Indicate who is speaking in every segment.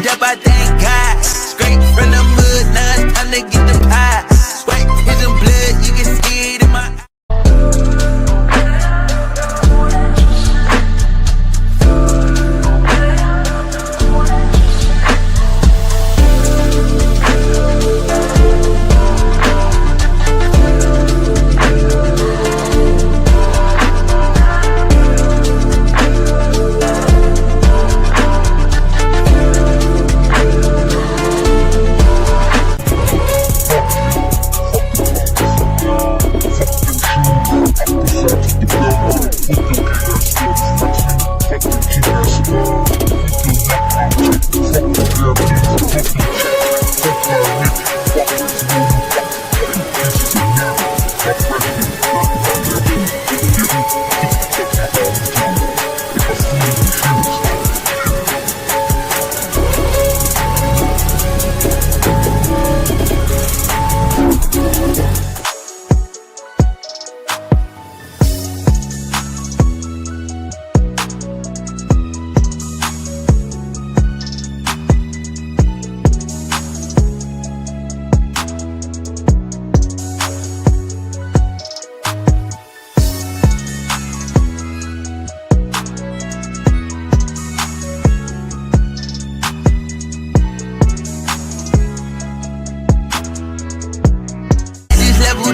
Speaker 1: Up, I thank God. Straight from the mud, now it's time to get the pie. Sweat, hit the blood, you can see it in my eye.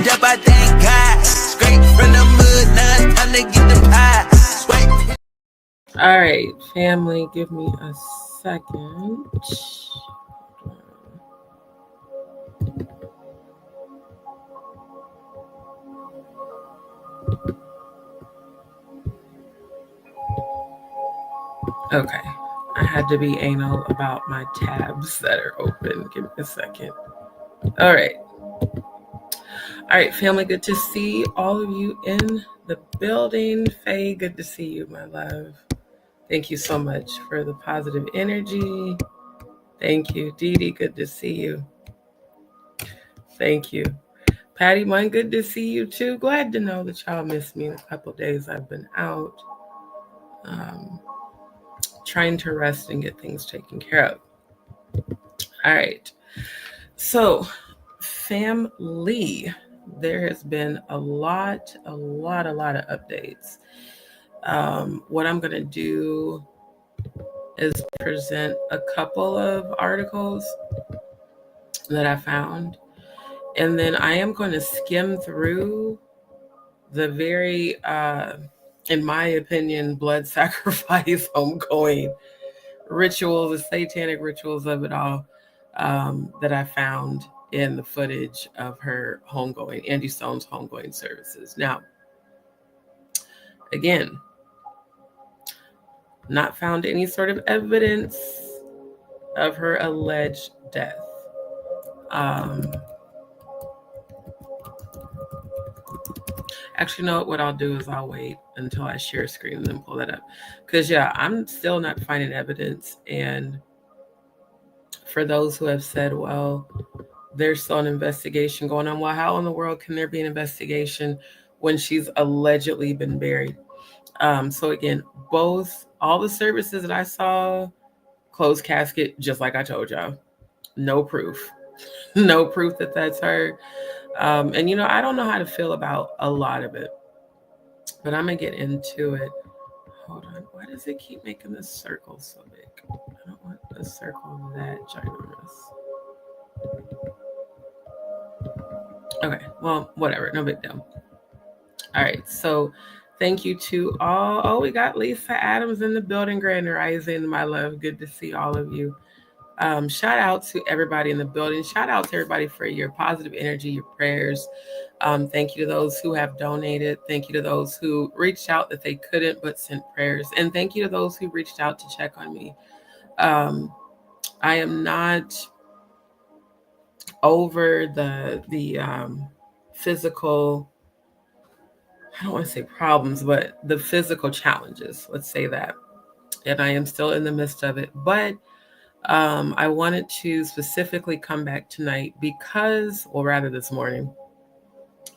Speaker 1: Up, I thank God. Straight from the mud, now it's time to get the pie. Sweat.
Speaker 2: All right, family, give me a second. Okay, I had to be anal about my tabs that are open. Give me a second. All right, family, good to see all of you in the building. Faye, good to see you, my love. Thank you so much for the positive energy. Thank you. Dee Dee, good to see you. Thank you. Patty Munn, good to see you too. Glad to know that y'all missed me in a couple of days. I've been out trying to rest and get things taken care of. All right. So, family, there has been a lot of updates. What I'm going to do is present a couple of articles that I found, and then I am going to skim through the very, in my opinion, blood sacrifice, homegoing rituals, the satanic rituals of it all, that I found in the footage of her homegoing, Angie Stone's homegoing services. Now, again, not found any sort of evidence of her alleged death. Actually, no, what I'll do is I'll wait until I share screen and then pull that up. Because, yeah, I'm still not finding evidence. And for those who have said, well, there's still an investigation going on. Well, how in the world can there be an investigation when she's allegedly been buried? So again, all the services that I saw, closed casket, just like I told y'all. No proof. No proof that that's her. And, I don't know how to feel about a lot of it, but I'm going to get into it. Hold on. Why does it keep making this circle so big? I don't want the circle that ginormous. Okay, well, whatever. No big deal. All right, so Thank you to all. Oh, we got Lisa Adams in the building. Grand Rising, my love. Good to see all of you. Shout out to everybody in the building. Shout out to everybody for your positive energy, your prayers. Thank you to those who have donated. Thank you to those who reached out that they couldn't but sent prayers. And thank you to those who reached out to check on me. I am not over the physical, I don't want to say problems, but the physical challenges. Let's say that. And I am still in the midst of it. But I wanted to specifically come back tonight because, or rather this morning,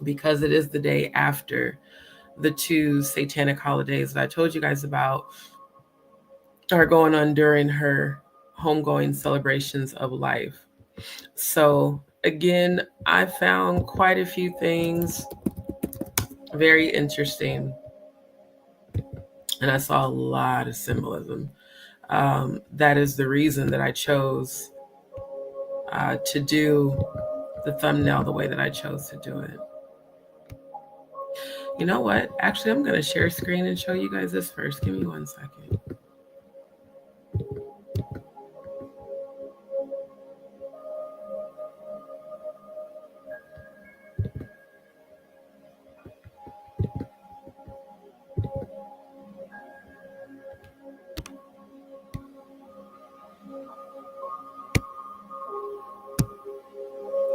Speaker 2: because it is the day after the 2 satanic holidays that I told you guys about are going on during her homegoing celebrations of life. So again, I found quite a few things very interesting, and I saw a lot of symbolism. That is the reason that I chose to do the thumbnail the way that I chose to do it. You know what? Actually, I'm going to share screen and show you guys this first. Give me 1 second.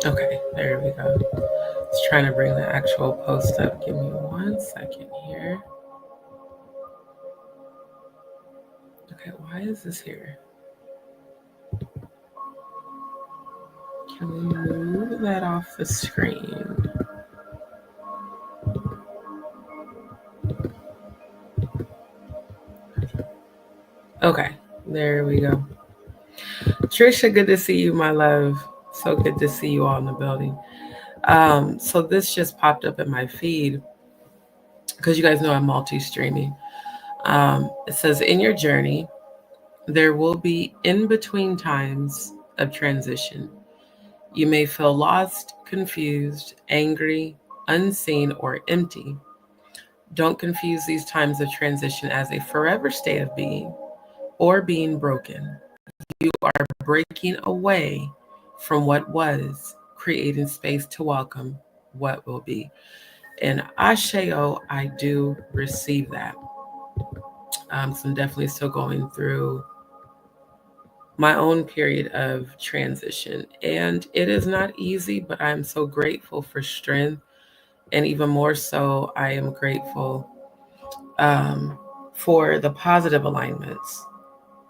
Speaker 2: Okay, there we go. Just trying to bring the actual post up. Give me 1 second here. Okay, why is this here? Can we move that off the screen? Okay, there we go. Trisha, good to see you, my love. So good to see you all in the building. So this just popped up in my feed because you guys know I'm multi-streaming. It says, in your journey, there will be in-between times of transition. You may feel lost, confused, angry, unseen, or empty. Don't confuse these times of transition as a forever state of being or being broken. You are breaking away from what was, creating space to welcome what will be. And Asheo, I do receive that. So I'm definitely still going through my own period of transition. And it is not easy, but I'm so grateful for strength. And even more so, I am grateful for the positive alignments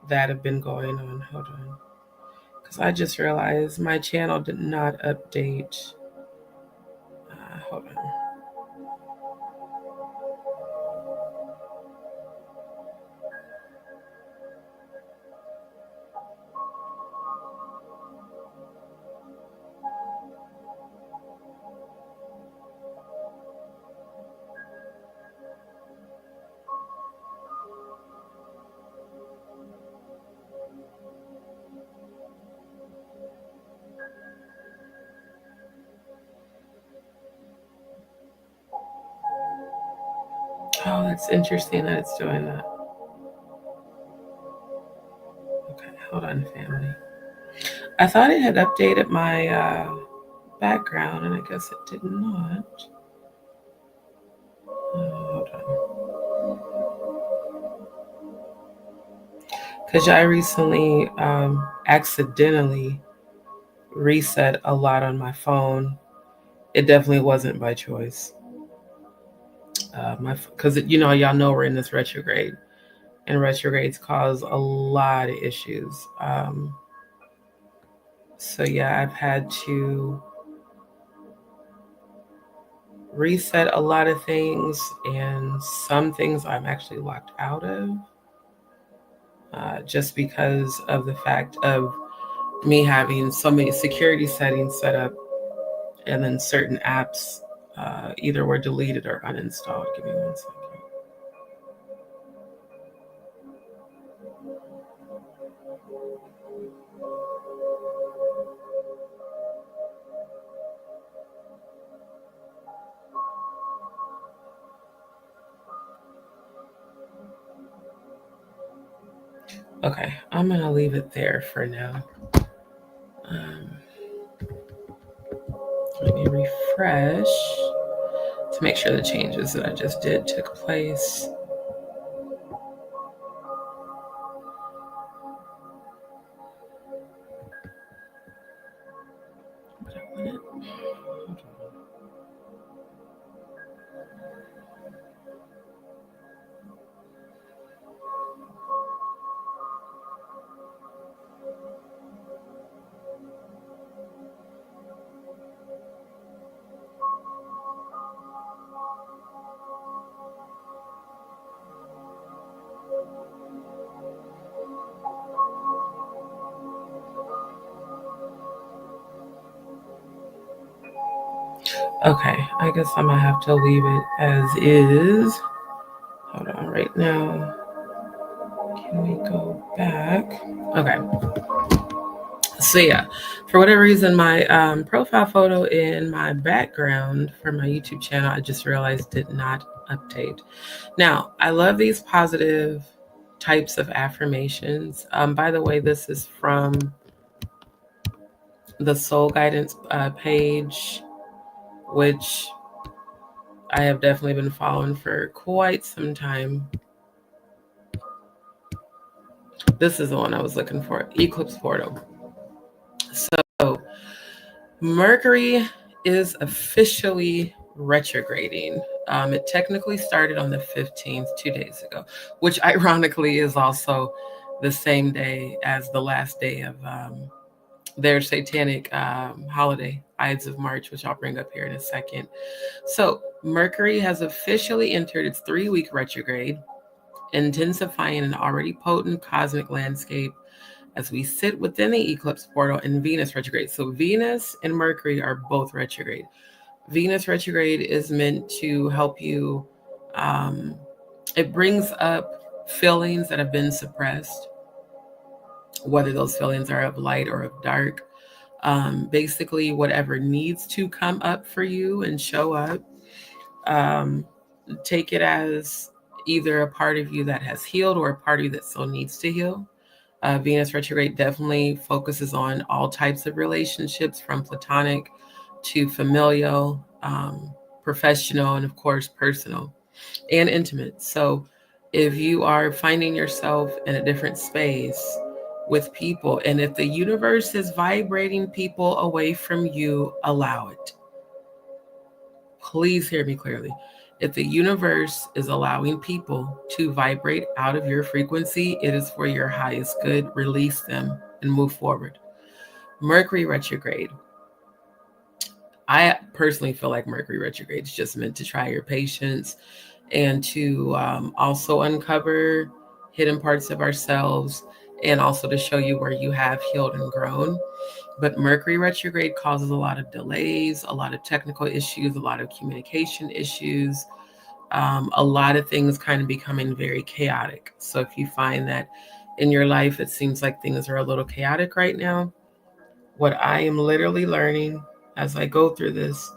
Speaker 2: that have been going on. Hold on. Because I just realized my channel did not update. Hold on. Oh, that's interesting that it's doing that. Okay, hold on, family. I thought it had updated my background, and I guess it did not. Hold on. Because I recently accidentally reset a lot on my phone. It definitely wasn't by choice. Because y'all know we're in this retrograde, and retrogrades cause a lot of issues. So yeah, I've had to reset a lot of things, and some things I'm actually locked out of, just because of the fact of me having so many security settings set up, and then certain apps either were deleted or uninstalled. Give me 1 second. Okay, I'm gonna leave it there for now. Let me refresh to make sure the changes that I just did took place. Okay, I guess I'm gonna have to leave it as is. Hold on, right now. Can we go back? Okay. So yeah, for whatever reason, my profile photo in my background for my YouTube channel, I just realized did not update. Now, I love these positive types of affirmations. By the way, this is from the Soul Guidance page, which I have definitely been following for quite some time. This is the one I was looking for, Eclipse Portal. So Mercury is officially retrograding. It technically started on the 15th, 2 days ago, which ironically is also the same day as the last day of their satanic holiday, Ides of March, which I'll bring up here in a second. So Mercury has officially entered its 3-week retrograde, intensifying an already potent cosmic landscape as we sit within the eclipse portal in Venus retrograde. So Venus and Mercury are both retrograde. Venus retrograde is meant to help you, it brings up feelings that have been suppressed, whether those feelings are of light or of dark. Basically, whatever needs to come up for you and show up, take it as either a part of you that has healed or a part of you that still needs to heal. Venus retrograde definitely focuses on all types of relationships, from platonic to familial, professional, and of course, personal and intimate. So if you are finding yourself in a different space with people, and if the universe is vibrating people away from you, allow it. Please hear me clearly. If the universe is allowing people to vibrate out of your frequency, it is for your highest good. Release them and move forward. Mercury retrograde. I personally feel like Mercury retrograde is just meant to try your patience and to also uncover hidden parts of ourselves, and also to show you where you have healed and grown. But Mercury retrograde causes a lot of delays, a lot of technical issues, a lot of communication issues, a lot of things kind of becoming very chaotic. So if you find that in your life, it seems like things are a little chaotic right now, what I am literally learning as I go through this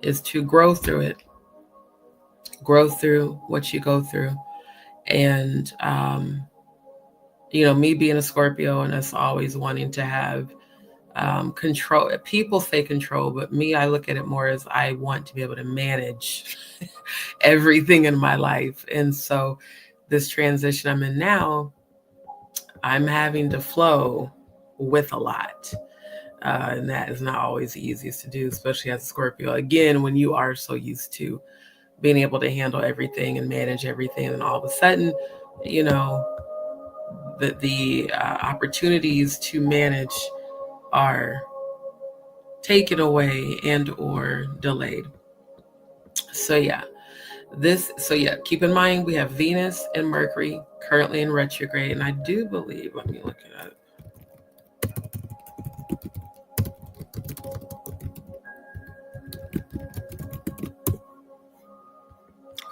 Speaker 2: is to grow through it, grow through what you go through. And, me being a Scorpio and us always wanting to have control. People say control, but me, I look at it more as I want to be able to manage everything in my life. And so this transition I'm in now, I'm having to flow with a lot. And that is not always the easiest to do, especially as a Scorpio. Again, when you are so used to being able to handle everything and manage everything, and all of a sudden, the opportunities to manage are taken away and or delayed. So keep in mind we have Venus and Mercury currently in retrograde, and I do believe, let me look it up.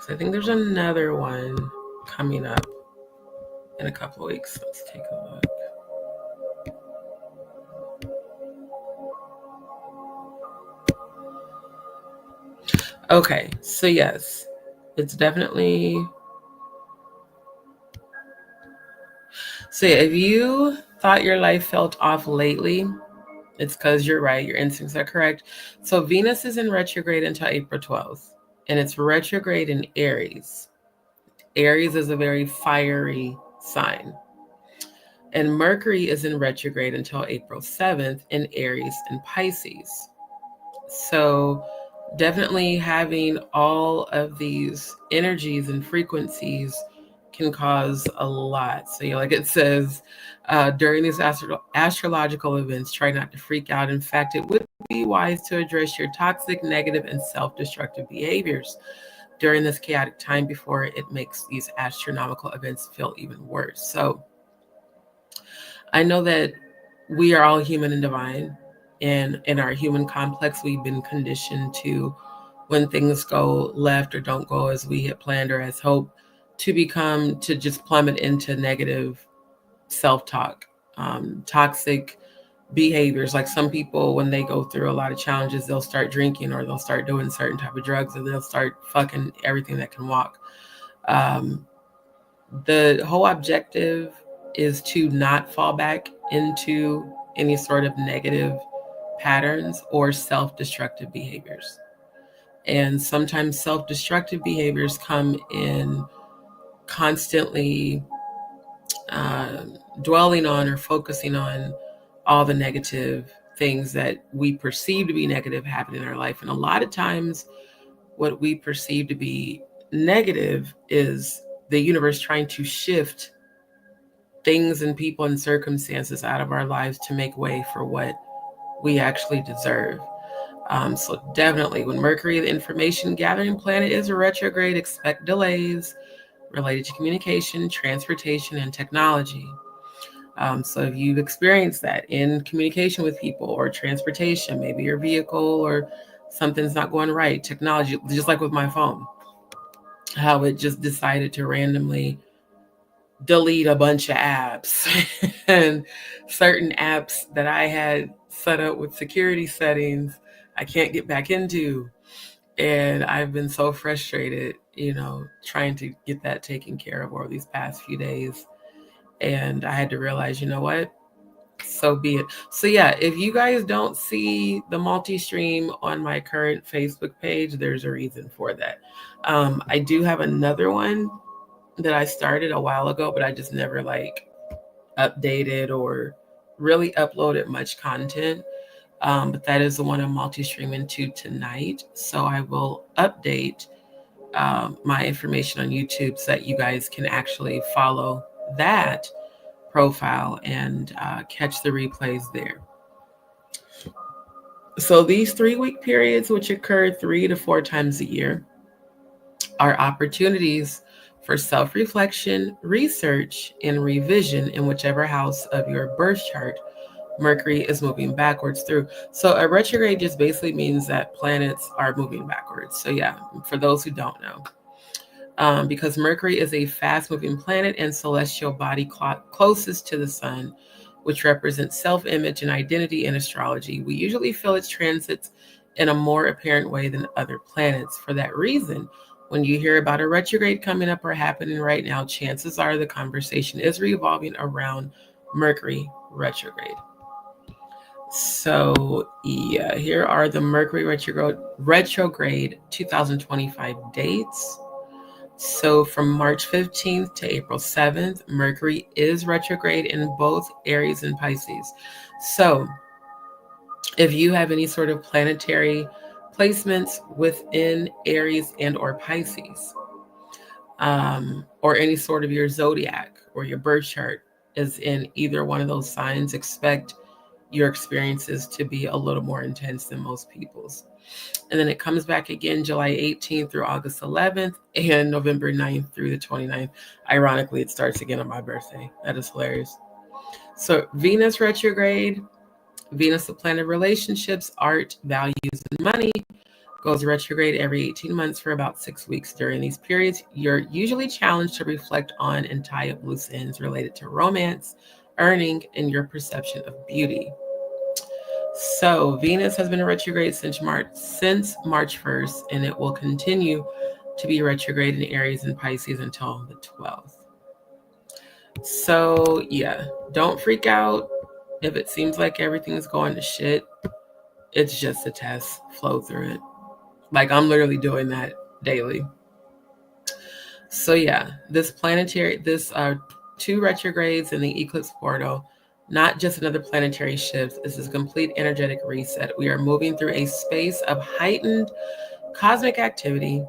Speaker 2: So I think there's another one coming up in a couple of weeks. Let's take a look. Okay, so yes, it's definitely. So yeah, if you thought your life felt off lately, it's because you're right. Your instincts are correct. So Venus is in retrograde until April 12th, and it's retrograde in Aries. Aries is a very fiery sign. And Mercury is in retrograde until April 7th in Aries and Pisces. So definitely having all of these energies and frequencies can cause a lot. So, like it says, during these astrological events, try not to freak out. In fact, it would be wise to address your toxic, negative, and self-destructive behaviors during this chaotic time before it makes these astronomical events feel even worse. So I know that we are all human and divine. And in our human complex, we've been conditioned to, when things go left or don't go as we had planned or as hoped, to just plummet into negative self-talk, toxic behaviors. Like some people, when they go through a lot of challenges, they'll start drinking, or they'll start doing certain type of drugs, or they'll start fucking everything that can walk. The whole objective is to not fall back into any sort of negative patterns or self-destructive behaviors. And sometimes self-destructive behaviors come in constantly dwelling on or focusing on all the negative things that we perceive to be negative happening in our life. And a lot of times what we perceive to be negative is the universe trying to shift things and people and circumstances out of our lives to make way for what we actually deserve. So definitely, when Mercury, the information gathering planet, is a retrograde, expect delays related to communication, transportation, and technology. So if you've experienced that in communication with people or transportation, maybe your vehicle or something's not going right, technology, just like with my phone, how it just decided to randomly delete a bunch of apps and certain apps that I had set up with security settings, I can't get back into. And I've been so frustrated, trying to get that taken care of over these past few days. And I had to realize, you know what? So be it. So yeah, if you guys don't see the multi-stream on my current Facebook page, there's a reason for that. I do have another one that I started a while ago, but I just never updated or really uploaded much content. But that is the one I'm multi-streaming to tonight. So I will update my information on YouTube so that you guys can actually follow that profile and catch the replays there. So these 3-week periods, which occur 3 to 4 times a year, are opportunities for self-reflection, research, and revision in whichever house of your birth chart Mercury is moving backwards through. So a retrograde just basically means that planets are moving backwards. So yeah, for those who don't know, because Mercury is a fast-moving planet and celestial body clock closest to the sun, which represents self-image and identity in astrology, we usually feel its transits in a more apparent way than other planets. For that reason, when you hear about a retrograde coming up or happening right now, chances are the conversation is revolving around Mercury retrograde. So yeah, here are the Mercury retrograde 2025 dates. So from March 15th to April 7th, Mercury is retrograde in both Aries and Pisces. So if you have any sort of planetary placements within Aries and or Pisces, or any sort of your zodiac or your birth chart is in either one of those signs, expect your experiences to be a little more intense than most people's. And then it comes back again July 18th through August 11th and November 9th through the 29th. Ironically, it starts again on my birthday. That is hilarious. So Venus retrograde, Venus, the planet of relationships, art, values, and money, goes retrograde every 18 months for about 6 weeks. During these periods, you're usually challenged to reflect on and tie up loose ends related to romance, earning, and your perception of beauty. So Venus has been retrograde since March 1st, and it will continue to be retrograde in Aries and Pisces until the 12th. So yeah, don't freak out if it seems like everything's going to shit. It's just a test. Flow through it. Like I'm literally doing that daily. So yeah, this 2 retrogrades in the eclipse portal, not just another planetary shift. This is complete energetic reset. We are moving through a space of heightened cosmic activity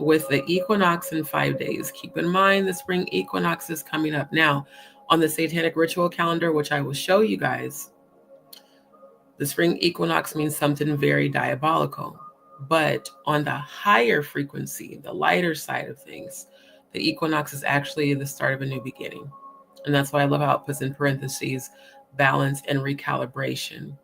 Speaker 2: with the equinox in 5 days. Keep in mind the spring equinox is coming up. Now, on the Satanic Ritual calendar, which I will show you guys, the spring equinox means something very diabolical. But on the higher frequency, the lighter side of things, the equinox is actually the start of a new beginning. And that's why I love how it puts in parentheses balance and recalibration.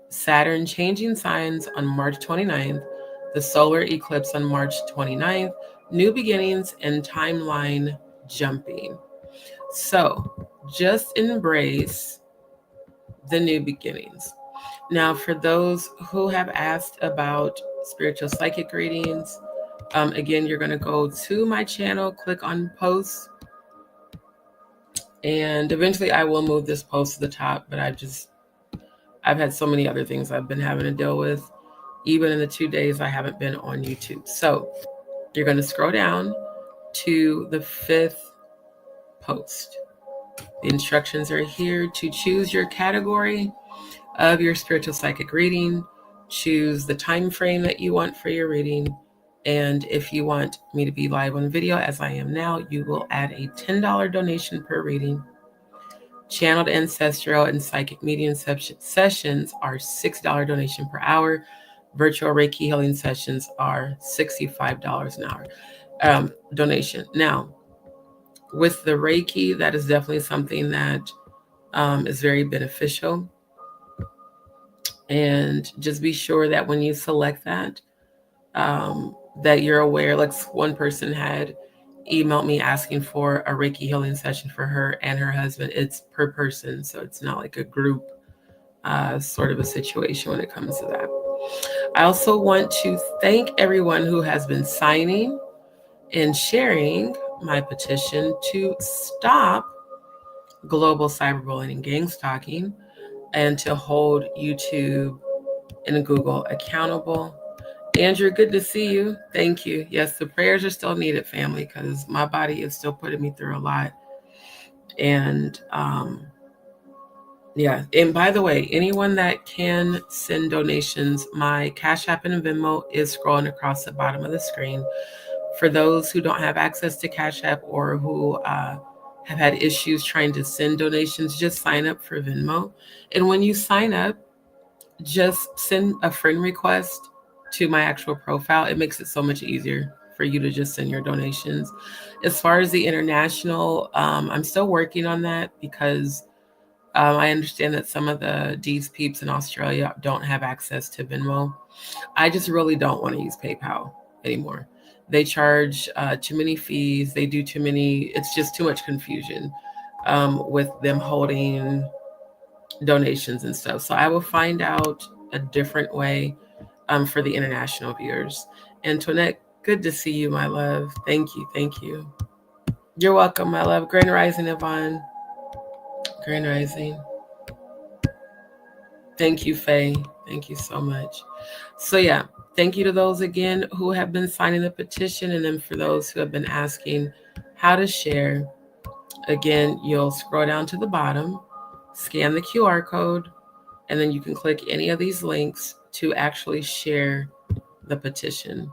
Speaker 2: Saturn changing signs on March 29th, the solar eclipse on March 29th, new beginnings and timeline jumping. So just embrace the new beginnings. Now, for those who have asked about spiritual psychic readings, again, you're going to go to my channel, click on posts, and eventually I will move this post to the top, but I've had so many other things I've been having to deal with, even in the 2 days I haven't been on YouTube. So you're going to scroll down to the 5th post. The instructions are here to choose your category of your spiritual psychic reading, choose the time frame that you want for your reading, and if you want me to be live on video, as I am now, you will add a $10 donation per reading. Channeled ancestral and psychic medium sessions are $6 donation per hour. Virtual Reiki healing sessions are $65 an hour donation. Now, with the Reiki, that is definitely something that is very beneficial. And just be sure that when you select that, that you're aware. Like one person had emailed me asking for a Reiki healing session for her and her husband. It's per person, so it's not like a group sort of a situation when it comes to that. I also want to thank everyone who has been signing and sharing my petition to stop global cyberbullying and gang stalking, and to hold YouTube and Google accountable. Andrew, good to see you. Thank you. Yes, the prayers are still needed, family, because my body is still putting me through a lot. And yeah, and by the way, anyone that can send donations, my Cash App and Venmo is scrolling across the bottom of the screen. For those who don't have access to Cash App or who have had issues trying to send donations, just sign up for Venmo. And when you sign up, just send a friend request to my actual profile. It makes it so much easier for you to just send your donations. As far as the international, I'm still working on that because I understand that some of the DzPeepz in Australia don't have access to Venmo. I just really don't want to use PayPal anymore. They charge too many fees. They do too many. It's just too much confusion with them holding donations and stuff. So I will find out a different way for the international viewers. Antoinette, good to see you, my love. Thank you. Thank you. You're welcome, my love. Grand Rising, Yvonne. Grand Rising. Thank you, Faye. Thank you so much. So yeah, thank you to those again who have been signing the petition, and then for those who have been asking how to share. Again, you'll scroll down to the bottom, scan the QR code, and then you can click any of these links to actually share the petition.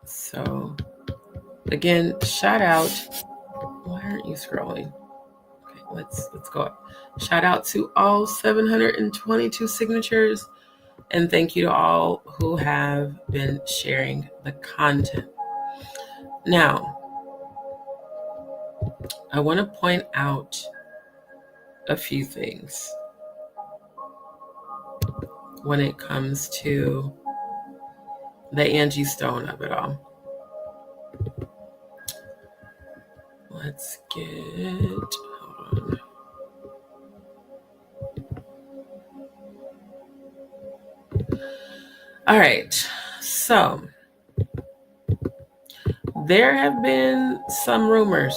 Speaker 2: So again, shout out. Why aren't you scrolling? Okay, let's go up. Shout out to all 722 signatures, and thank you to all who have been sharing the content. Now, I want to point out a few things when it comes to the Angie Stone of it all. Let's get, hold on. All right, so there have been some rumors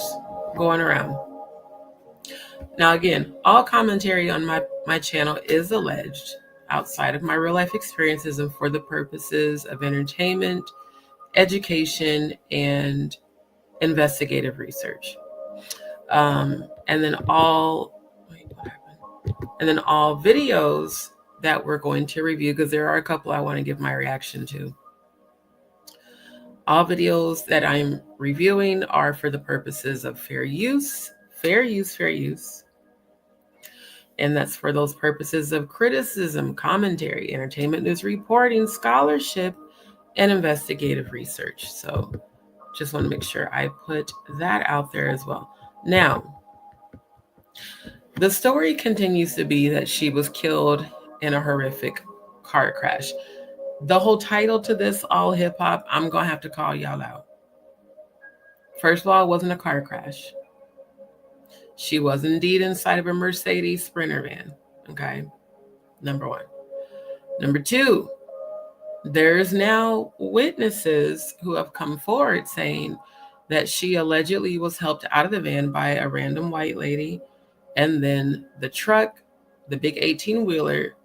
Speaker 2: going around Now, again, all commentary on my channel is alleged outside of my real life experiences and for the purposes of entertainment, education, and investigative research. And then all videos that we're going to review, because there are a couple I want to give my reaction to. All videos that I'm reviewing are for the purposes of fair use. And that's for those purposes of criticism, commentary, entertainment news reporting, scholarship, and investigative research. So just want to make sure I put that out there as well. Now, the story continues to be that she was killed in a horrific car crash. The whole title to this, All Hip Hop, I'm going to have to call y'all out. First of all, it wasn't a car crash. She was indeed inside of a Mercedes Sprinter van. Okay. Number one. Number two, there's now witnesses who have come forward saying that she allegedly was helped out of the van by a random white lady. And then the truck, the big 18-wheeler,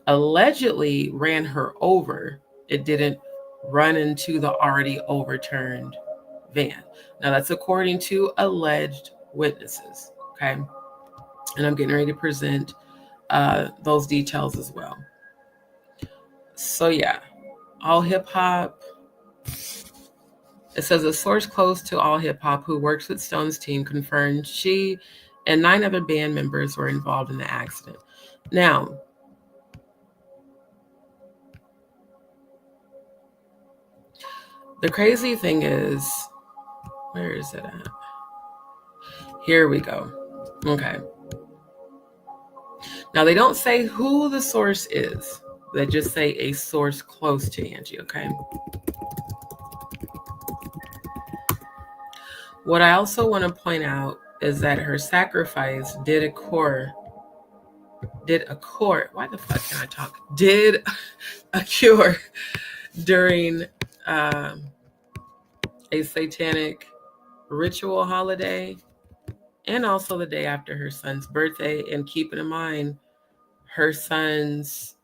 Speaker 2: allegedly ran her over. It didn't run into the already overturned van. Now, that's according to alleged witnesses. Okay. And I'm getting ready to present those details as well. So yeah, All Hip Hop. It says a source close to All Hip Hop who works with Stone's team confirmed she and 9 other band members were involved in the accident. Now, the crazy thing is, where is it at? Here we go. Okay. Now, they don't say who the source is. They just say a source close to Angie, okay? What I also want to point out is that her sacrifice did occur, why the fuck can I talk? Did occur during a satanic ritual holiday and also the day after her son's birthday. And keeping in mind her son's,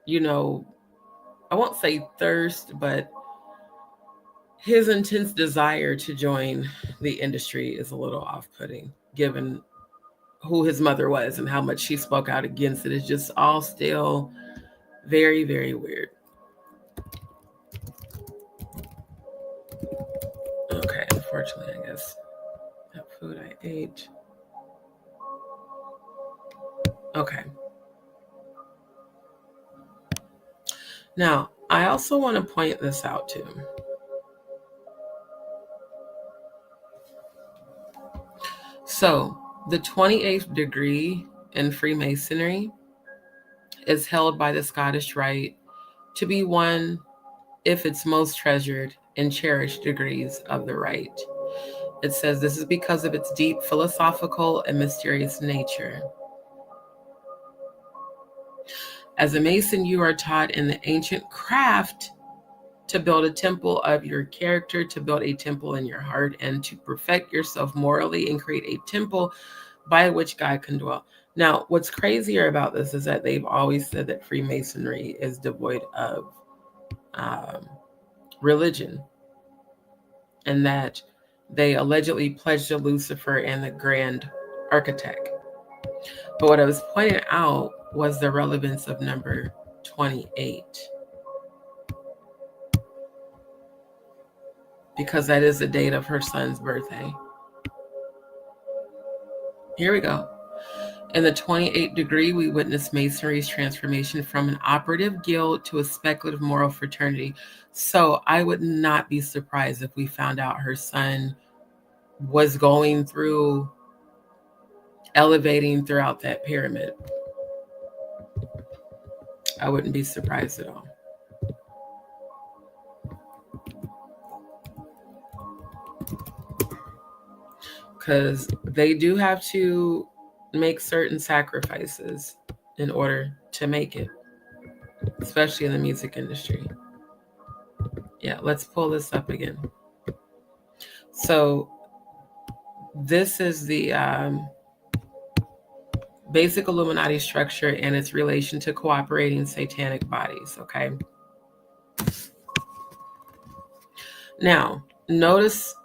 Speaker 2: I won't say thirst, but his intense desire to join the industry is a little off-putting, given who his mother was and how much she spoke out against it. It's just all still very, very weird. Okay, unfortunately, I guess that food I ate. Okay. Now, I also want to point this out too. So, the 28th degree in Freemasonry is held by the Scottish Rite to be one, if its most treasured and cherished degrees of the Rite. It says this is because of its deep philosophical and mysterious nature. As a Mason, you are taught in the ancient craft to build a temple of your character, to build a temple in your heart, and to perfect yourself morally and create a temple by which God can dwell. Now, what's crazier about this is that they've always said that Freemasonry is devoid of religion, and that they allegedly pledged to Lucifer and the Grand Architect. But what I was pointing out was the relevance of number 28. Because that is the date of her son's birthday. Here we go. In the 28th degree, we witness Masonry's transformation from an operative guild to a speculative moral fraternity. So I would not be surprised if we found out her son was going through elevating throughout that pyramid. I wouldn't be surprised at all. Because they do have to make certain sacrifices in order to make it, especially in the music industry. Yeah, let's pull this up again. So This is the basic Illuminati structure and its relation to cooperating satanic bodies, okay? Now, notice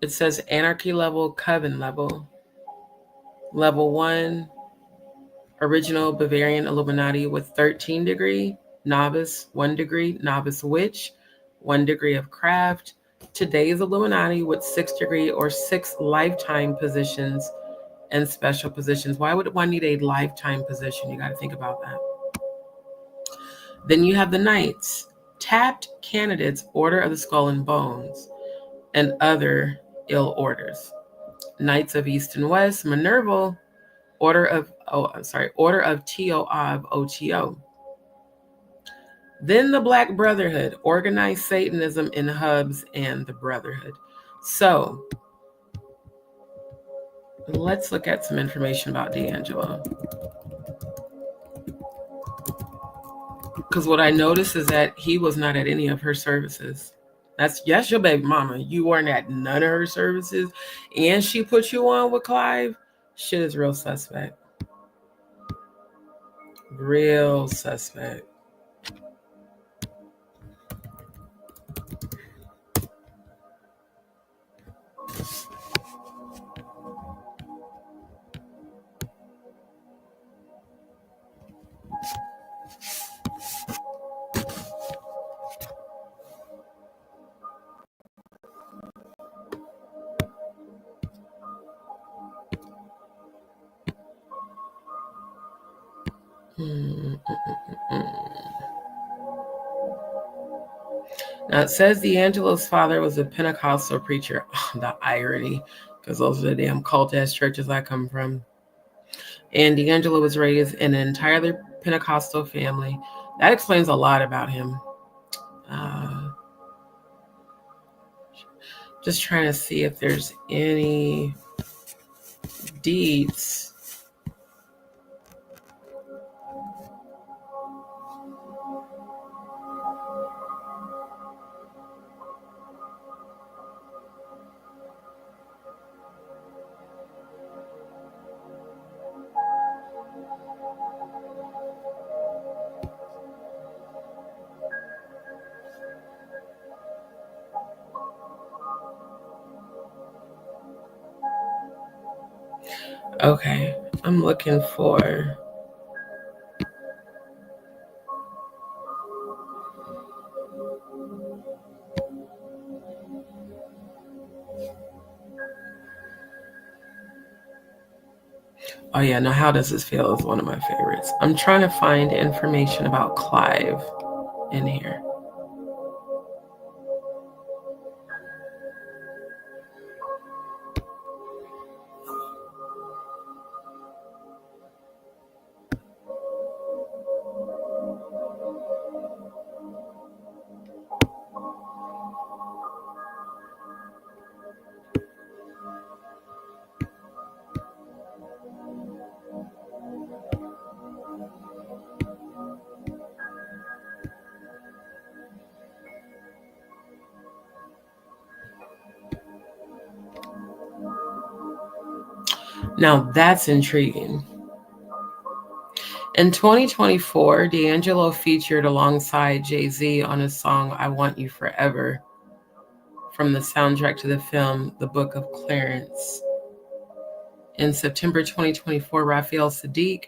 Speaker 2: it says anarchy level, coven level. Level 1, original Bavarian Illuminati with 13 degree, novice 1 degree, novice witch, 1 degree of craft. Today's Illuminati with 6 degree or 6 lifetime positions and special positions. Why would one need a lifetime position? You got to think about that. Then you have the Knights, tapped candidates, Order of the Skull and Bones, and other ill orders. Knights of East and West, Minerval, Order of Teo of OTO. Then the Black Brotherhood, organized Satanism in hubs and the Brotherhood. So let's look at some information about D'Angelo. Because what I noticed is that he was not at any of her services. That's your baby mama. You weren't at none of her services, and she put you on with Clive. Shit is real suspect. Real suspect. Now it says D'Angelo's father was a Pentecostal preacher. Oh, the irony, because those are the damn cult-ass churches I come from. And D'Angelo was raised in an entirely Pentecostal family. That explains a lot about him. Just trying to see if there's any deeds. Okay, I'm looking for. Oh yeah, no, How Does This Feel is one of my favorites. I'm trying to find information about Clive in here. Now that's intriguing. In 2024, D'Angelo featured alongside Jay-Z on his song I Want You Forever from the soundtrack to the film The Book of Clarence. In September 2024, Raphael Sadiq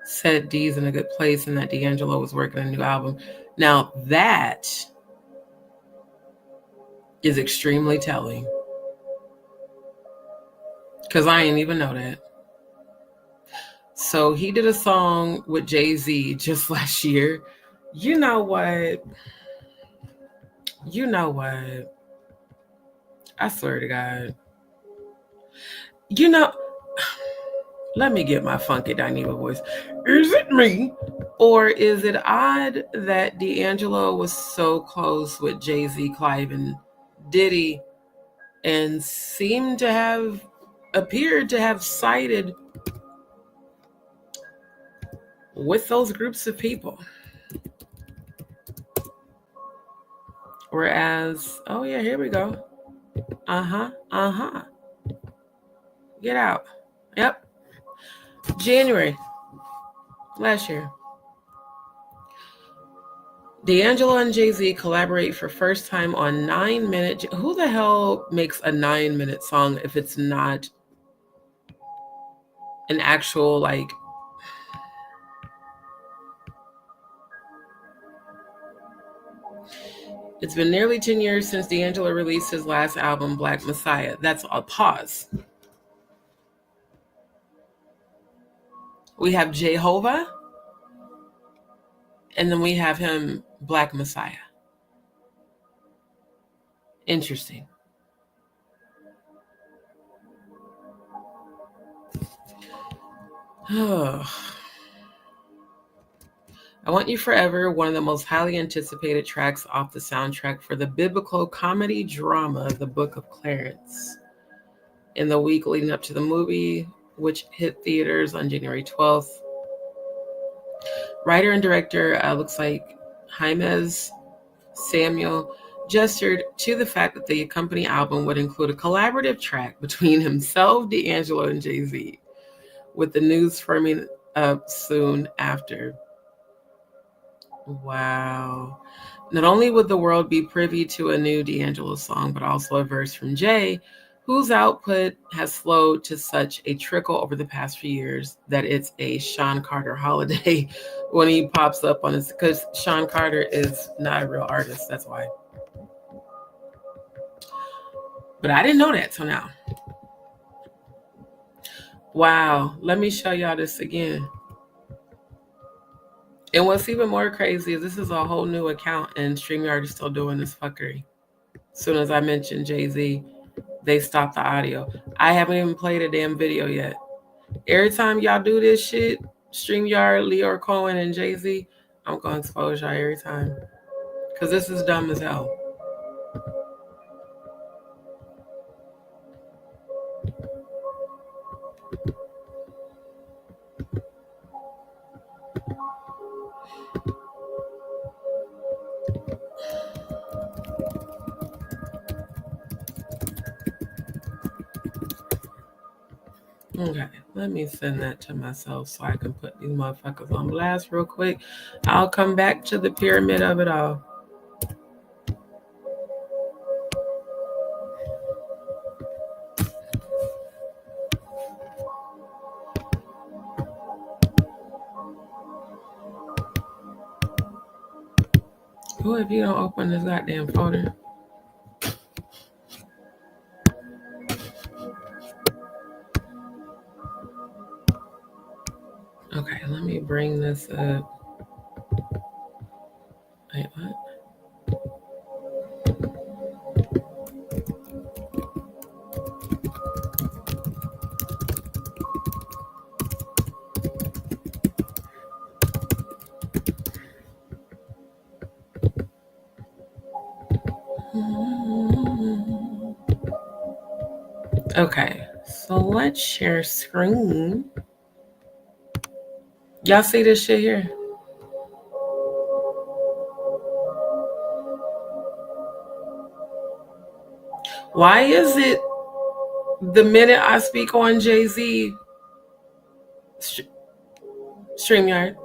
Speaker 2: said D's in a good place and that D'Angelo was working on a new album. Now that is extremely telling, because I didn't even know that. So he did a song with Jay-Z just last year. You know what? I swear to God. Let me get my funky Dineva voice. Is it me? Or is it odd that D'Angelo was so close with Jay-Z, Clive, and Diddy and appeared to have sided with those groups of people? Whereas, oh yeah, here we go. Get out. Yep. January last year. D'Angelo and Jay-Z collaborate for first time on 9-minute. Who the hell makes a 9-minute song if it's not an actual, like, it's been nearly 10 years since D'Angelo released his last album, Black Messiah. That's a pause. We have Jehovah, and then we have him, Black Messiah. Interesting. I Want You Forever, one of the most highly anticipated tracks off the soundtrack for the biblical comedy drama, The Book of Clarence. In the week leading up to the movie, which hit theaters on January 12th, writer and director, looks like James Samuel, gestured to the fact that the accompanying album would include a collaborative track between himself, D'Angelo, and Jay-Z, with the news firming up soon after. Wow. Not only would the world be privy to a new D'Angelo song, but also a verse from Jay, whose output has slowed to such a trickle over the past few years that it's a Sean Carter holiday when he pops up on his, because Sean Carter is not a real artist, that's why. But I didn't know that till now. Wow, let me show y'all this again. And what's even more crazy is this is a whole new account and StreamYard is still doing this fuckery. As soon as I mentioned Jay-Z, they stopped the audio. I haven't even played a damn video yet. Every time y'all do this shit, StreamYard, Leo Cohen, and Jay-Z, I'm going to expose y'all every time. Because this is dumb as hell. Okay, let me send that to myself so I can put these motherfuckers on blast real quick. I'll come back to the pyramid of it all. Who if you don't open this goddamn folder? Okay, let me bring this up. Wait, what? Okay, so let's share screen. Y'all see this shit here? Why is it the minute I speak on Jay-Z, StreamYard,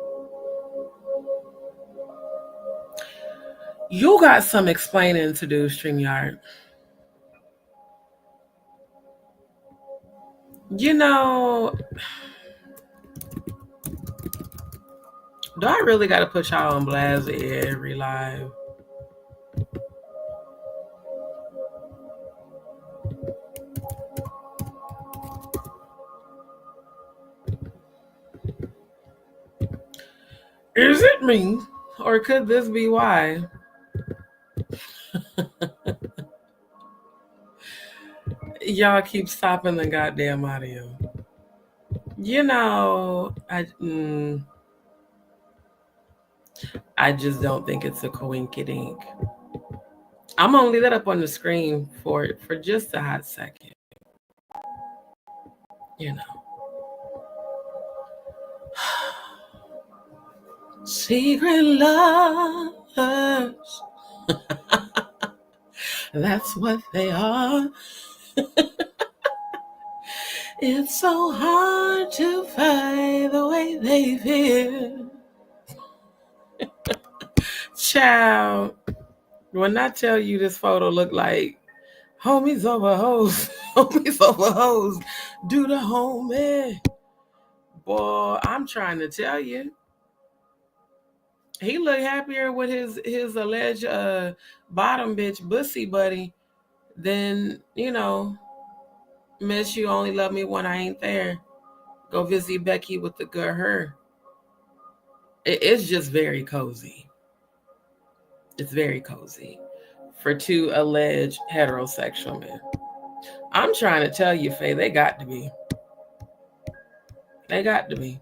Speaker 2: you got some explaining to do, StreamYard. You know, do I really got to put y'all on blast every live? Is it me? Or could this be why? Y'all keep stopping the goddamn audio. You know, I just don't think it's a coinkydink. I'm gonna leave that up on the screen for just a hot second. You know. Secret lovers. That's what they are. It's so hard to find the way they feel. Child, when I tell you this photo look like homies over hoes, homies over hoes, do the homie. Boy, I'm trying to tell you. He looked happier with his alleged bottom bitch bussy buddy than, Miss You Only Love Me When I Ain't There. Go visit Becky with the good her. It's just very cozy. It's very cozy for two alleged heterosexual men. I'm trying to tell you, Faye, they got to be. They got to be.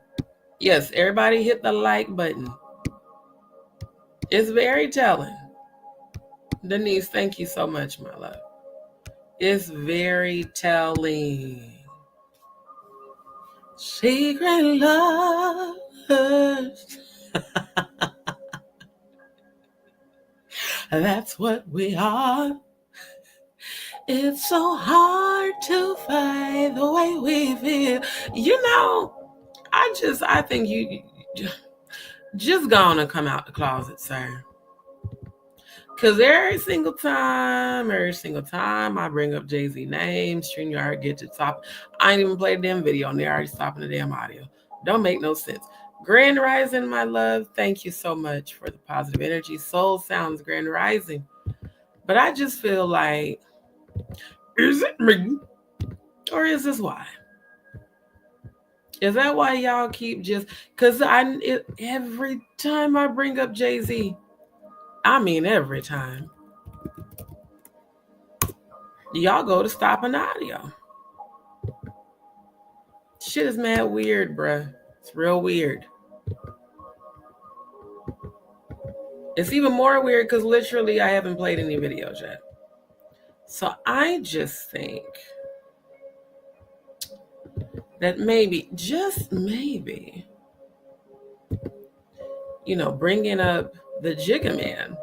Speaker 2: Yes, everybody hit the like button. It's very telling. Denise, thank you so much, my love. It's very telling. Secret lovers. That's what we are. It's so hard to find the way we feel. I think you just gonna come out the closet, sir. Because every single time I bring up Jay-Z name, StreamYard get to top. I ain't even played a damn video and they're already stopping the damn audio. Don't make no sense. Grand Rising, my love. Thank you so much for the positive energy. Soul Sounds Grand Rising. But I just feel like, is it me? Or is this why? Is that why y'all keep just... Because every time I bring up Jay-Z, I mean every time, y'all go to stop an audio. Shit is mad weird, bruh. It's real weird. It's even more weird because literally I haven't played any videos yet. So I just think that maybe, just maybe, bringing up the Jigga Man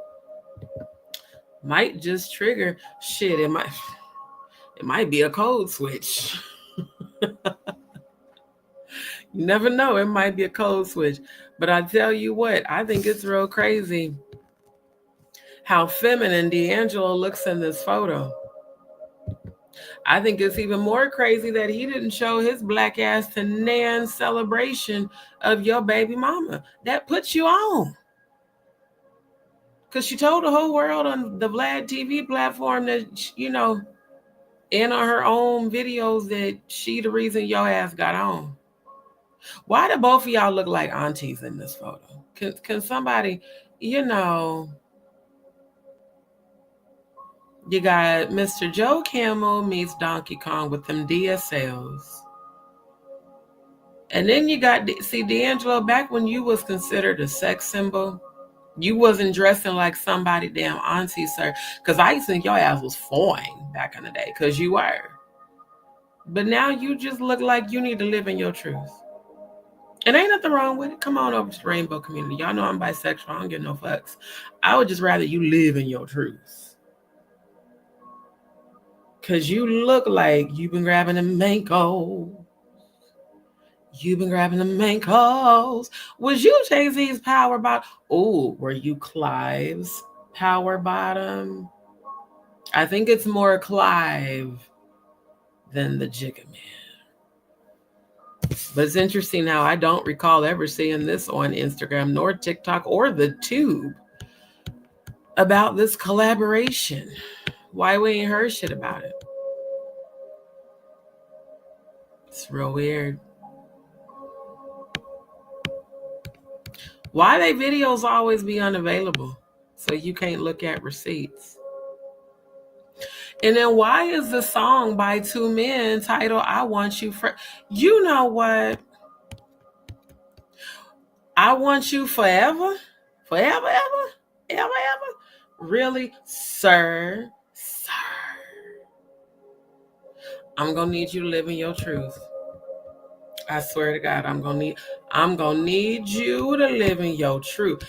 Speaker 2: might just trigger shit. It might be a code switch. You never know. It might be a code switch. But I tell you what, I think it's real crazy how feminine D'Angelo looks in this photo. I think it's even more crazy that he didn't show his black ass to Nan's celebration of your baby mama. That puts you on. Because she told the whole world on the Vlad TV platform that, and on her own videos that she the reason your ass got on. Why do both of y'all look like aunties in this photo? Can somebody, you got Mr. Joe Camel meets Donkey Kong with them DSLs. And then you got, D'Angelo, back when you was considered a sex symbol, you wasn't dressing like somebody damn auntie, sir. Because I used to think your ass was fine back in the day, because you were. But now you just look like you need to live in your truth. And ain't nothing wrong with it. Come on over to the rainbow community. Y'all know I'm bisexual. I don't give no fucks. I would just rather you live in your truth. Because you look like you've been grabbing the mango. You've been grabbing the mancos. Was you Jay-Z's power bottom? Oh, were you Clive's power bottom? I think it's more Clive than the Jigga Man. But it's interesting now. I don't recall ever seeing this on Instagram, nor TikTok, or the Tube about this collaboration. Why we ain't heard shit about it? It's real weird. Why they videos always be unavailable so you can't look at receipts? And then why is the song by two men titled I Want You For... You know what? I want you forever? Forever, ever? Ever, ever? Really? Sir? Sir? I'm going to need you to live in your truth. I swear to God, I'm gonna need you to live in your truth.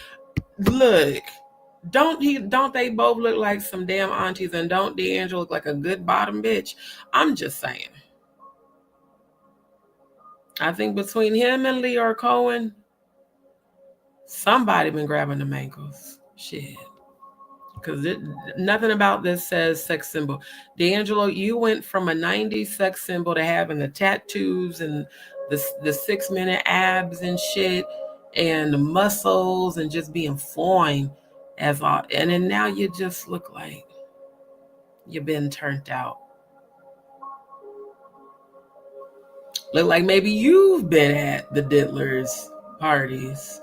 Speaker 2: Look, Don't they both look like some damn aunties? And don't D'Angelo look like a good bottom bitch? I'm just saying. I think between him and Leor Cohen, somebody been grabbing them ankles. Shit. Because nothing about this says sex symbol. D'Angelo, you went from a 90s sex symbol to having the tattoos and the 6-minute abs and shit and the muscles and just being fine as all. And then now you just look like you've been turned out. Look like maybe you've been at the diddlers' parties,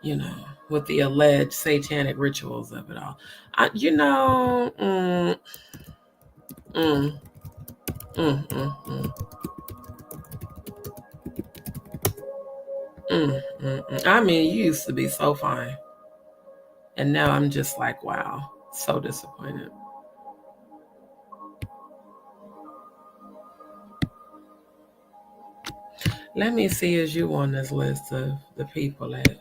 Speaker 2: you know, with the alleged satanic rituals of it all. I mean, you used to be so fine. And now I'm just like, wow, so disappointed. Let me see, is you on this list of the people that...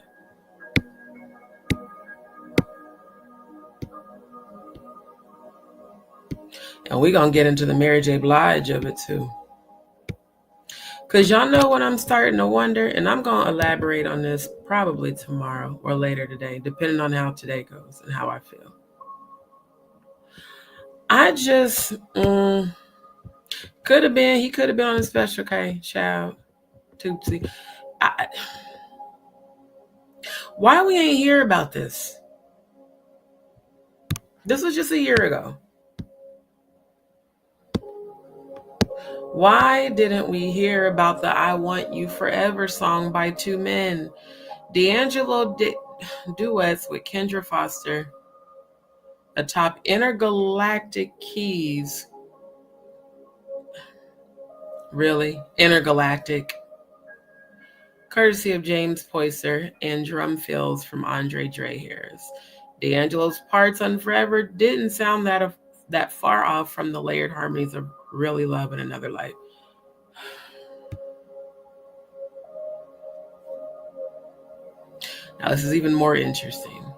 Speaker 2: And we're going to get into the Mary J. Blige of it too. Because y'all know what I'm starting to wonder, and I'm going to elaborate on this probably tomorrow or later today, depending on how today goes and how I feel. I just, he could have been on a Special K, child, Tootsie. Why we ain't hear about this? This was just a year ago. Why didn't we hear about the I Want You Forever song by two men? D'Angelo did duets with Kendra Foster atop intergalactic keys. Really? Intergalactic. Courtesy of James Poyser and drum fills from Andre Dre Harris. D'Angelo's parts on Forever didn't sound that far off from the layered harmonies of Really Love and Another Life. Now this is even more interesting.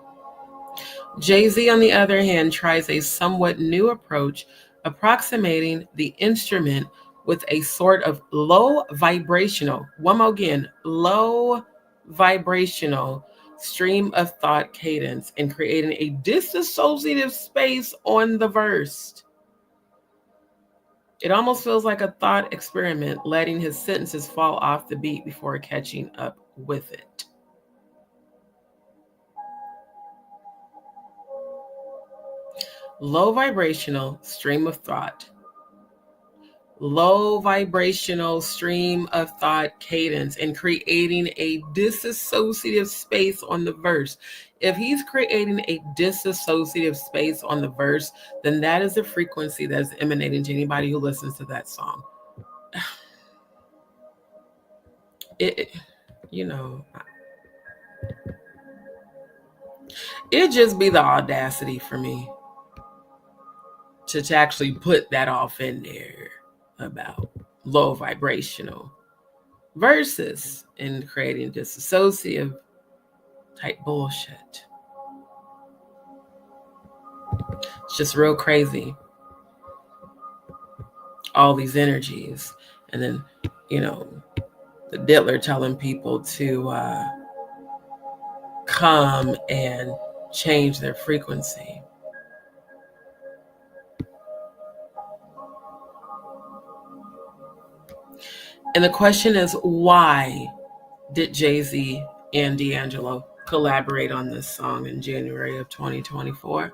Speaker 2: Jay-Z, on the other hand, tries a somewhat new approach, approximating the instrument with a sort of low vibrational, one more again, low vibrational stream of thought cadence and creating a disassociative space on the verse. It almost feels like a thought experiment, letting his sentences fall off the beat before catching up with it. Low vibrational stream of thought. Low vibrational stream of thought cadence and creating a disassociative space on the verse. If he's creating a disassociative space on the verse, then that is the frequency that is emanating to anybody who listens to that song. It just be the audacity for me to actually put that off in there about low vibrational verses and creating disassociative type bullshit. It's just real crazy. All these energies. And then, the diddler telling people to come and change their frequency. And the question is, why did Jay-Z and D'Angelo collaborate on this song in January of 2024?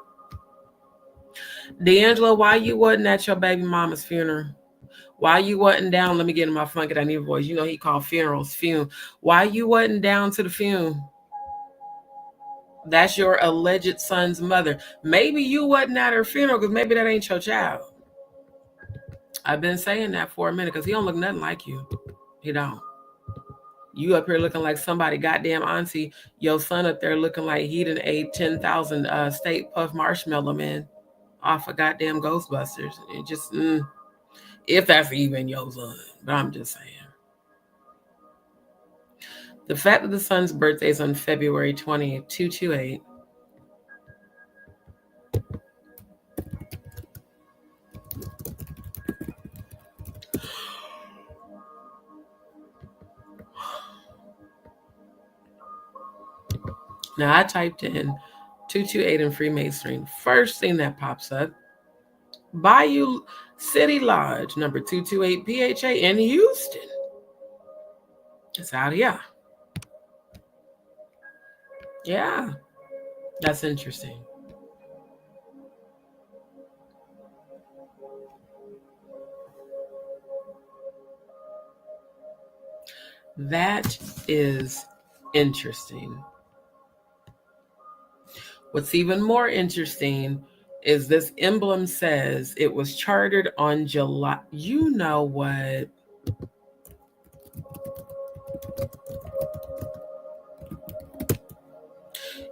Speaker 2: D'Angelo, why you wasn't at your baby mama's funeral? Why you wasn't down? Let me get in my funky Dynevor voice. You know he called funerals fume. Why you wasn't down to the fume? That's your alleged son's mother. Maybe you wasn't at her funeral because maybe that ain't your child. I've been saying that for a minute because he don't look nothing like you. He don't. You up here looking like somebody goddamn auntie. Your son up there looking like he done ate 10,000 State Puff Marshmallow Man off of goddamn Ghostbusters. It just, if that's even your son. But I'm just saying. The fact that the son's birthday is on February 20th, 228, Now I typed in 228 in Freemasonry. First thing that pops up, Bayou City Lodge, number 228 PHA in Houston. It's out here. Yeah, that's interesting. That is interesting. What's even more interesting is this emblem says it was chartered on July. You know what?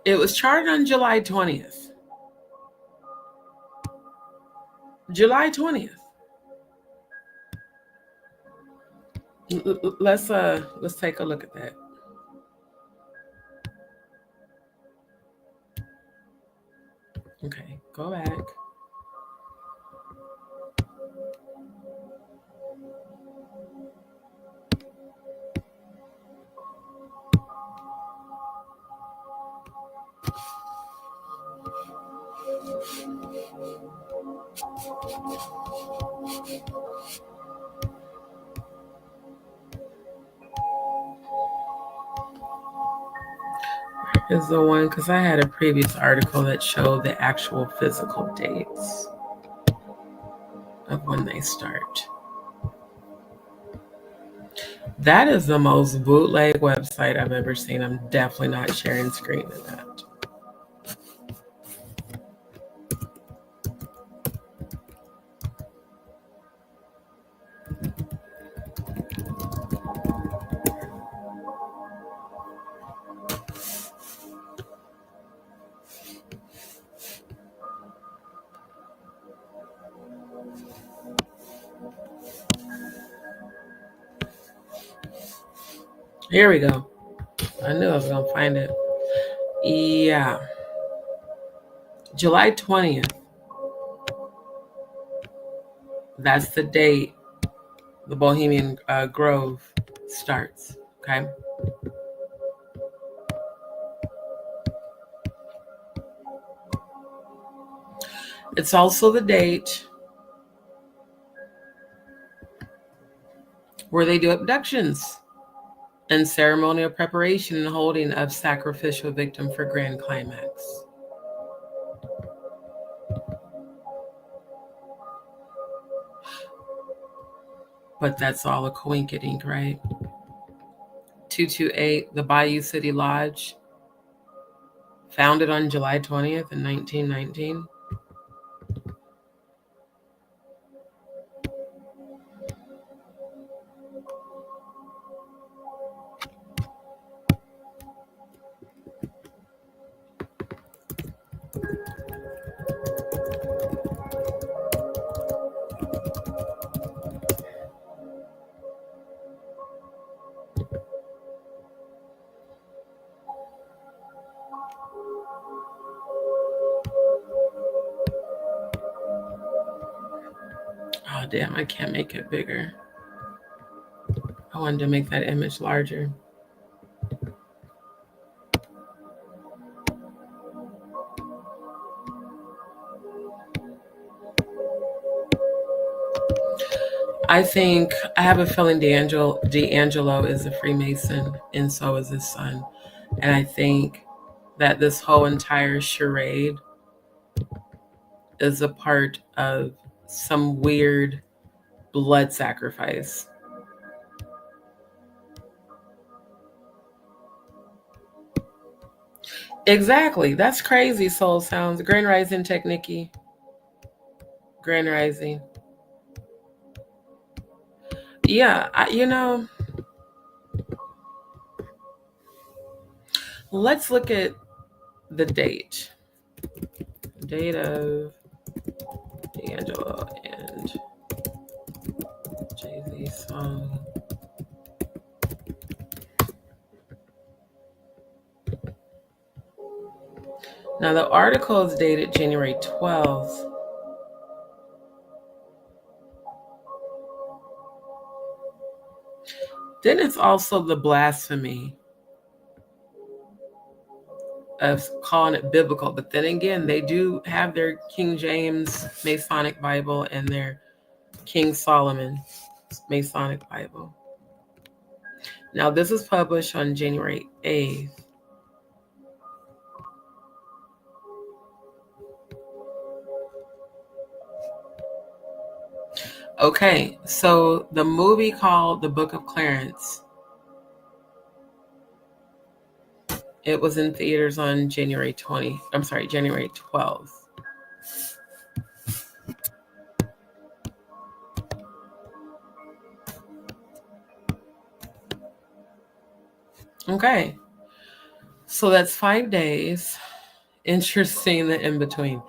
Speaker 2: It was chartered on July 20th. July 20th. Let's take a look at that. Okay, go back. Is the one, because I had a previous article that showed the actual physical dates of when they start. That is the most bootleg website I've ever seen. I'm definitely not sharing screen of that. Here we go. I knew I was going to find it. Yeah. July 20th. That's the date the Bohemian Grove starts. Okay. It's also the date where they do abductions and ceremonial preparation and holding of sacrificial victim for grand climax. But that's all a coinkydink, right? 228, the Bayou City Lodge, founded on July 20th in 1919. Oh, damn, I can't make it bigger. I wanted to make that image larger. I have a feeling D'Angelo is a Freemason, and so is his son. And I think that this whole entire charade is a part of some weird blood sacrifice. Exactly. That's crazy, Soul Sounds. Grand Rising Technique. Grand Rising. Yeah, let's look at the date. Date of D'Angelo and Jay-Z song. Now the article is dated January 12th. Then it's also the blasphemy of calling it biblical. But then again, they do have their King James Masonic Bible and their King Solomon Masonic Bible. Now, this was published on January 8th. Okay, so the movie called The Book of Clarence, it was in theaters on January 12th. Okay, so that's 5 days. Interesting, the in between.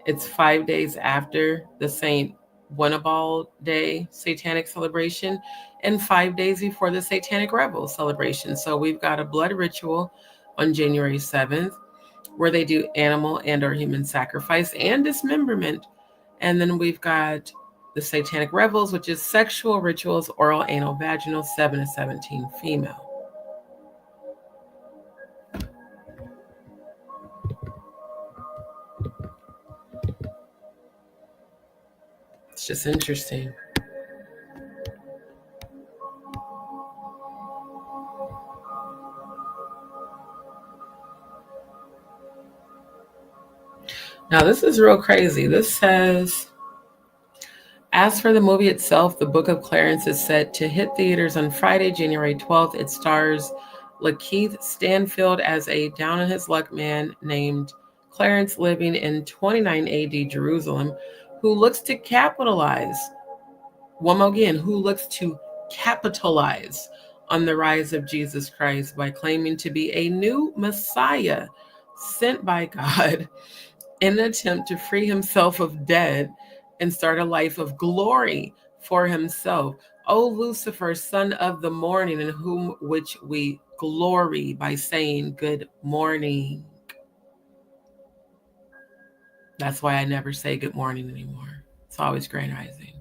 Speaker 2: It's 5 days after the Saint Winabald Day Satanic celebration and 5 days before the Satanic Rebel celebration. So we've got a blood ritual on January 7th where they do animal and or human sacrifice and dismemberment. And then we've got the Satanic Revels, which is sexual rituals, oral, anal, vaginal, 7 to 17 female. It's just interesting. Now, this is real crazy. This says, as for the movie itself, The Book of Clarence is set to hit theaters on Friday, January 12th. It stars Lakeith Stanfield as a down-on-his-luck man named Clarence living in 29 AD Jerusalem who looks to capitalize on the rise of Jesus Christ by claiming to be a new Messiah sent by God in an attempt to free himself of death and start a life of glory for himself. O Lucifer, son of the morning, in whom which we glory by saying good morning. That's why I never say good morning anymore. It's always grand rising.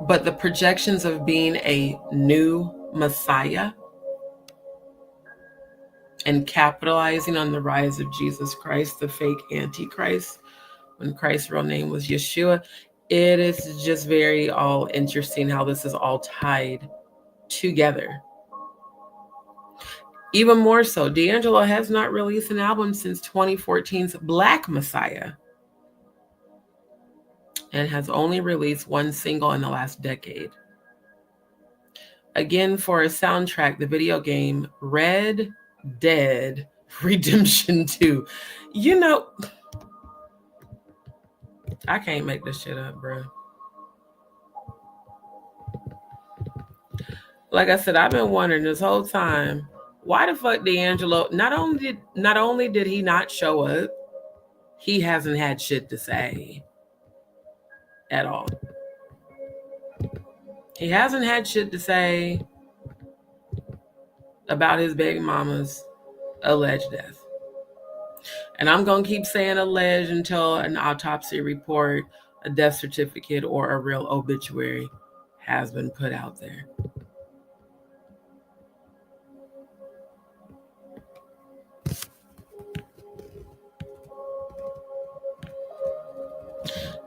Speaker 2: But the projections of being a new Messiah and capitalizing on the rise of Jesus Christ, the fake Antichrist, when Christ's real name was Yeshua, it is just very all interesting how this is all tied together. Even more so, D'Angelo has not released an album since 2014's Black Messiah and has only released one single in the last decade. Again, for a soundtrack, the video game Red Dead Redemption 2. You know, I can't make this shit up, bro. Like I said, I've been wondering this whole time, why the fuck D'Angelo, not only did he not show up, he hasn't had shit to say at all. He hasn't had shit to say about his baby mama's alleged death. And I'm going to keep saying alleged until an autopsy report, a death certificate, or a real obituary has been put out there.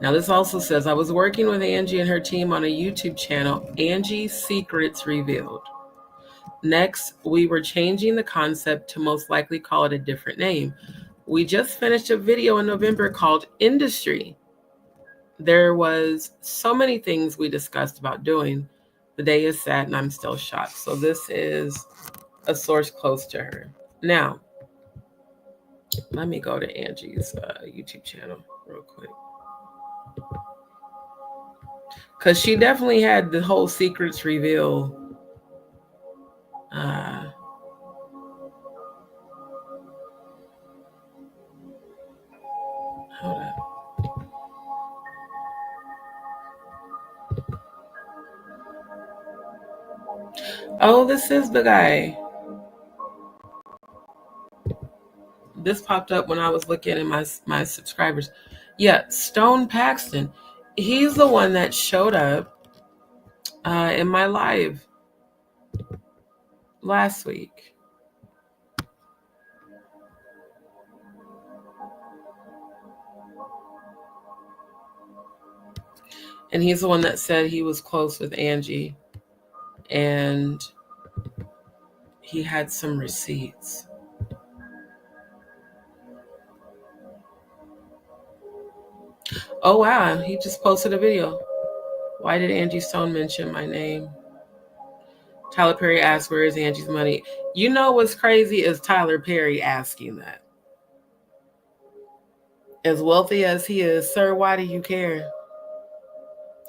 Speaker 2: Now, this also says, I was working with Angie and her team on a YouTube channel, Angie's Secrets Revealed. Next, we were changing the concept to most likely call it a different name. We just finished a video in November called Industry. There was so many things we discussed about doing. The day is sad and I'm still shocked. So this is a source close to her. Now, let me go to Angie's YouTube channel real quick. Because she definitely had the whole secrets reveal. Hold up. Oh, this is the guy. This popped up when I was looking at my subscribers. Yeah, Stone Paxton. He's the one that showed up in my live last week. And he's the one that said he was close with Angie and he had some receipts. Oh, wow. He just posted a video. Why did Angie Stone mention my name? Tyler Perry asked, where is Angie's money? You know what's crazy is Tyler Perry asking that. As wealthy as he is, sir, why do you care?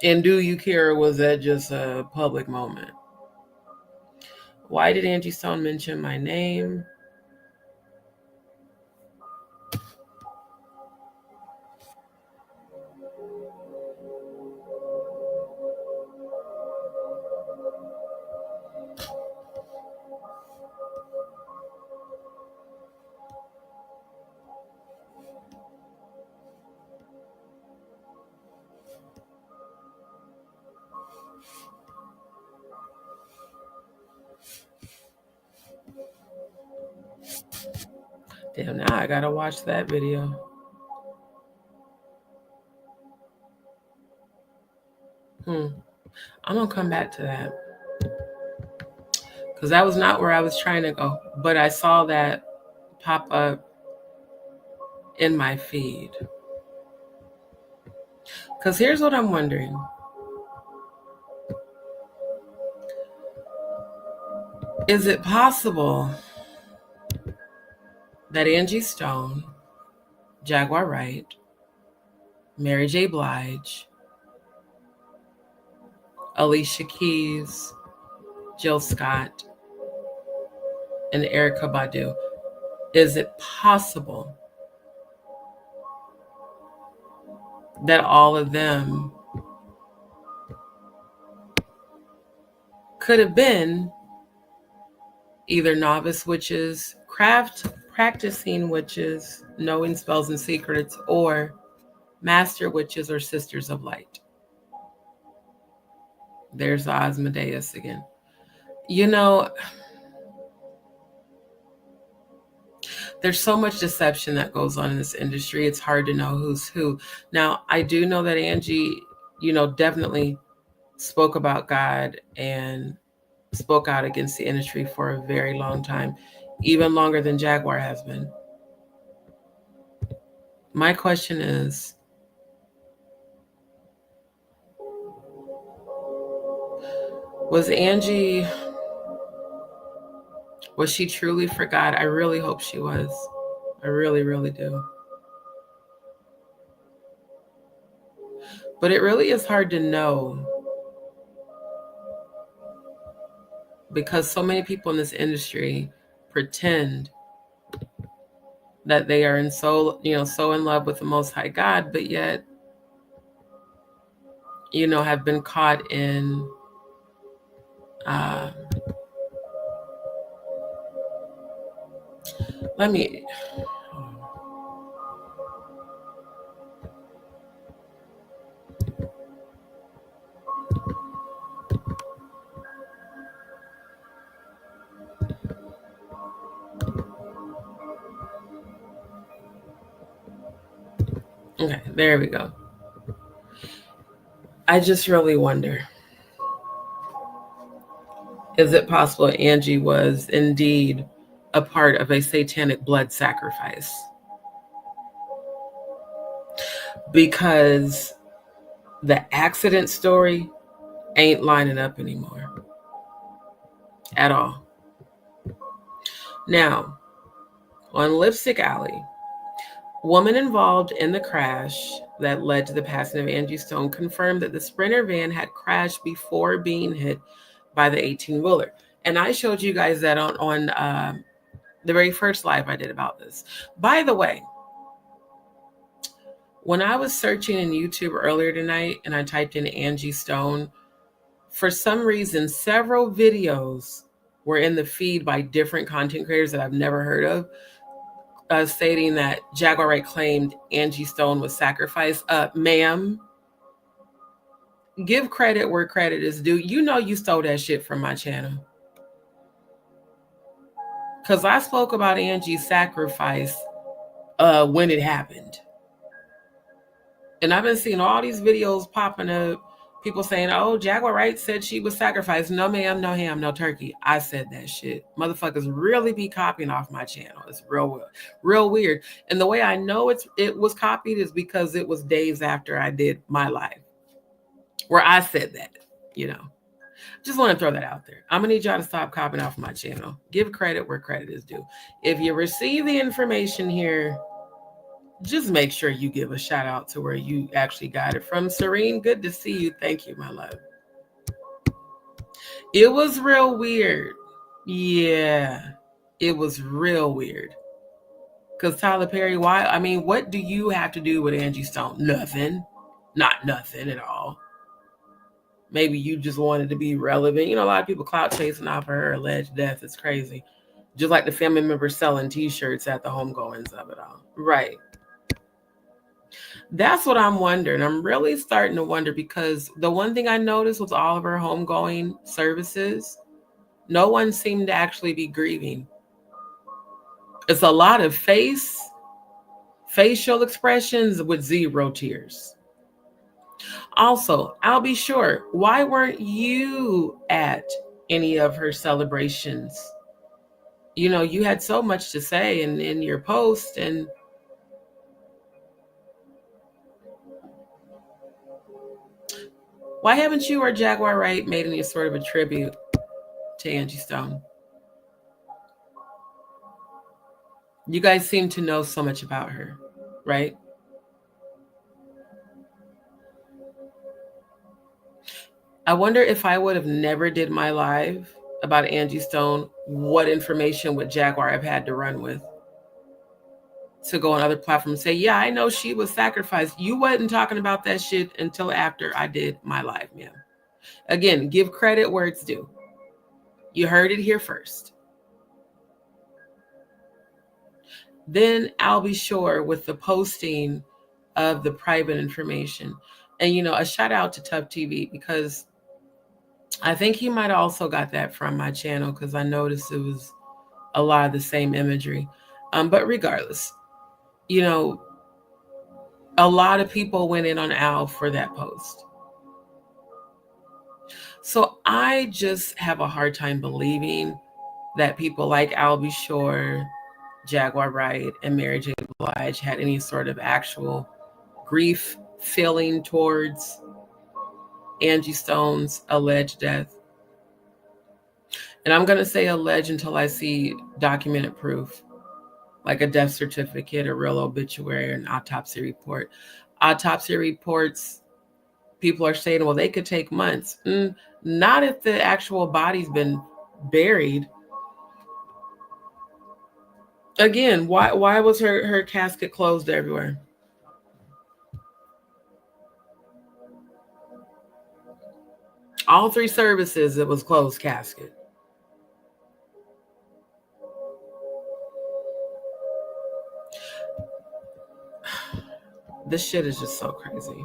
Speaker 2: And do you care, or was that just a public moment? Why did Angie Stone mention my name? Damn, now I gotta watch that video. I'm gonna come back to that. Because that was not where I was trying to go. But I saw that pop up in my feed. Because here's what I'm wondering. Is it possible that Angie Stone, Jaguar Wright, Mary J. Blige, Alicia Keys, Jill Scott, and Erykah Badu, is it possible that all of them could have been either novice witches, practicing witches, knowing spells and secrets, or master witches or sisters of light? There's Asmodeus again. You know, there's so much deception that goes on in this industry. It's hard to know who's who. Now, I do know that Angie, definitely spoke about God and spoke out against the industry for a very long time, even longer than Jaguar has been. My question is, was she truly for God? I really hope she was. I really, really do. But it really is hard to know, because so many people in this industry pretend that they are so in love with the Most High God, but yet, have been caught in okay, there we go. I just really wonder, is it possible Angie was indeed a part of a satanic blood sacrifice? Because the accident story ain't lining up anymore at all. Now, on Lipstick Alley, woman involved in the crash that led to the passing of Angie Stone confirmed that the Sprinter van had crashed before being hit by the 18-wheeler. And I showed you guys that on the very first live I did about this. By the way, when I was searching in YouTube earlier tonight and I typed in Angie Stone, for some reason, several videos were in the feed by different content creators that I've never heard of, stating that Jaguar Wright claimed Angie Stone was sacrificed. Ma'am, give credit where credit is due. You stole that shit from my channel. Because I spoke about Angie's sacrifice when it happened. And I've been seeing all these videos popping up People saying, oh, Jaguar Wright said she was sacrificed. No, ma'am, no ham, no turkey. I said that shit. Motherfuckers really be copying off my channel. It's real weird. And the way I know it was copied is because it was days after I did my live where I said that, you know. Just want to throw that out there. I'm going to need y'all to stop copying off my channel. Give credit where credit is due. If you receive the information here, just make sure you give a shout out to where you actually got it from. Serene, good to see you. Thank you, my love. It was real weird. Yeah, it was real weird. Because Tyler Perry, why? I mean, what do you have to do with Angie Stone? Nothing. Not nothing at all. Maybe you just wanted to be relevant. You know, a lot of people clout chasing off her alleged death. It's crazy. Just like the family members selling T-shirts at the homegoings of it all. Right. That's what I'm wondering. I'm really starting to wonder because the one thing I noticed with all of her homegoing services, no one seemed to actually be grieving. It's a lot of facial expressions with zero tears. Also, I'll be sure, why weren't you at any of her celebrations? You know, you had so much to say in your post, and why haven't you or Jaguar Wright made any sort of a tribute to Angie Stone? You guys seem to know so much about her, right? I wonder if I would have never did my live about Angie Stone, what information would Jaguar have had to run with? To go on other platforms and say, yeah, I know she was sacrificed. You wasn't talking about that shit until after I did my live, ma'am. Again, give credit where it's due. You heard it here first. Then I'll be sure with the posting of the private information. And, you know, a shout out to Tough TV because I think he might have also got that from my channel because I noticed it was a lot of the same imagery. But regardless, you know, a lot of people went in on Al for that post. So I just have a hard time believing that people like Al B. Shore, Jaguar Wright, and Mary J. Blige had any sort of actual grief feeling towards Angie Stone's alleged death. And I'm going to say alleged until I see documented proof, like a death certificate, a real obituary, an autopsy report. Autopsy reports, people are saying, well, they could take months. Not if the actual body's been buried. Again, why was her casket closed everywhere? All three services, it was closed casket. This shit is just so crazy.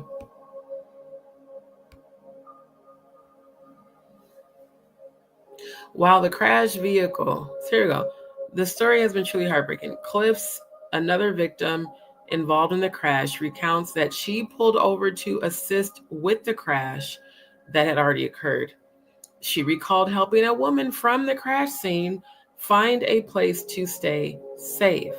Speaker 2: While the crashed vehicle, so here we go. The story has been truly heartbreaking. Cliffs, another victim involved in the crash, recounts that she pulled over to assist with the crash that had already occurred. She recalled helping a woman from the crash scene find a place to stay safe.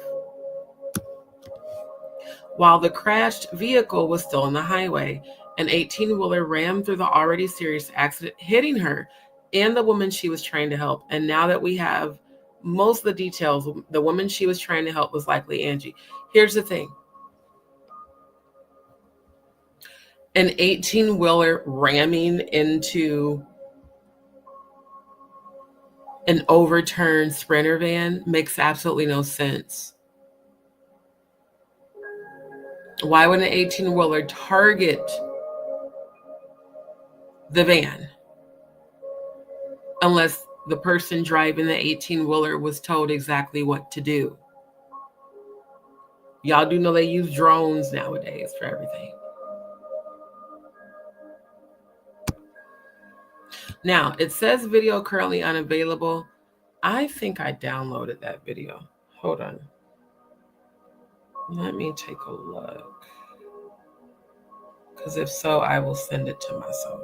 Speaker 2: While the crashed vehicle was still on the highway, an 18-wheeler rammed through the already serious accident, hitting her and the woman she was trying to help. And now that we have most of the details, the woman she was trying to help was likely Angie. Here's the thing. An 18-wheeler ramming into an overturned Sprinter van makes absolutely no sense. Why would an 18-wheeler target the van unless the person driving the 18-wheeler was told exactly what to do? Y'all do know they use drones nowadays for everything. Now, it says video currently unavailable. I think I downloaded that video. Hold on. Let me take a look. Because if so, I will send it to myself.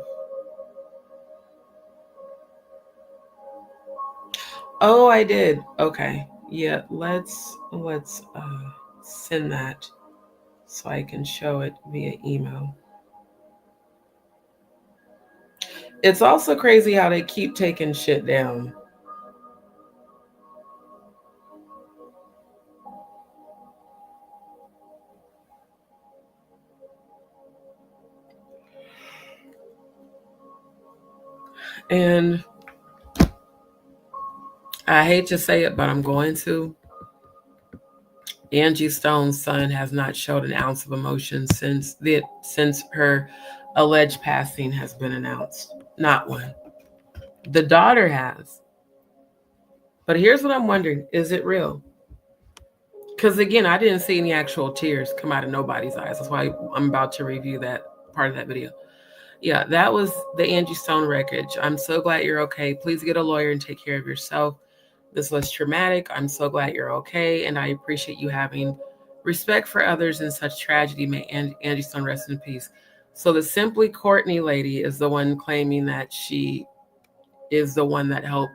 Speaker 2: Oh, I did. Okay. Yeah, let's send that so I can show it via email. It's also crazy how they keep taking shit down. And I hate to say it, but I'm going to. Angie Stone's son has not showed an ounce of emotion since her alleged passing has been announced. Not one. The daughter has. But here's what I'm wondering. Is it real? Because again, I didn't see any actual tears come out of nobody's eyes. That's why I'm about to review that part of that video. Yeah, that was the Angie Stone wreckage. I'm so glad you're okay. Please get a lawyer and take care of yourself. This was traumatic. I'm so glad you're okay. And I appreciate you having respect for others in such tragedy. May Angie Stone rest in peace. So the Simply Courtney lady is the one claiming that she is the one that helped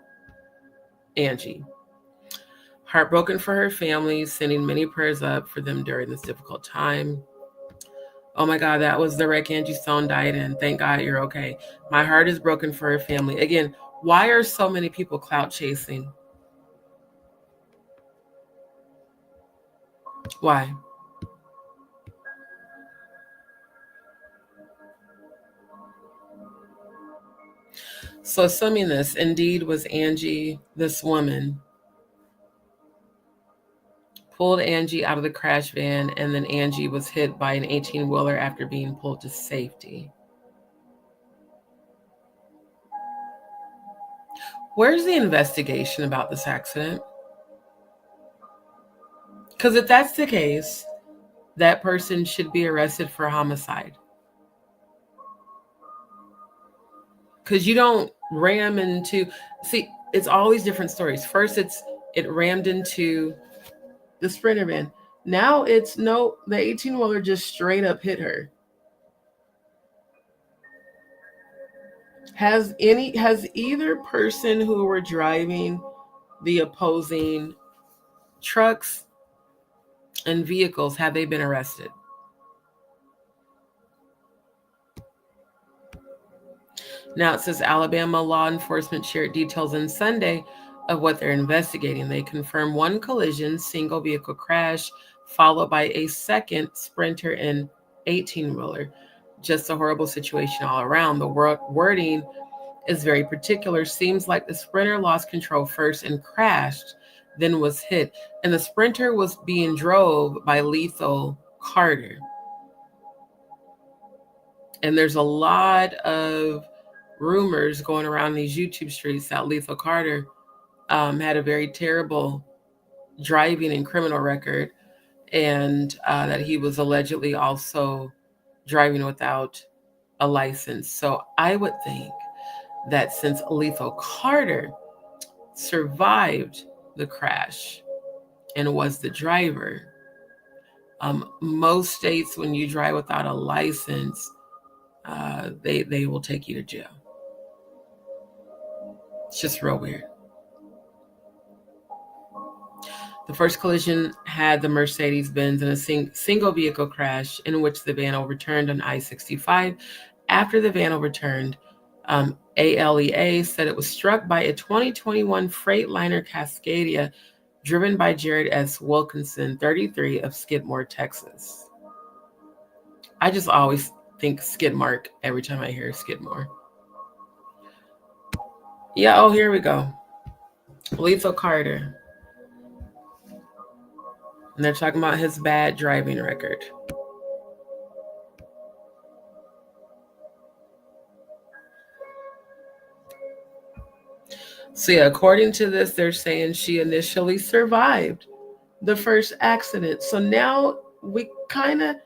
Speaker 2: Angie. Heartbroken for her family, sending many prayers up for them during this difficult time. Oh my God, that was the wreck Angie Stone died in. Thank God you're okay. My heart is broken for her family. Again, why are so many people clout chasing? Why? So assuming this indeed was Angie, this woman pulled Angie out of the crash van, and then Angie was hit by an 18-wheeler after being pulled to safety. Where's the investigation about this accident? Because if that's the case, that person should be arrested for homicide. Because you don't ram into, see, it's always different stories. First, it rammed into the Sprinter van. Now it's no, the 18-wheeler just straight up hit her. Has either person who were driving the opposing trucks and vehicles, have they been arrested? Now it says Alabama law enforcement shared details on Sunday of what they're investigating. They confirmed one collision, single vehicle crash, followed by a second Sprinter and 18-wheeler. Just a horrible situation all around. The wording is very particular. Seems like the Sprinter lost control first and crashed, then was hit. And the Sprinter was being drove by Lethal Carter. And there's a lot of rumors going around these YouTube streets that Lethal Carter had a very terrible driving and criminal record, and that he was allegedly also driving without a license. So I would think that since Lethal Carter survived the crash and was the driver, most states, when you drive without a license, they will take you to jail. It's just real weird. The first collision had the Mercedes-Benz in a single vehicle crash in which the van overturned on I-65. After the van overturned, ALEA said it was struck by a 2021 Freightliner Cascadia driven by Jared S. Wilkinson, 33, of Skidmore, Texas. I just always think Skidmark every time I hear Skidmore. Yeah, oh, here we go. Lethal Carter. And they're talking about his bad driving record. So yeah, according to this, they're saying she initially survived the first accident. So now we kind of,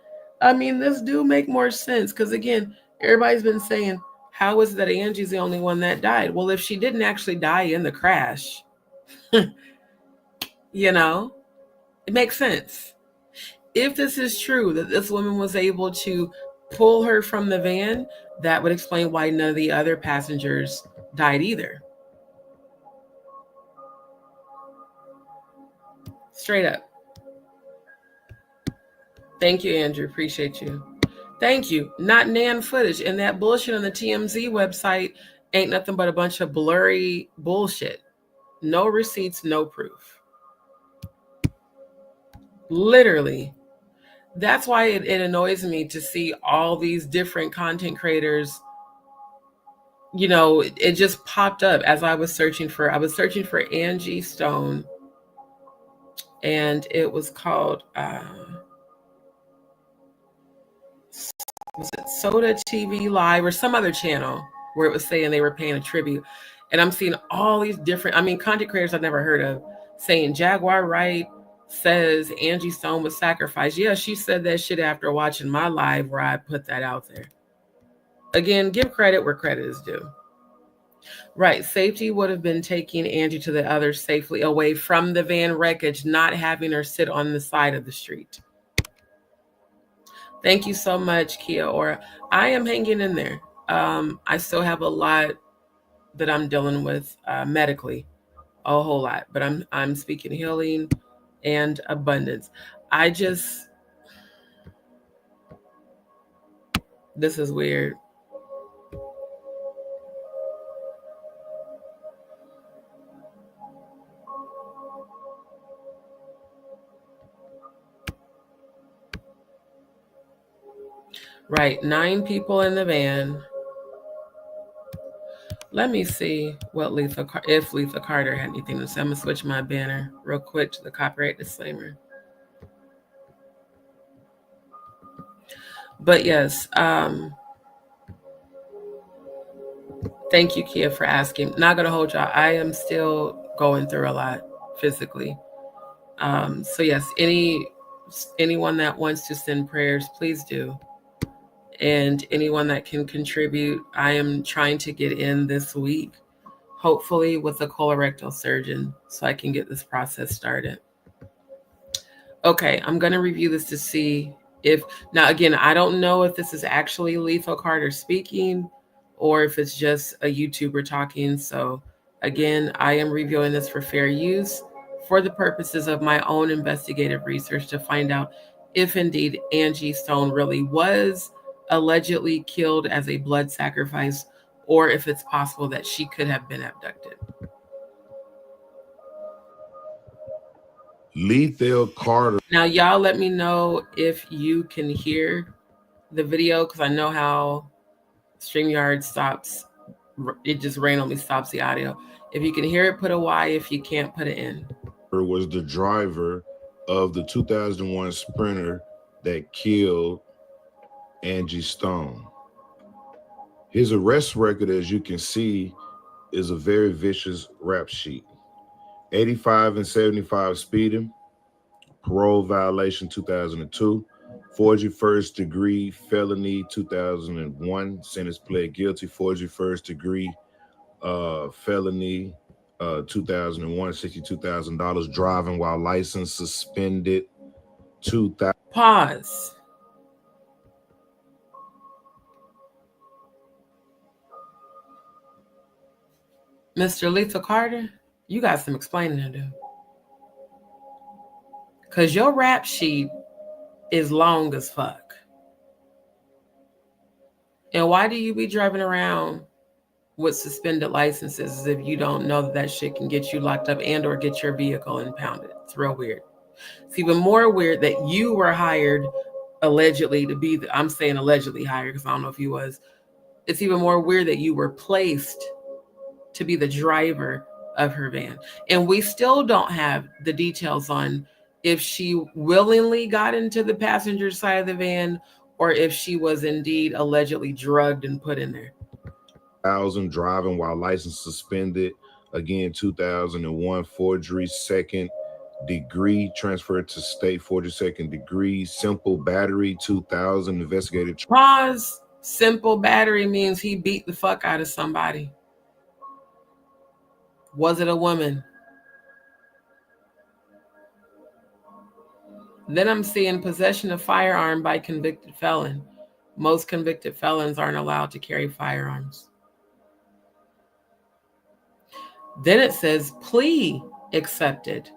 Speaker 2: this do make more sense. Because again, everybody's been saying, how is it that Angie's the only one that died? Well, if she didn't actually die in the crash, it makes sense. If this is true, that this woman was able to pull her from the van, that would explain why none of the other passengers died either. Straight up. Thank you, Andrew. Appreciate you. Thank you. Not Nan footage. And that bullshit on the TMZ website ain't nothing but a bunch of blurry bullshit. No receipts, no proof. Literally. That's why it annoys me to see all these different content creators. You know, it just popped up as I was searching for Angie Stone, and it was called was it Soda TV Live or some other channel where it was saying they were paying a tribute. And I'm seeing all these different, content creators I've never heard of saying Jaguar Wright says Angie Stone was sacrificed. Yeah, she said that shit after watching my live where I put that out there. Again, give credit where credit is due. Right, safety would have been taking Angie to the other safely away from the van wreckage, not having her sit on the side of the street. Thank you so much, Kia Ora. I am hanging in there. I still have a lot that I'm dealing with medically, a whole lot, but I'm speaking healing and abundance. This is weird. Right, 9 people in the van. Let me see what if Letha Carter had anything to say. I'm gonna switch my banner real quick to the copyright disclaimer. But yes, thank you, Kia, for asking. Not gonna hold y'all. I am still going through a lot physically. So yes, anyone that wants to send prayers, please do. And anyone that can contribute, I am trying to get in this week, hopefully with a colorectal surgeon, so I can get this process started. Okay, I'm going to review this to see if, now again, I don't know if this is actually Letha Carter speaking or if it's just a YouTuber talking. So again, I am reviewing this for fair use for the purposes of my own investigative research to find out if indeed Angie Stone really was allegedly killed as a blood sacrifice, or if it's possible that she could have been abducted.
Speaker 3: Letha Carter.
Speaker 2: Now, y'all let me know if you can hear the video, because I know how StreamYard stops. It just randomly stops the audio. If you can hear it, put a Y. If you can't, put it in.
Speaker 3: Was the driver of the 2001 Sprinter that killed Angie Stone. His arrest record, as you can see, is a very vicious rap sheet. 85 and 75 speeding, parole violation 2002, forgery first degree felony 2001, sentence pled guilty, forgery first degree felony 2001, $62,000, driving while license suspended 2000.
Speaker 2: Pause. Mr. Letha Carter, you got some explaining to do. Because your rap sheet is long as fuck. And why do you be driving around with suspended licenses if you don't know that that shit can get you locked up and or get your vehicle impounded? It's real weird. It's even more weird that you were hired allegedly to be I'm saying allegedly hired because I don't know if you was. It's even more weird that you were placed to be the driver of her van. And we still don't have the details on if she willingly got into the passenger side of the van or if she was indeed allegedly drugged and put in there.
Speaker 3: 2000, driving while license suspended. Again, 2001, forgery second degree, transferred to state, forgery second degree, simple battery, 2000, investigated.
Speaker 2: Pause. Simple battery means he beat the fuck out of somebody. Was it a woman? Then I'm seeing possession of firearm by convicted felon. Most convicted felons aren't allowed to carry firearms. Then it says plea accepted.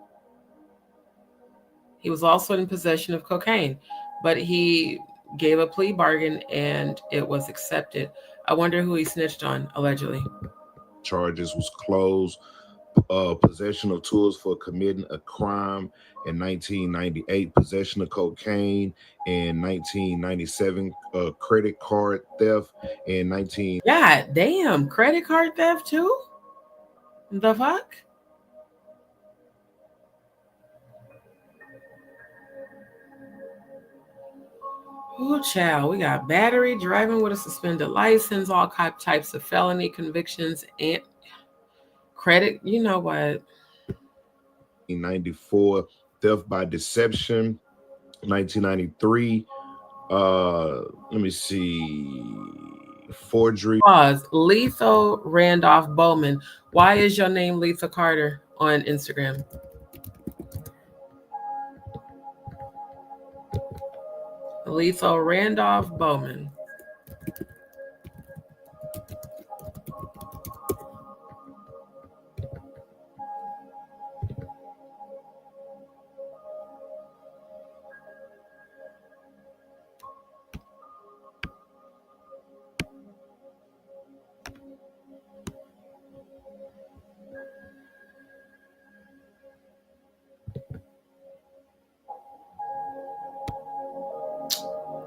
Speaker 2: He was also in possession of cocaine, but he gave a plea bargain and it was accepted. I wonder who he snitched on, allegedly.
Speaker 3: Charges was closed. Possession of tools for committing a crime in 1998, possession of cocaine in 1997, credit card theft in 19.
Speaker 2: God damn, credit card theft too? The fuck? Ooh, child, we got battery, driving with a suspended license, all types of felony convictions, and credit. You know what?
Speaker 3: 1994, theft by deception. 1993, let me see, forgery.
Speaker 2: Pause. Lethal Randolph Bowman. Why is your name Lethal Carter on Instagram? Lethal Randolph Bowman.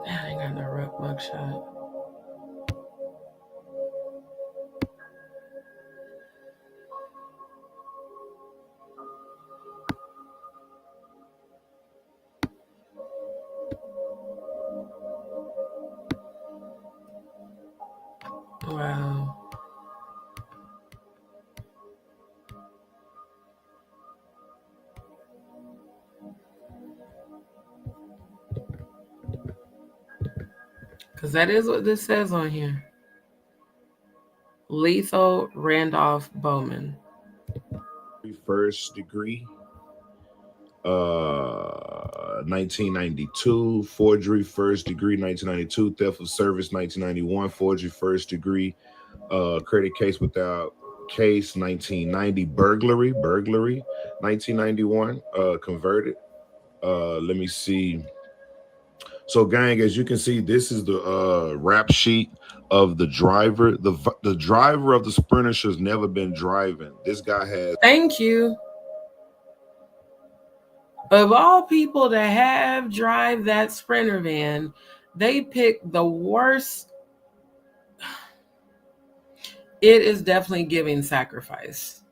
Speaker 2: I ain't got no rough mugshot. Wow. Because that is what this says on here. Lethal Randolph Bowman.
Speaker 3: First degree. 1992, forgery first degree. 1992, theft of service. 1991, forgery first degree. Credit case without case. 1990, burglary. 1991, converted. Let me see. So, gang, as you can see, this is the rap sheet of the driver. The driver of the Sprinter has never been driving. This guy has.
Speaker 2: Thank you. Of all people to have drive that Sprinter van, they picked the worst. It is definitely giving sacrifice.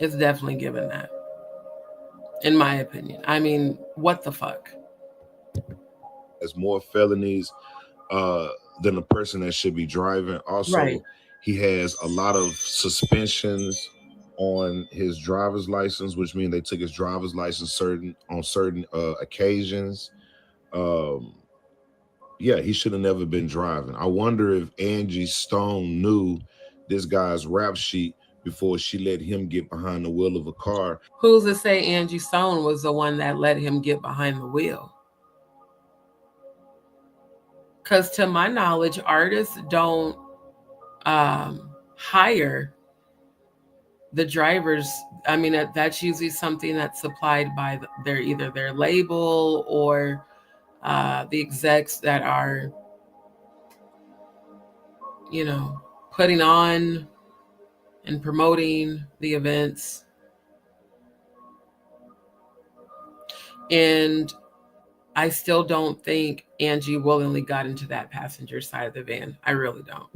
Speaker 2: It's definitely giving that, in my opinion. I mean, what the fuck?
Speaker 3: Has more felonies than the person that should be driving. Also,
Speaker 2: right.
Speaker 3: He has a lot of suspensions on his driver's license, which means they took his driver's license on certain occasions. Yeah, he should have never been driving. I wonder if Angie Stone knew this guy's rap sheet before she let him get behind the wheel of a car.
Speaker 2: Who's to say Angie Stone was the one that let him get behind the wheel? Because to my knowledge, artists don't hire the drivers. I mean, that's usually something that's supplied by either their label or the execs that are, you know, putting on and promoting the events. And I still don't think Angie willingly got into that passenger side of the van. I really don't.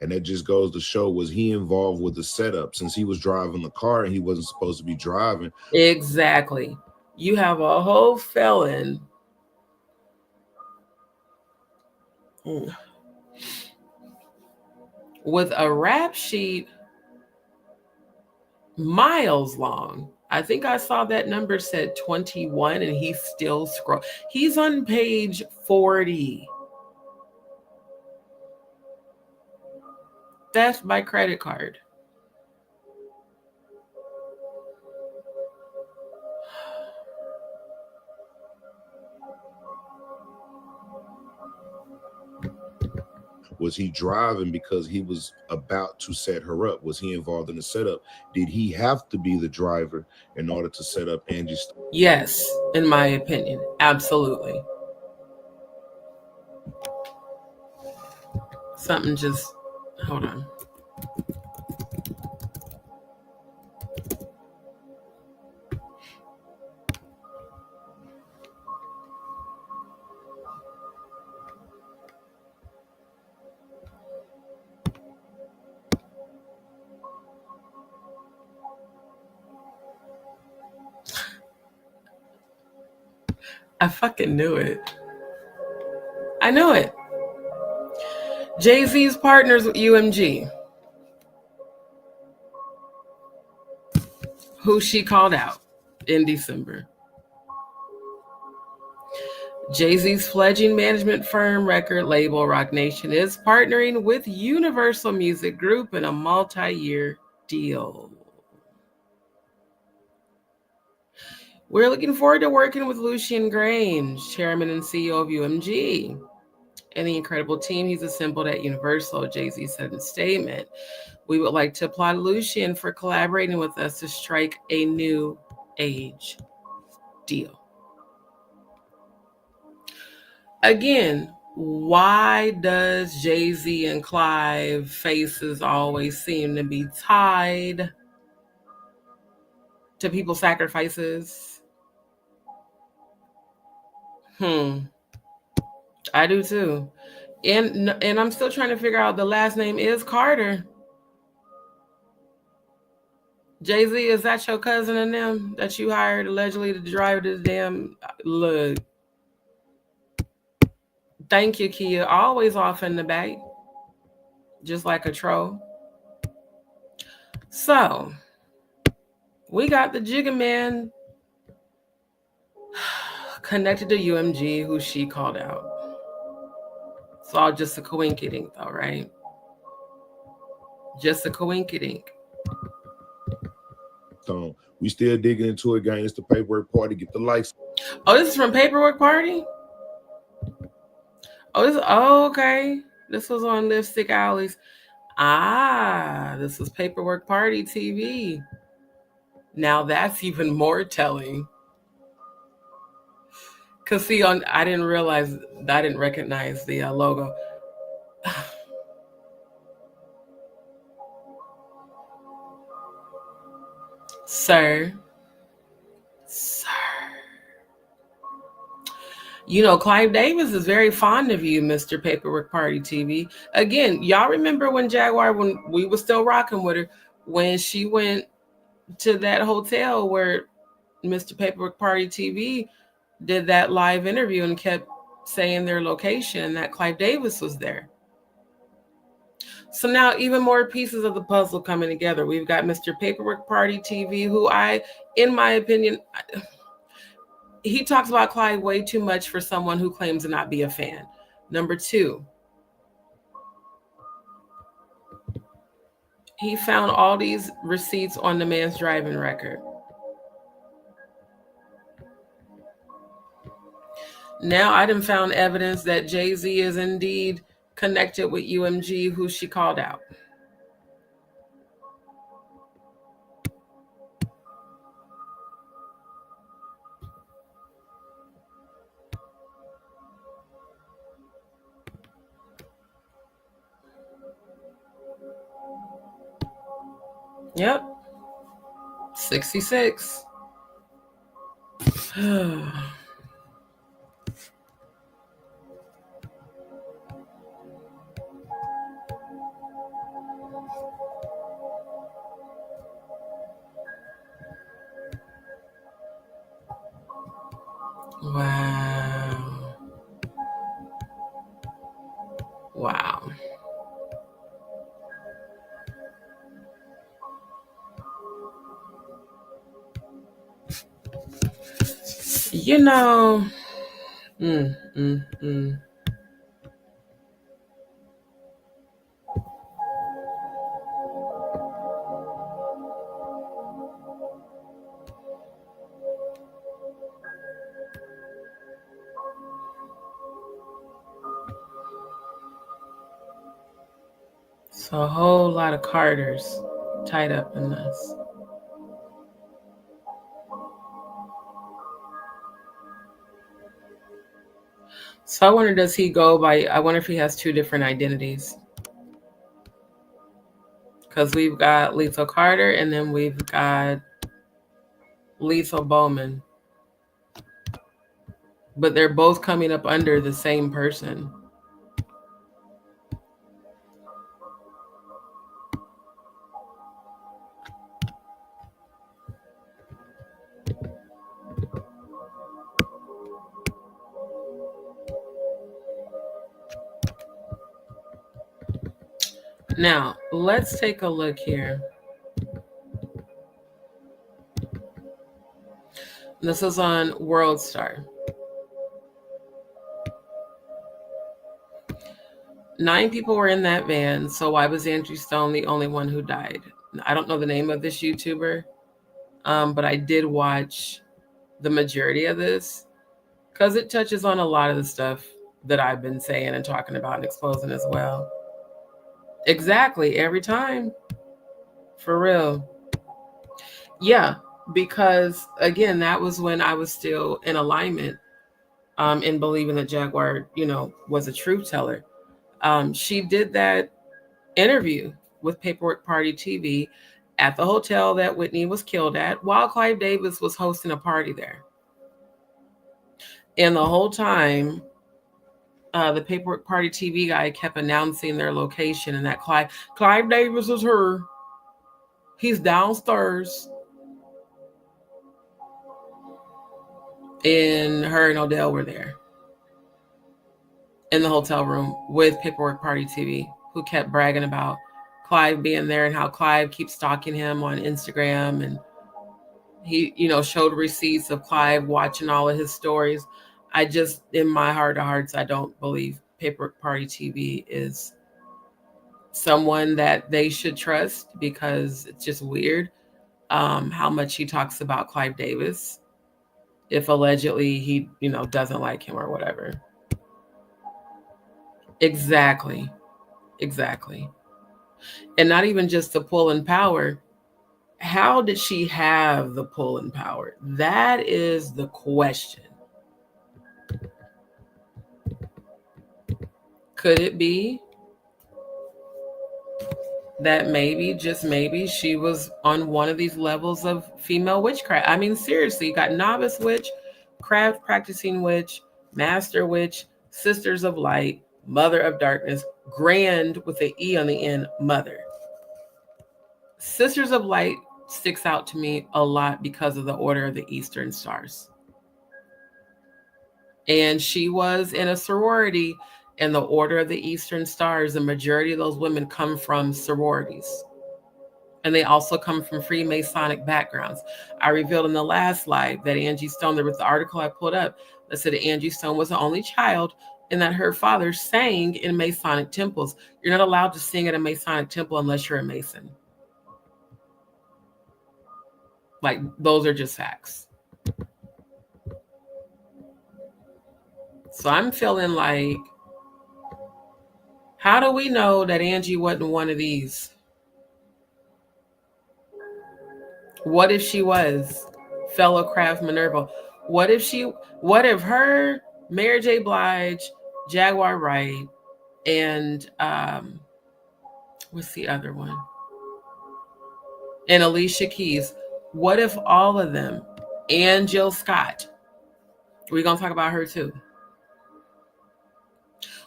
Speaker 3: And that just goes to show, was he involved with the setup? Since he was driving the car and he wasn't supposed to be driving.
Speaker 2: Exactly. You have a whole felon. With a rap sheet miles long. I think I saw that number said 21 and he's still scroll. He's on page 40. Theft by credit card.
Speaker 3: Was he driving because he was about to set her up? Was he involved in the setup? Did he have to be the driver in order to set up Angie's?
Speaker 2: Yes, in my opinion, absolutely. Something just, hold on. I fucking knew it. I knew it. Jay-Z's partners with UMG, who she called out in December. Jay-Z's fledgling management firm, record label Roc Nation, is partnering with Universal Music Group in a multi-year deal. We're looking forward to working with Lucian Grange, chairman and CEO of UMG, and the incredible team he's assembled at Universal, Jay-Z said in a statement. We would like to applaud Lucian for collaborating with us to strike a new age deal. Again, why does Jay-Z and Clive faces always seem to be tied to people's sacrifices? I do too. And I'm still trying to figure out, the last name is Carter. Jay-Z, is that your cousin and them that you hired allegedly to drive this damn... Look. Thank you, Kia. Always off in the back. Just like a troll. So, we got the Jigga Man connected to UMG, who she called out. It's all just a coinkydink though, right? Just a coinkydink.
Speaker 3: So we still digging into it, gang. It's the Paperwork Party. Get the likes.
Speaker 2: Oh, this is from Paperwork Party? Oh, okay. This was on Lipstick Alleys. Ah, this was Paperwork Party TV. Now that's even more telling. Cause see, I didn't recognize the logo. Sir. You know, Clive Davis is very fond of you, Mr. Paperwork Party TV. Again, y'all remember when Jaguar, when we were still rocking with her, when she went to that hotel where Mr. Paperwork Party TV did that live interview and kept saying their location, and that Clive Davis was there. So now even more pieces of the puzzle coming together. We've got Mr. Paperwork Party TV, who in my opinion, he talks about Clive way too much for someone who claims to not be a fan. Number two, he found all these receipts on the man's driving record. Now I done found evidence that Jay-Z is indeed connected with UMG, who she called out. Yep. 66. Wow. Wow. You know, So a whole lot of Carters tied up in this. So I wonder, does he go by, I wonder if he has two different identities. Because we've got Lethal Carter and then we've got Lethal Bowman. But they're both coming up under the same person. Now, let's take a look here. This is on World Star. 9 people were in that van, so why was Angie Stone the only one who died? I don't know the name of this YouTuber, but I did watch the majority of this because it touches on a lot of the stuff that I've been saying and talking about and exposing as well. Exactly, every time. For real. Yeah, because again, that was when I was still in alignment in believing that Jaguar, was a truth teller. She did that interview with Paperwork Party TV at the hotel that Whitney was killed at while Clive Davis was hosting a party there. And the whole time, the Paperwork Party TV guy kept announcing their location and that Clive Davis is her. He's downstairs. And her and Odell were there in the hotel room with Paperwork Party TV, who kept bragging about Clive being there and how Clive keeps stalking him on Instagram. And he, showed receipts of Clive watching all of his stories. I just, in my heart of hearts, I don't believe Paperwork Party TV is someone that they should trust, because it's just weird how much he talks about Clive Davis if allegedly he, doesn't like him or whatever. Exactly. And not even just the pull and power. How did she have the pull and power? That is the question. Could it be that maybe, just maybe, she was on one of these levels of female witchcraft? I mean, seriously, you got novice witch, craft practicing witch, master witch, sisters of light, mother of darkness, grand with the E on the end, mother. Sisters of Light sticks out to me a lot because of the Order of the Eastern Stars. And she was in a sorority in the Order of the Eastern Stars. The majority of those women come from sororities. And they also come from Freemasonic backgrounds. I revealed in the last live that Angie Stone, there was the article I pulled up that said that Angie Stone was the only child and that her father sang in Masonic temples. You're not allowed to sing at a Masonic temple unless you're a Mason. Like, those are just facts. So I'm feeling like, how do we know that Angie wasn't one of these? What if she was fellow craft Minerva? What if her, Mary J. Blige, Jaguar Wright, and what's the other one? And Alicia Keys. What if all of them, and Jill Scott, we're going to talk about her too.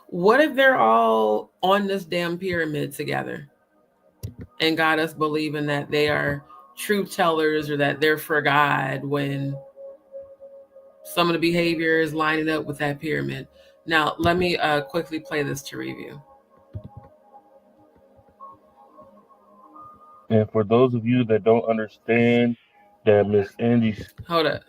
Speaker 2: What if they're all on this damn pyramid together and got us believing that they are truth tellers or that they're for God, when some of the behavior is lining up with that pyramid? Now, let me quickly play this to review.
Speaker 4: And for those of you that don't understand that Miss Angie...
Speaker 2: Hold up.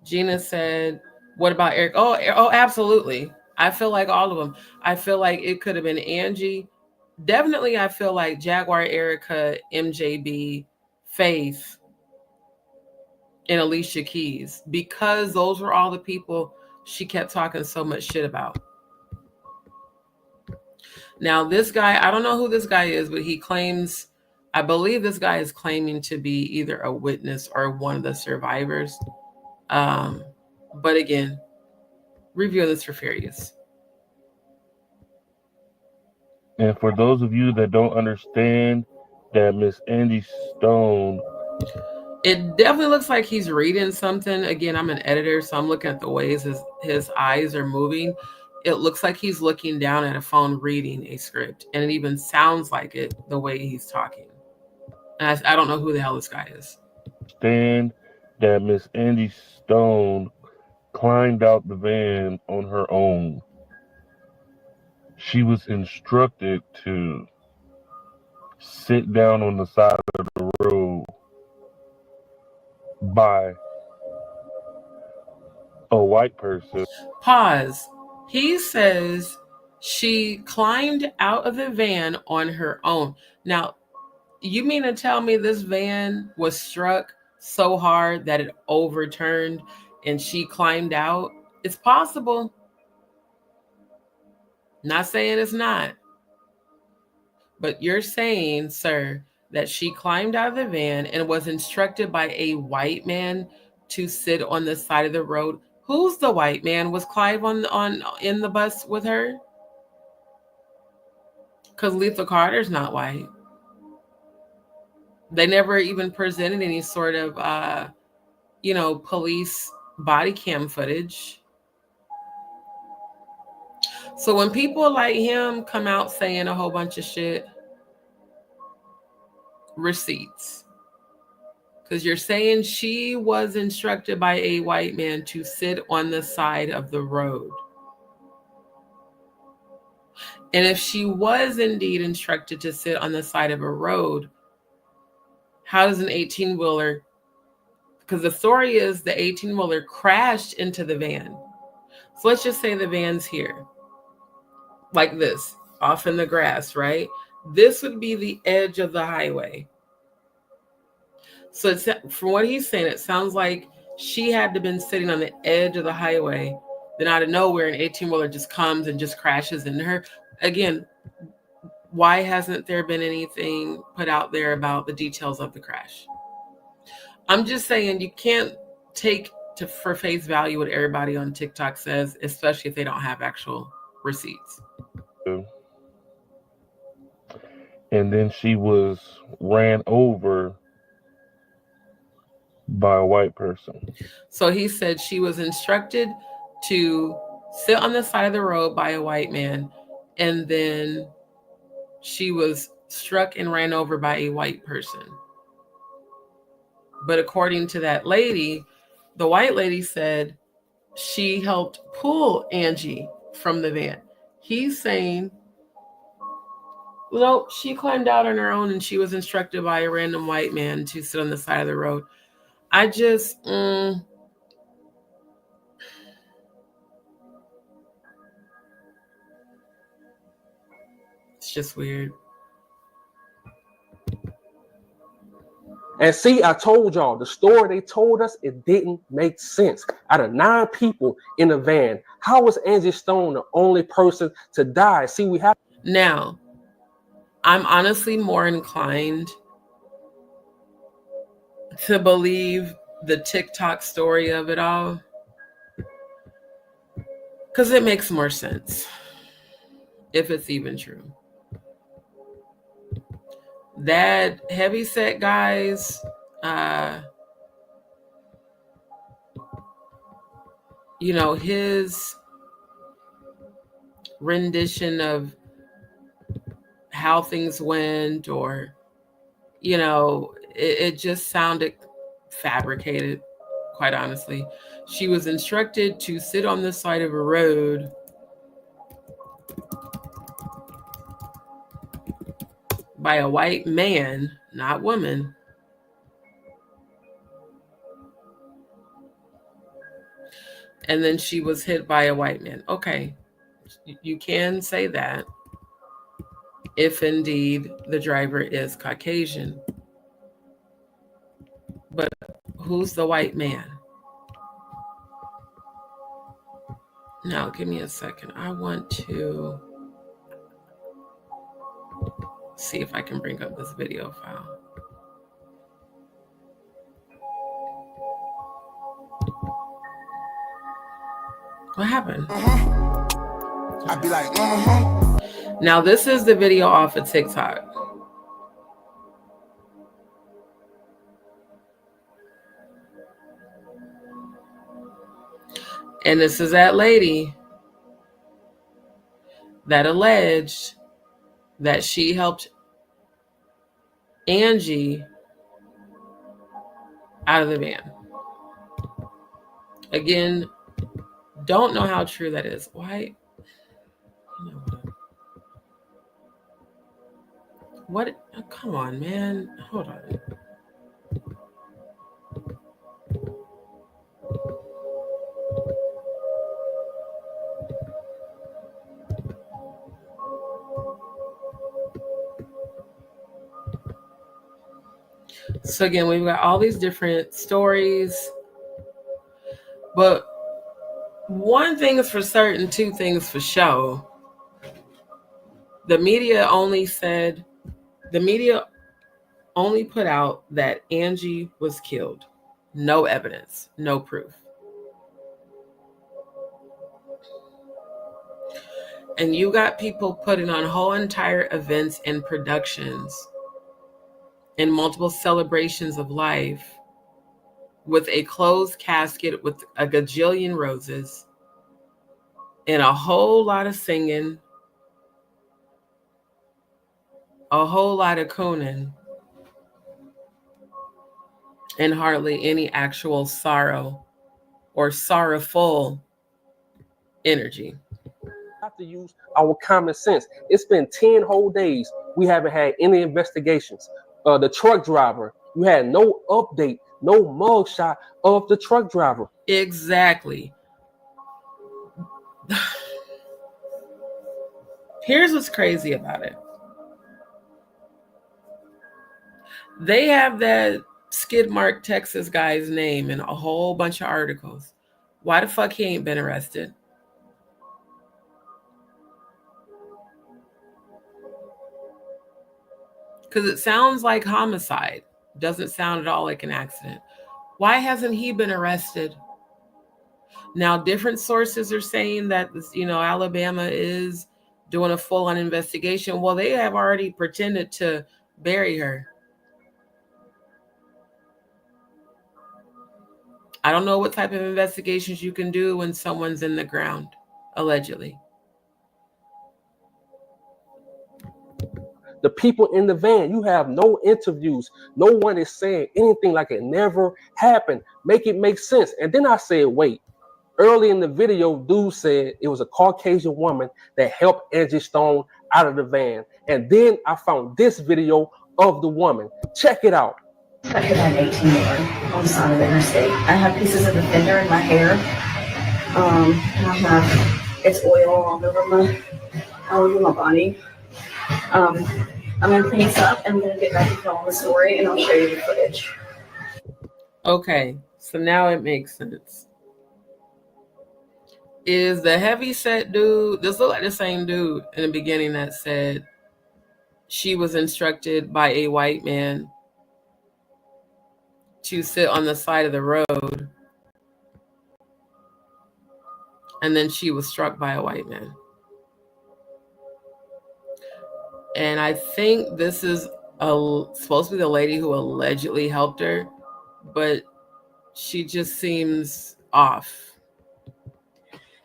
Speaker 2: Gina said, what about Eric? Oh, absolutely. I feel like all of them. I feel like it could have been Angie. Definitely, I feel like Jaguar, Erica, MJB, Faith, and Alicia Keys, because those were all the people she kept talking so much shit about. Now, this guy, I don't know who this guy is, but he claims, I believe this guy is claiming to be either a witness or one of the survivors. But again, reviewing this for fair use.
Speaker 4: And for those of you that don't understand that Miss Angie Stone,
Speaker 2: it definitely looks like he's reading something. Again, I'm an editor, so I'm looking at the ways his eyes are moving. It looks like he's looking down at a phone reading a script, and it even sounds like it the way he's talking. And I don't know who the hell this guy is.
Speaker 4: Understand that Miss Angie Stone climbed out the van on her own. She was instructed to sit down on the side of the road by a white person.
Speaker 2: Pause. He says she climbed out of the van on her own. Now, you mean to tell me this van was struck so hard that it overturned and she climbed out? It's possible. Not saying it's not. But you're saying, sir, that she climbed out of the van and was instructed by a white man to sit on the side of the road. Who's the white man? Was Clive in the bus with her? Because Lethal Carter's not white. They never even presented any sort of, police body cam footage. So when people like him come out saying a whole bunch of shit, receipts. Because you're saying she was instructed by a white man to sit on the side of the road. And if she was indeed instructed to sit on the side of a road, how does an 18-wheeler, because the story is the 18-wheeler crashed into the van. So let's just say the van's here, like this, off in the grass, right? This would be the edge of the highway. So it's, from what he's saying, it sounds like she had to have been sitting on the edge of the highway. Then out of nowhere, an 18-wheeler just comes and just crashes into her. Again, why hasn't there been anything put out there about the details of the crash? I'm just saying you can't take for face value what everybody on TikTok says, especially if they don't have actual receipts.
Speaker 4: And then she was ran over by a white person.
Speaker 2: So he said she was instructed to sit on the side of the road by a white man, and then she was struck and ran over by a white person. But according to that lady, the white lady said she helped pull Angie from the van. He's saying, well, she climbed out on her own and she was instructed by a random white man to sit on the side of the road. I just, it's just weird.
Speaker 5: And see, I told y'all, the story they told us, it didn't make sense. Out of 9 people in the van, how was Angie Stone the only person to die? See, we have...
Speaker 2: Now, I'm honestly more inclined to believe the TikTok story of it all, because it makes more sense, if it's even true. That heavyset guy's his rendition of how things went, or it just sounded fabricated, quite honestly. She was instructed to sit on the side of a road by a white man, not woman. And then she was hit by a white man. Okay, you can say that if indeed the driver is Caucasian. But who's the white man? Now, give me a second. I want to... see if I can bring up this video file. What happened?
Speaker 1: I'd be like,
Speaker 2: Now this is the video off of TikTok. And this is that lady that alleged that she helped Angie out of the van. Again, don't know how true that is. Why? You know what? Oh, come on, man. Hold on. So again, we've got all these different stories, but one thing is for certain, two things for sure. The media only put out that Angie was killed. No evidence, no proof. And you got people putting on whole entire events and productions and multiple celebrations of life with a closed casket with a gajillion roses and a whole lot of singing, a whole lot of cooning, and hardly any actual sorrow or sorrowful energy.
Speaker 5: Have to use our common sense. It's been 10 whole days. We haven't had any investigations. The truck driver, you had no update, no mugshot of the truck driver.
Speaker 2: Exactly. Here's what's crazy about it. They have that skid mark Texas guy's name in a whole bunch of articles. Why the fuck he ain't been arrested? Because it sounds like homicide. Doesn't sound at all like an accident. Why hasn't he been arrested? Now, different sources are saying that, Alabama is doing a full-on investigation. Well, they have already pretended to bury her. I don't know what type of investigations you can do when someone's in the ground, allegedly.
Speaker 5: The people in the van, you have no interviews. No one is saying anything like it never happened. Make it make sense. And then I said, wait. Early in the video, dude said it was a Caucasian woman that helped Angie Stone out of the van. And then I found this video of the woman. Check it out.
Speaker 6: I hit an 18-year on the side of the interstate. I have pieces of the fender in my hair. And I have, it's oil all over my body. I'm going to clean this up and I'm going to get back to telling the story and I'll show you the footage.
Speaker 2: Okay, so now it makes sense. Is the heavyset dude, this look like the same dude in the beginning that said she was instructed by a white man to sit on the side of the road and then she was struck by a white man. And I think this is supposed to be the lady who allegedly helped her, but she just seems off.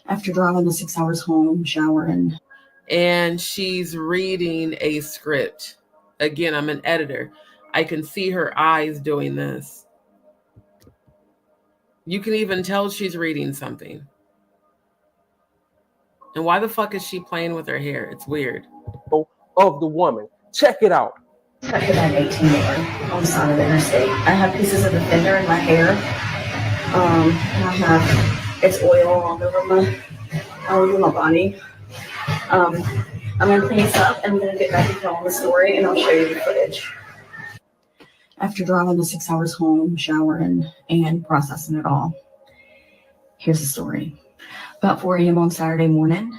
Speaker 6: After driving the 6 hours home, showering.
Speaker 2: And she's reading a script. Again, I'm an editor. I can see her eyes doing this. You can even tell she's reading something. And why the fuck is she playing with her hair? It's weird.
Speaker 5: Of the woman. Check it out.
Speaker 6: I hit an 18-year on the side of the interstate. I have pieces of the fender in my hair. And I have, it's oil all over my body. I'm going to clean this up and I'm going to get back to telling the story and I'll show you the footage. After driving the 6 hours home, showering, and processing it all, here's the story. About 4 a.m. on Saturday morning,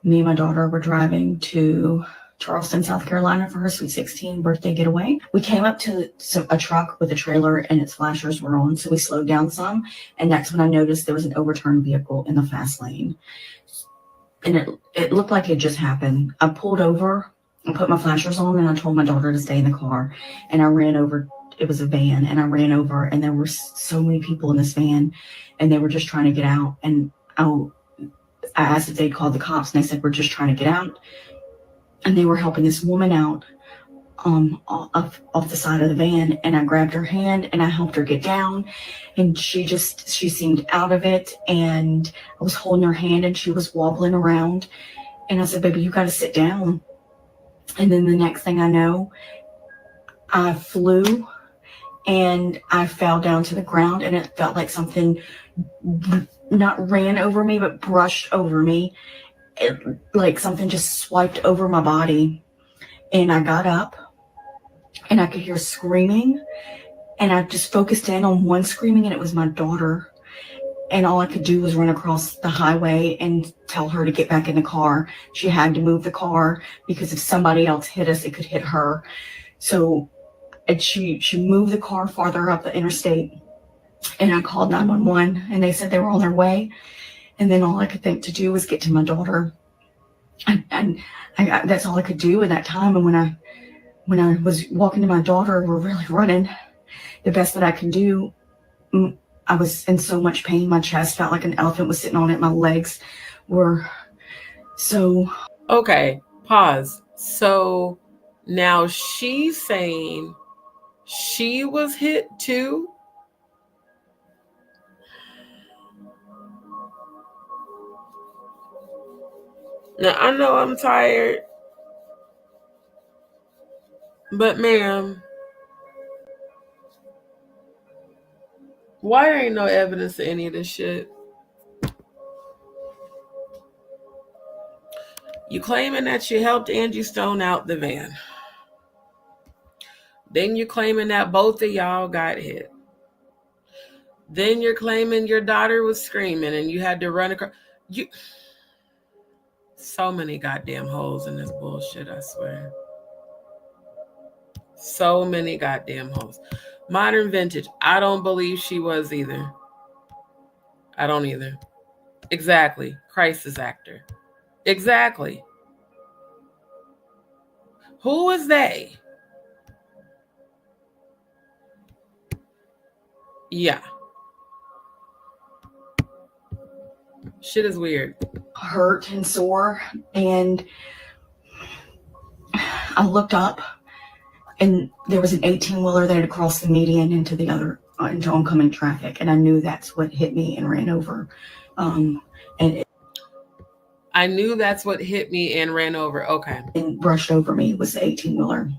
Speaker 6: me and my daughter were driving to Charleston, South Carolina for her sweet 16 birthday getaway. We came up to a truck with a trailer and its flashers were on, so we slowed down some. And that's when I noticed there was an overturned vehicle in the fast lane. And it looked like it just happened. I pulled over and put my flashers on, and I told my daughter to stay in the car. And I ran over. It was a van, and I ran over, and there were so many people in this van, and they were just trying to get out. And I asked if they'd called the cops, and they said, we're just trying to get out. And they were helping this woman out off the side of the van, and I grabbed her hand and I helped her get down, and she seemed out of it, and I was holding her hand and she was wobbling around, and I said, baby, you got to sit down. And then the next thing I know, I flew and I fell down to the ground, and it felt like something not ran over me but brushed over me. Like something just swiped over my body, and I got up and I could hear screaming, and I just focused in on one screaming, and it was my daughter, and all I could do was run across the highway and tell her to get back in the car. She had to move the car because if somebody else hit us, it could hit her. So she moved the car farther up the interstate, and I called 911, and they said they were on their way. And then all I could think to do was get to my daughter. And that's all I could do in that time. And when I was walking to my daughter, we're really running the best that I can do. I was in so much pain. My chest felt like an elephant was sitting on it. My legs were so...
Speaker 2: Okay, pause. So now she's saying she was hit too? Now, I know I'm tired, but ma'am, why there ain't no evidence of any of this shit? You claiming that you helped Angie Stone out the van. Then you're claiming that both of y'all got hit. Then you're claiming your daughter was screaming and you had to run across. So many goddamn holes in this bullshit, I swear. So many goddamn holes. Modern vintage, I don't believe she was either. I don't either. Exactly. Crisis actor. Exactly. Who is they? Yeah. Shit is weird.
Speaker 6: Hurt and sore, and I looked up, and there was an 18-wheeler that had crossed the median into oncoming traffic, and I knew that's what hit me and ran over.
Speaker 2: I knew that's what hit me and ran over. Okay.
Speaker 6: And brushed over me was the 18-wheeler.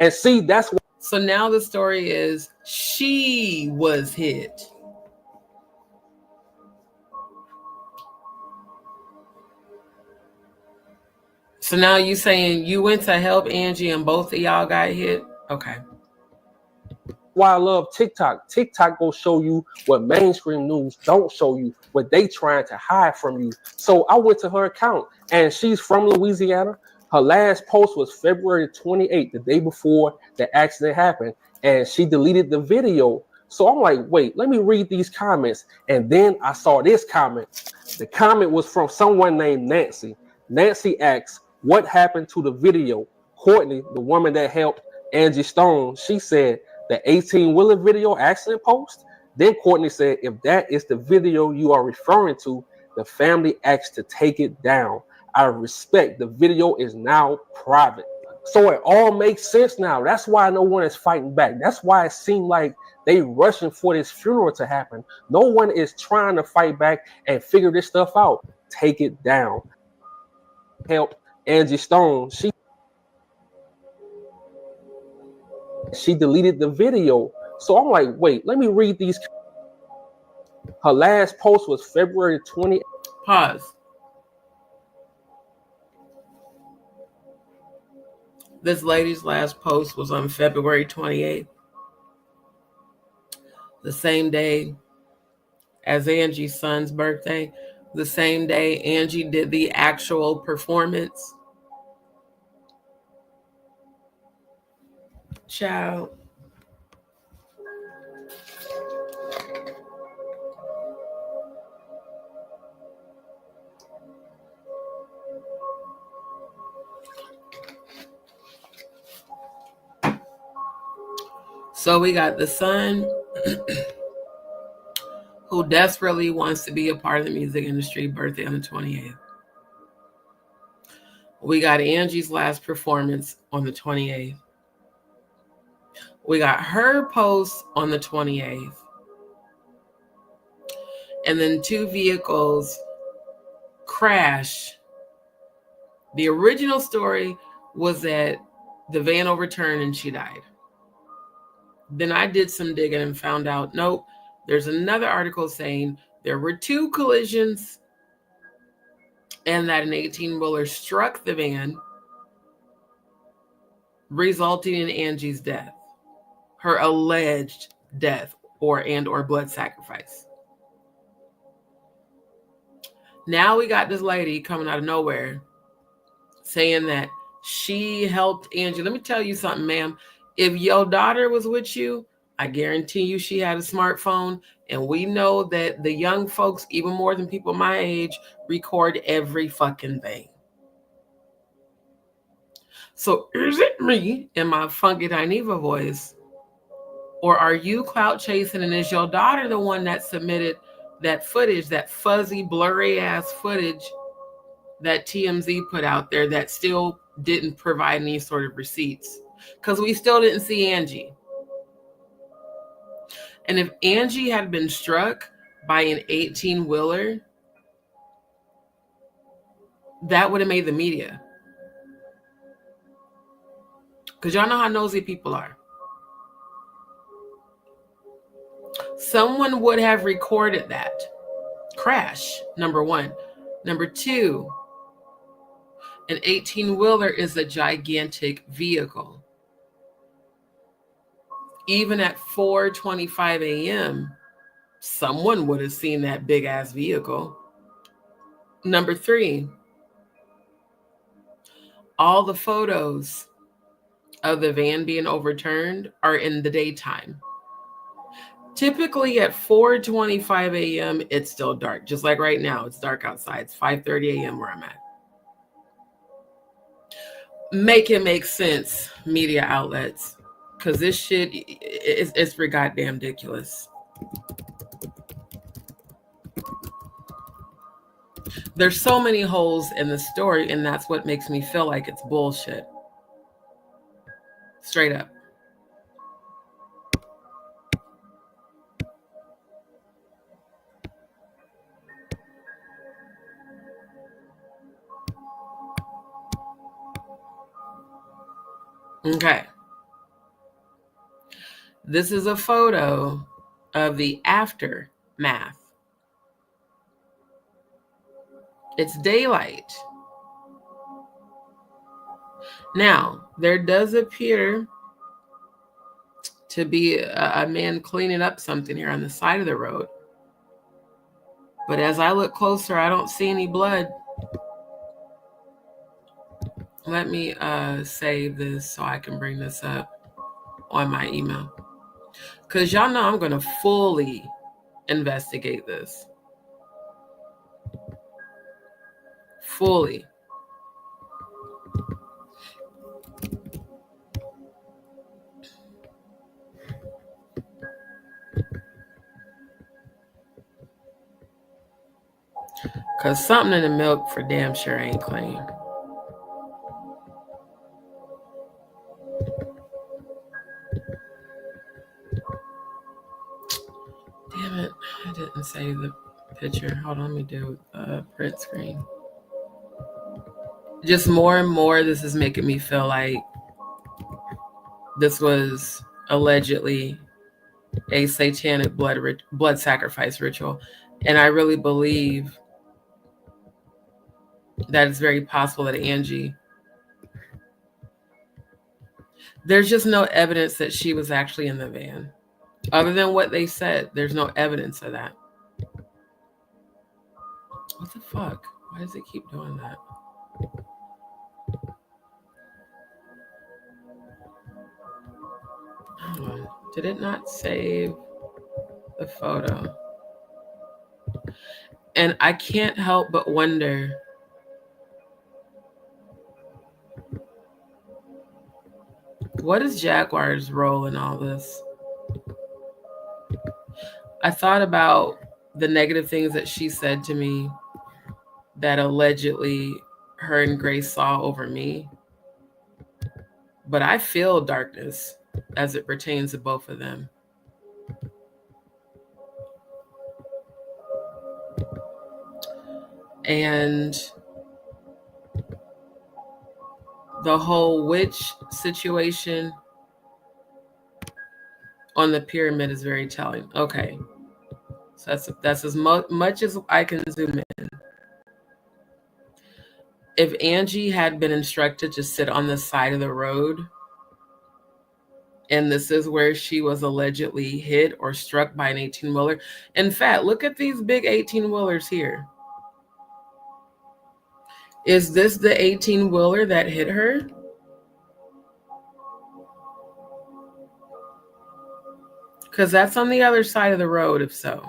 Speaker 5: And see, that's what.
Speaker 2: So now the story is she was hit. So now you saying you went to help Angie and both of y'all got hit? Okay.
Speaker 5: Why I love TikTok. TikTok will show you what mainstream news don't show you, what they trying to hide from you. So I went to her account, and she's from Louisiana. Her last post was February 28th, the day before the accident happened, and she deleted the video. So I'm like, wait, let me read these comments. And then I saw this comment. The comment was from someone named Nancy. Nancy asks, what happened to the video? Courtney, the woman that helped Angie Stone, she said, the 18-wheeler video accident post? Then Courtney said, if that is the video you are referring to, the family asked to take it down. Out of respect, the video is now private. So it all makes sense now. That's why no one is fighting back. That's why it seemed like they rushing for this funeral to happen. No one is trying to fight back and figure this stuff out. Take it down. Helped Angie Stone. She deleted the video. So I'm like, wait, let me read these. Her last post was February 20th.
Speaker 2: Pause. This lady's last post was on February 28th. The same day as Angie's son's birthday. The same day Angie did the actual performance. Ciao. So we got the son who desperately wants to be a part of the music industry, birthday on the 28th. We got Angie's last performance on the 28th. We got her post on the 28th. And then 2 vehicles crash. The original story was that the van overturned and she died. Then I did some digging and found out, nope, there's another article saying there were 2 collisions and that an 18-wheeler struck the van, resulting in Angie's death, her alleged death or blood sacrifice. Now we got this lady coming out of nowhere saying that she helped Angie. Let me tell you something, ma'am. If your daughter was with you, I guarantee you she had a smartphone. And we know that the young folks, even more than people my age, record every fucking thing. So is it me in my funky Dineva voice? Or are you clout chasing and is your daughter the one that submitted that footage, that fuzzy, blurry ass footage that TMZ put out there that still didn't provide any sort of receipts? Because we still didn't see Angie. And if Angie had been struck by an 18-wheeler, that would have made the media. Because y'all know how nosy people are. Someone would have recorded that crash, number one. Number two, an 18-wheeler is a gigantic vehicle. Even at 4:25 a.m., someone would have seen that big ass vehicle. Number three, all the photos of the van being overturned are in the daytime. Typically at 4:25 a.m., it's still dark. Just like right now, it's dark outside. It's 5:30 a.m. where I'm at. Make it make sense, media outlets. Because this shit it's for goddamn ridiculous. There's so many holes in the story, and that's what makes me feel like it's bullshit. Straight up. Okay. This is a photo of the aftermath. It's daylight. Now, there does appear to be a man cleaning up something here on the side of the road. But as I look closer, I don't see any blood. Let me save this so I can bring this up on my email. Because y'all know I'm going to fully investigate this. Fully. Because something in the milk for damn sure ain't clean. Damn it. I didn't save the picture. Hold on, let me do a print screen. Just more and more, this is making me feel like this was allegedly a satanic blood sacrifice ritual. And I really believe that it's very possible that Angie, there's just no evidence that she was actually in the van. Other than what they said, there's no evidence of that. What the fuck? Why does it keep doing that? Hold on. Did it not save the photo? And I can't help but wonder, what is Jaguar's role in all this? I thought about the negative things that she said to me that allegedly her and Grace saw over me. But I feel darkness as it pertains to both of them. And the whole witch situation on the pyramid is very telling. Okay. So that's as much as I can zoom in. If Angie had been instructed to sit on the side of the road, and this is where she was allegedly hit or struck by an 18-wheeler. In fact, look at these big 18-wheelers here. Is this the 18-wheeler that hit her? Because that's on the other side of the road, if so.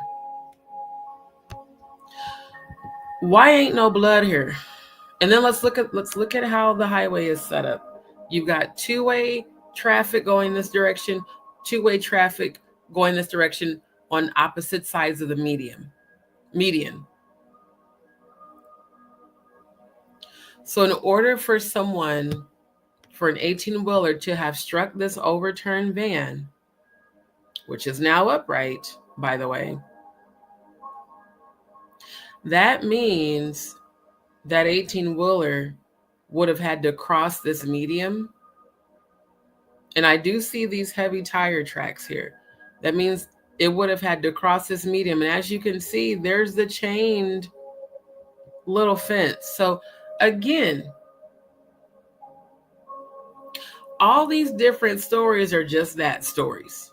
Speaker 2: Why ain't no blood here? And then let's look at how the highway is set up. You've got two-way traffic going this direction, two-way traffic going this direction on opposite sides of the median. So in order for an 18-wheeler to have struck this overturned van, which is now upright, by the way, that means that 18-wheeler would have had to cross this median. And I do see these heavy tire tracks here. That means it would have had to cross this median. And as you can see, there's the chained little fence. So again, all these different stories are just that, stories.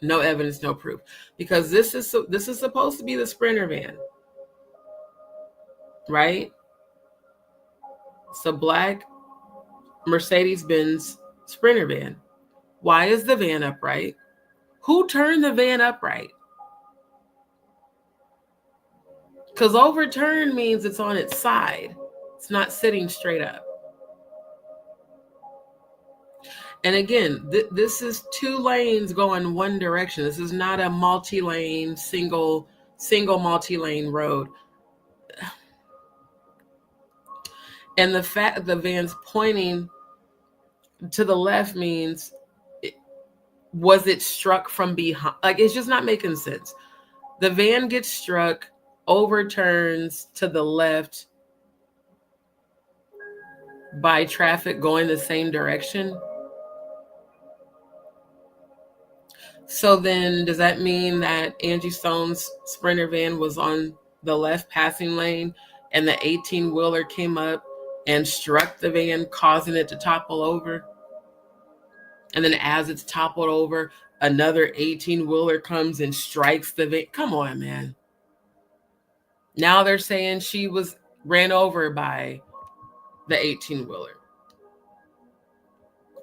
Speaker 2: No evidence, no proof. Because this is supposed to be the Sprinter van, right? It's a black Mercedes-Benz Sprinter van. Why is the van upright? Who turned the van upright? Because overturned means it's on its side. It's not sitting straight up. And again, this is two lanes going one direction. This is not a multi-lane, single multi-lane road. And the fact that the van's pointing to the left means, was it struck from behind? Like, it's just not making sense. The van gets struck, overturns to the left by traffic going the same direction. So then does that mean that Angie Stone's Sprinter van was on the left passing lane and the 18-wheeler came up and struck the van, causing it to topple over? And then as it's toppled over, another 18-wheeler comes and strikes the van. Come on, man. Now they're saying she was ran over by the 18-wheeler.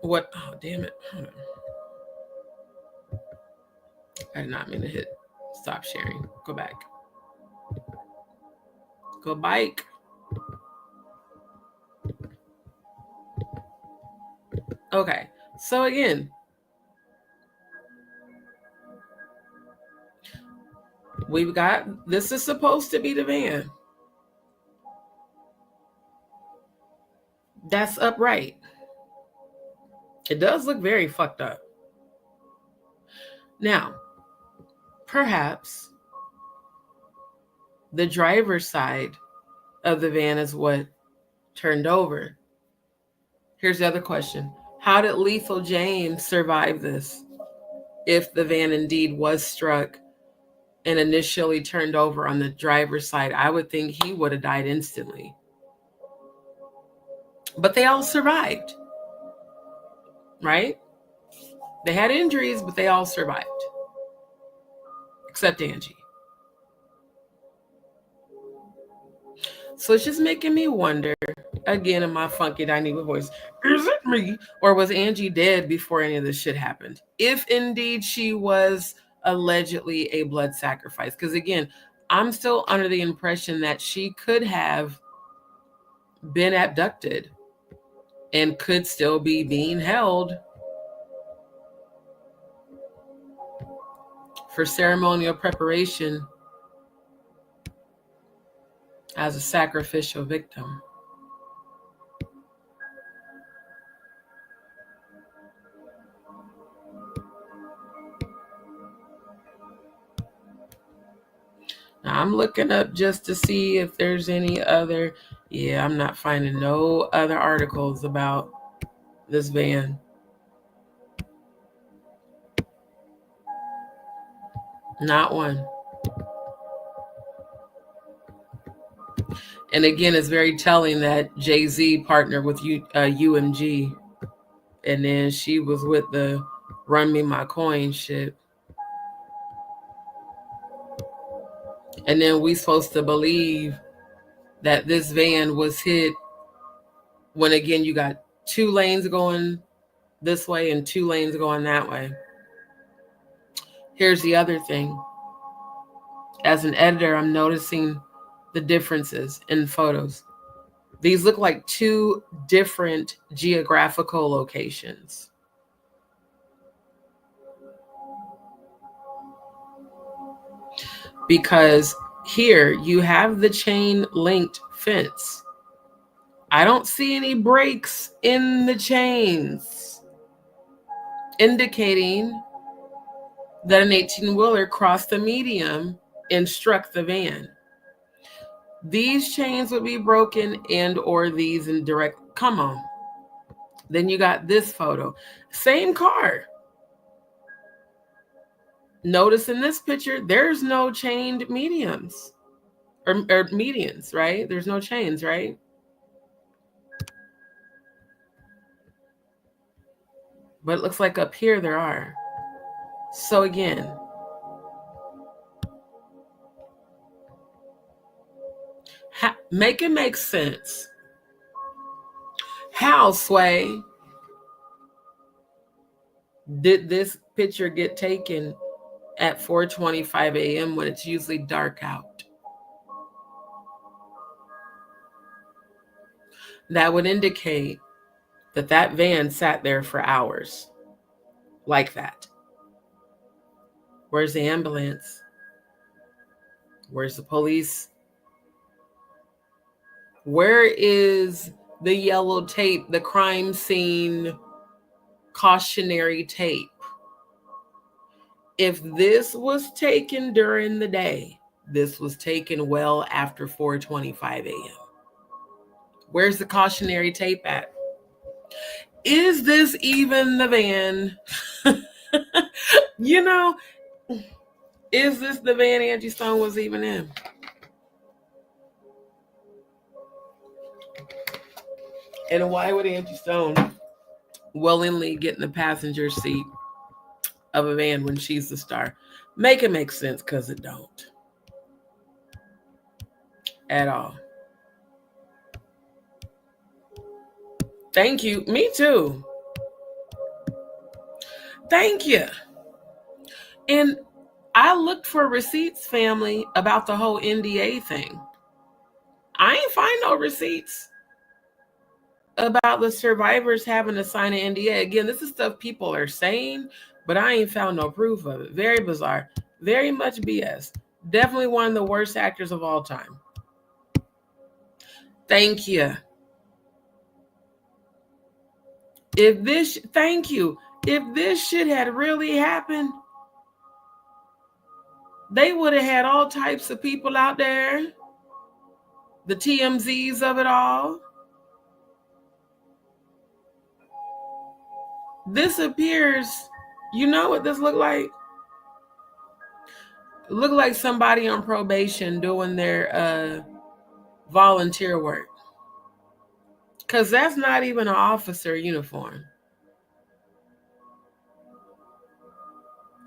Speaker 2: What? Oh, damn it. Hold on. I did not mean to hit stop sharing. Go back. Go bike. Okay. So again, we've got, this is supposed to be the van. That's upright. It does look very fucked up. Now, perhaps the driver's side of the van is what turned over. Here's the other question. How did Lethal James survive this if the van indeed was struck and initially turned over on the driver's side? I would think he would have died instantly. But they all survived, right? They had injuries, but they all survived. Except Angie. So it's just making me wonder, again, in my funky dynamic voice, is it me? Or was Angie dead before any of this shit happened? If indeed she was allegedly a blood sacrifice. Because again, I'm still under the impression that she could have been abducted and could still be being held for ceremonial preparation as a sacrificial victim. Now, I'm looking up just to see if there's any other. Yeah, I'm not finding no other articles about this van. Not one. And again, it's very telling that Jay-Z partnered with UMG. And then she was with the Run Me My Coin shit. And then we supposed to believe that this van was hit when, again, you got 2 lanes going this way and 2 lanes going that way. Here's the other thing. As an editor, I'm noticing the differences in photos. These look like 2 different geographical locations. Because here you have the chain linked fence. I don't see any breaks in the chains, indicating that an 18-wheeler crossed the median and struck the van. These chains would be broken and or these in direct, come on. Then you got this photo, same car. Notice in this picture, there's no chained mediums or medians, right? There's no chains, right? But it looks like up here there are. So again, make it make sense. How, Sway, did this picture get taken at 4:25 a.m. when it's usually dark out? That would indicate that that van sat there for hours like that. Where's the ambulance? Where's the police? Where is the yellow tape, the crime scene cautionary tape? If this was taken during the day, this was taken well after 4:25 a.m. Where's the cautionary tape at? Is this even the van? You know, is this the van Angie Stone was even in? And why would Angie Stone willingly get in the passenger seat of a van when she's the star? Make it make sense, because it don't. At all. Thank you. Me too. Thank you. And I looked for receipts, family, about the whole NDA thing. I ain't find no receipts about the survivors having to sign an NDA. Again, this is stuff people are saying, but I ain't found no proof of it. Very bizarre. Very much BS. Definitely one of the worst actors of all time. Thank you. Thank you. If this shit had really happened, they would have had all types of people out there. The TMZs of it all. This appears, you know what this looked like? It looked like somebody on probation doing their volunteer work. Because that's not even an officer uniform.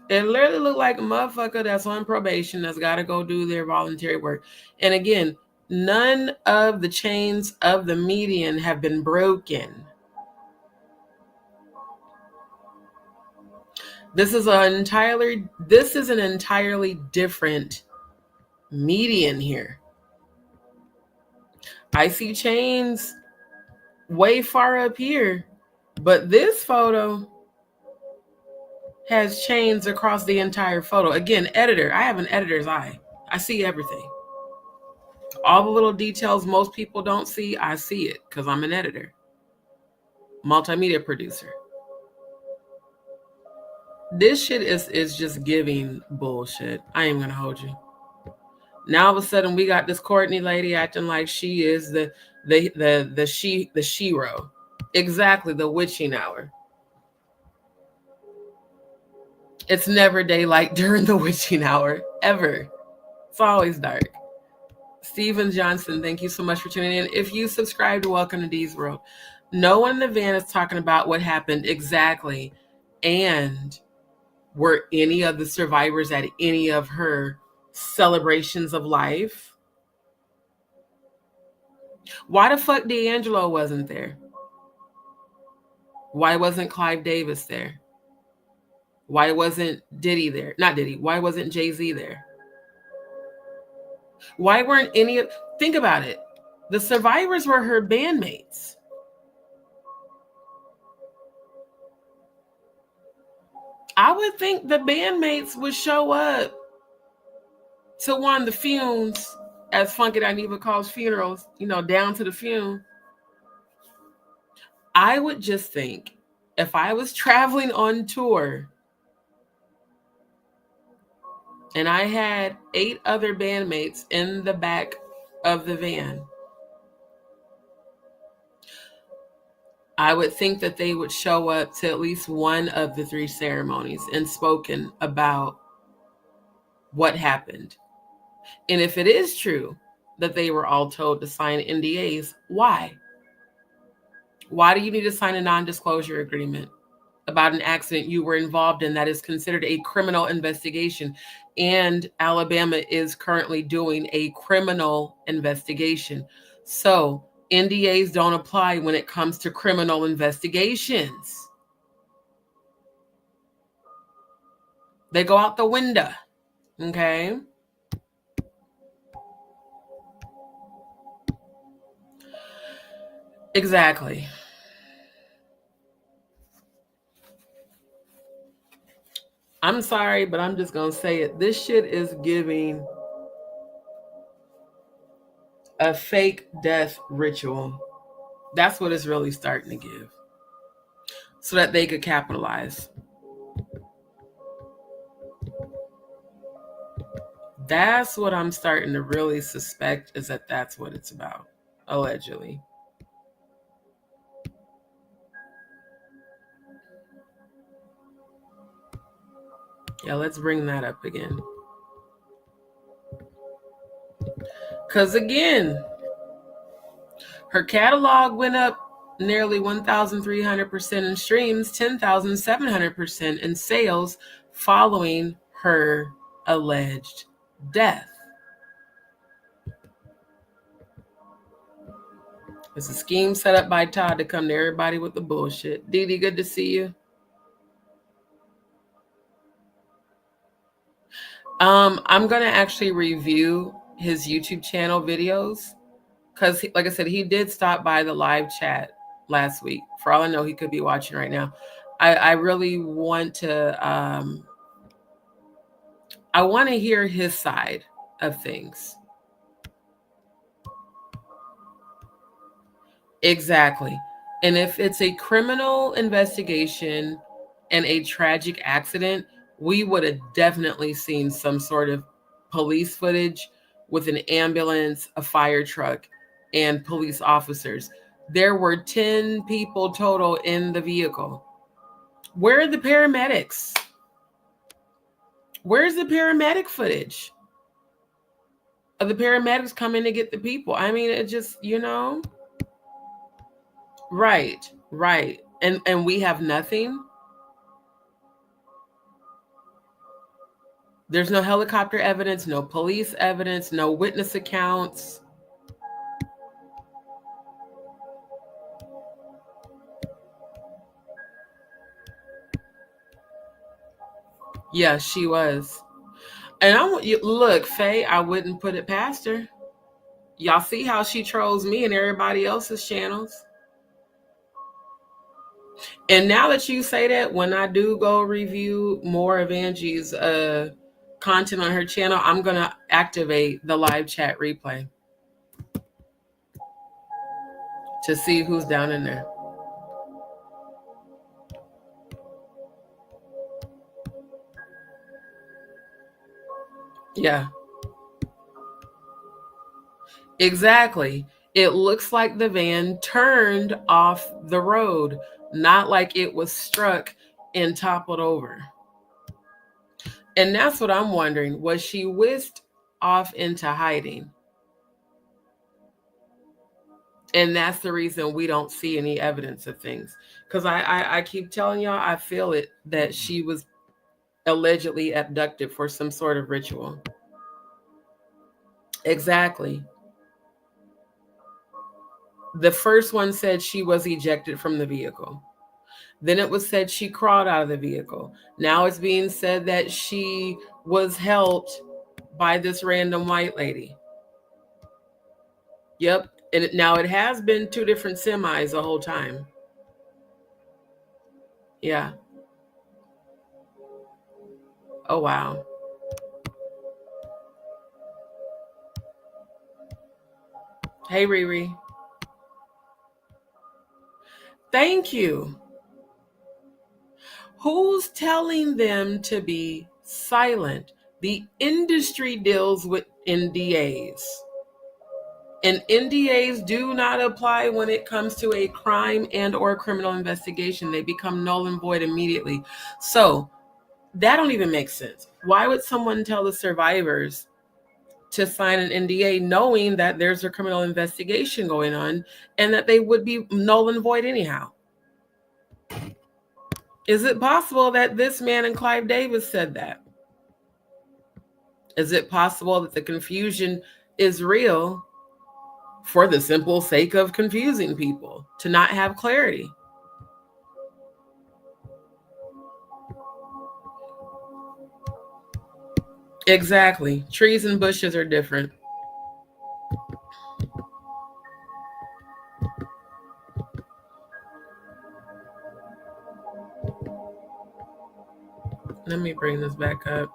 Speaker 2: It literally looked like a motherfucker that's on probation that's got to go do their voluntary work. And again, None of the chains of the median have been broken. This is an entirely different median here. I see chains way far up here, but this photo has chains across the entire photo. Again, editor, I have an editor's eye. I see everything. All the little details most people don't see, I see it because I'm an editor, multimedia producer. This shit is just giving bullshit. I ain't gonna hold you. Now all of a sudden we got this Courtney lady acting like she is the shero. Exactly, the witching hour. It's never daylight during the witching hour, ever. It's always dark. Steven Johnson, thank you so much for tuning in. If you subscribed, welcome to D's World. No one in the van is talking about what happened exactly. And were any of the survivors at any of her celebrations of life? Why the fuck D'Angelo wasn't there? Why wasn't Clive Davis there? Why wasn't Diddy there? Not Diddy. Why wasn't Jay-Z there? Why weren't any of... Think about it. The survivors were her bandmates. I would think the bandmates would show up to one of the fumes, as Funky Dineva calls funerals, you know, down to the fume. I would just think if I was traveling on tour and I had 8 other bandmates in the back of the van, I would think that they would show up to at least one of the 3 ceremonies and spoken about what happened. And if it is true that they were all told to sign NDAs, why? Why do you need to sign a non-disclosure agreement about an accident you were involved in that is considered a criminal investigation? And Alabama is currently doing a criminal investigation. So NDAs don't apply when it comes to criminal investigations. They go out the window, okay? Exactly. I'm sorry, but I'm just going to say it. This shit is giving a fake death ritual. That's what it's really starting to give. So that they could capitalize. That's what I'm starting to really suspect, is that that's what it's about. Allegedly. Yeah, let's bring that up again. Because again, her catalog went up nearly 1,300% in streams, 10,700% in sales following her alleged death. It's a scheme set up by Todd to come to everybody with the bullshit. Dee Dee, good to see you. I'm going to actually review his YouTube channel videos because, like I said, he did stop by the live chat last week. For all I know, he could be watching right now. I really want to, I want to hear his side of things. Exactly. And if it's a criminal investigation and a tragic accident, we would have definitely seen some sort of police footage with an ambulance, a fire truck, and police officers. There were 10 people total in the vehicle. Where are the paramedics? Where's the paramedic footage of the paramedics coming to get the people? I mean, it just, you know. Right. And we have nothing. There's no helicopter evidence, no police evidence, no witness accounts. Yeah, she was. And I want you look, Faye, I wouldn't put it past her. Y'all see how she trolls me and everybody else's channels. And now that you say that, when I do go review more of Angie's content on her channel, I'm going to activate the live chat replay to see who's down in there. Yeah. Exactly. It looks like the van turned off the road, not like it was struck and toppled over. And that's what I'm wondering. Was she whisked off into hiding? And that's the reason we don't see any evidence of things. Because I keep telling y'all, I feel it, that she was allegedly abducted for some sort of ritual. Exactly. The first one said she was ejected from the vehicle. Then it was said she crawled out of the vehicle. Now it's being said that she was helped by this random white lady. Yep. And now it has been 2 different semis the whole time. Yeah. Oh, wow. Hey, Riri. Thank you. Who's telling them to be silent? The industry deals with NDAs. And NDAs do not apply when it comes to a crime and or criminal investigation. They become null and void immediately. So that don't even make sense. Why would someone tell the survivors to sign an NDA knowing that there's a criminal investigation going on and that they would be null and void anyhow? Is it possible that this man and Clive Davis said that? Is it possible that the confusion is real for the simple sake of confusing people, to not have clarity? Exactly. Trees and bushes are different. Let me bring this back up.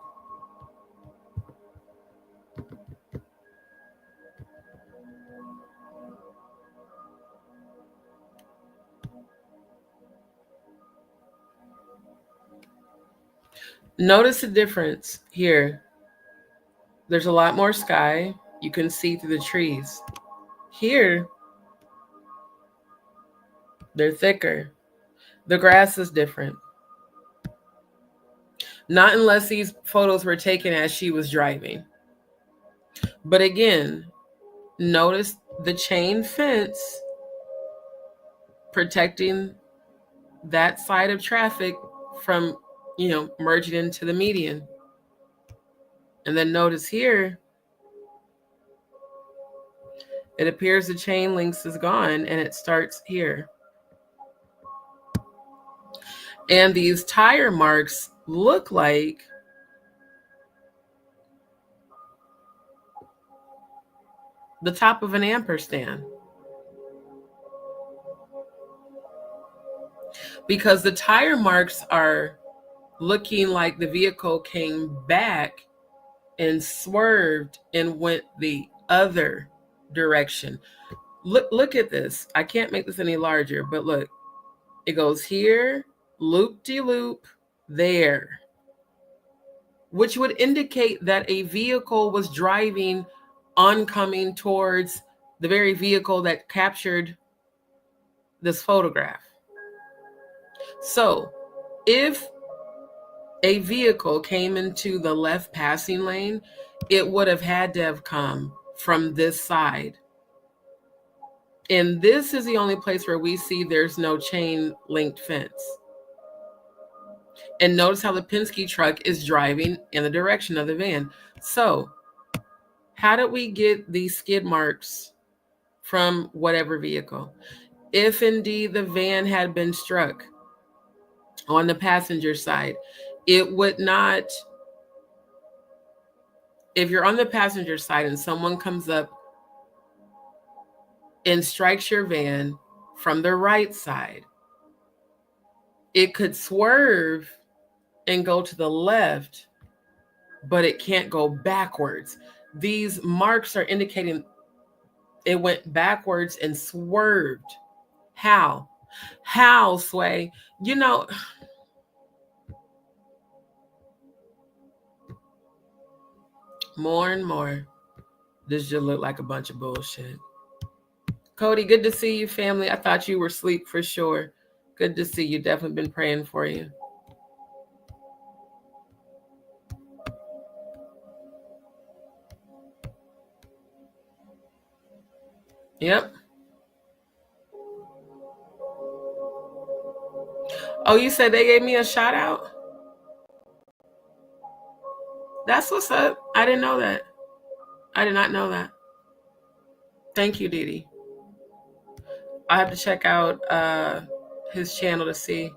Speaker 2: Notice the difference here. There's a lot more sky. You can see through the trees. Here, they're thicker. The grass is different. Not unless these photos were taken as she was driving. But again, notice the chain fence protecting that side of traffic from, merging into the median. And then notice here, it appears the chain links is gone and it starts here. And these tire marks look like the top of an ampersand, because the tire marks are looking like the vehicle came back and swerved and went the other direction. Look at this. I can't make this any larger, but look, it goes here, loop-de-loop, there, which would indicate that a vehicle was driving oncoming towards the very vehicle that captured this photograph. So if a vehicle came into the left passing lane, it would have had to have come from this side. And this is the only place where we see there's no chain linked fence. And notice how the Penske truck is driving in the direction of the van. So how did we get these skid marks from whatever vehicle? If indeed the van had been struck on the passenger side, It would not, if you're on the passenger side and someone comes up and strikes your van from the right side, it could swerve and go to the left, but it can't go backwards. These marks are indicating it went backwards and swerved. How? How, Sway? You know, more and more, this just look like a bunch of bullshit. Cody, good to see you, family. I thought you were asleep for sure. Good to see you. Definitely been praying for you. Yep. Oh, you said they gave me a shout out? That's what's up. I didn't know that. I did not know that. Thank you, Didi. I have to check out his channel to see.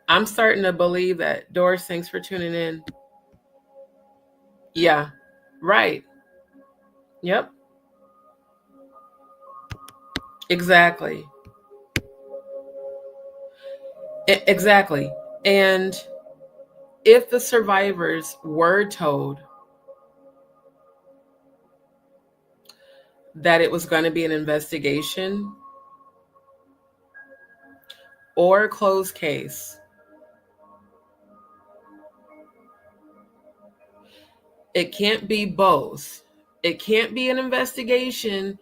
Speaker 2: I'm starting to believe that. Doris, thanks for tuning in. Yeah, right. Yep. Exactly. Exactly. And if the survivors were told that it was going to be an investigation or a closed case, it can't be both. It can't be an investigation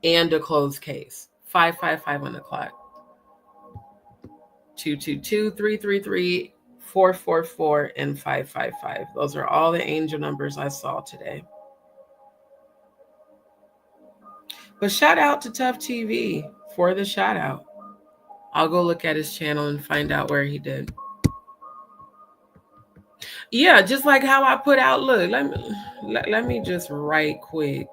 Speaker 2: and a closed case. 555 on the clock. 222-333-444 and 555. Those are all the angel numbers I saw today. But shout out to Tough TV for the shout out. I'll go look at his channel and find out where he did. Yeah, just like how I put out, look, let me just right quick.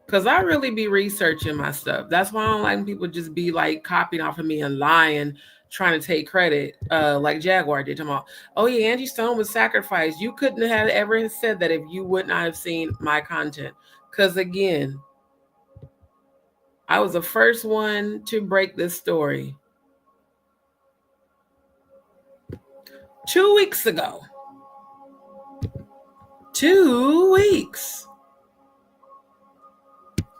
Speaker 2: Because I really be researching my stuff. That's why I don't like people just be like copying off of me and lying, trying to take credit, like Jaguar did. About, oh yeah, Angie Stone was sacrificed. You couldn't have ever said that if you would not have seen my content. Because again, I was the first one to break this story 2 weeks ago. 2 weeks.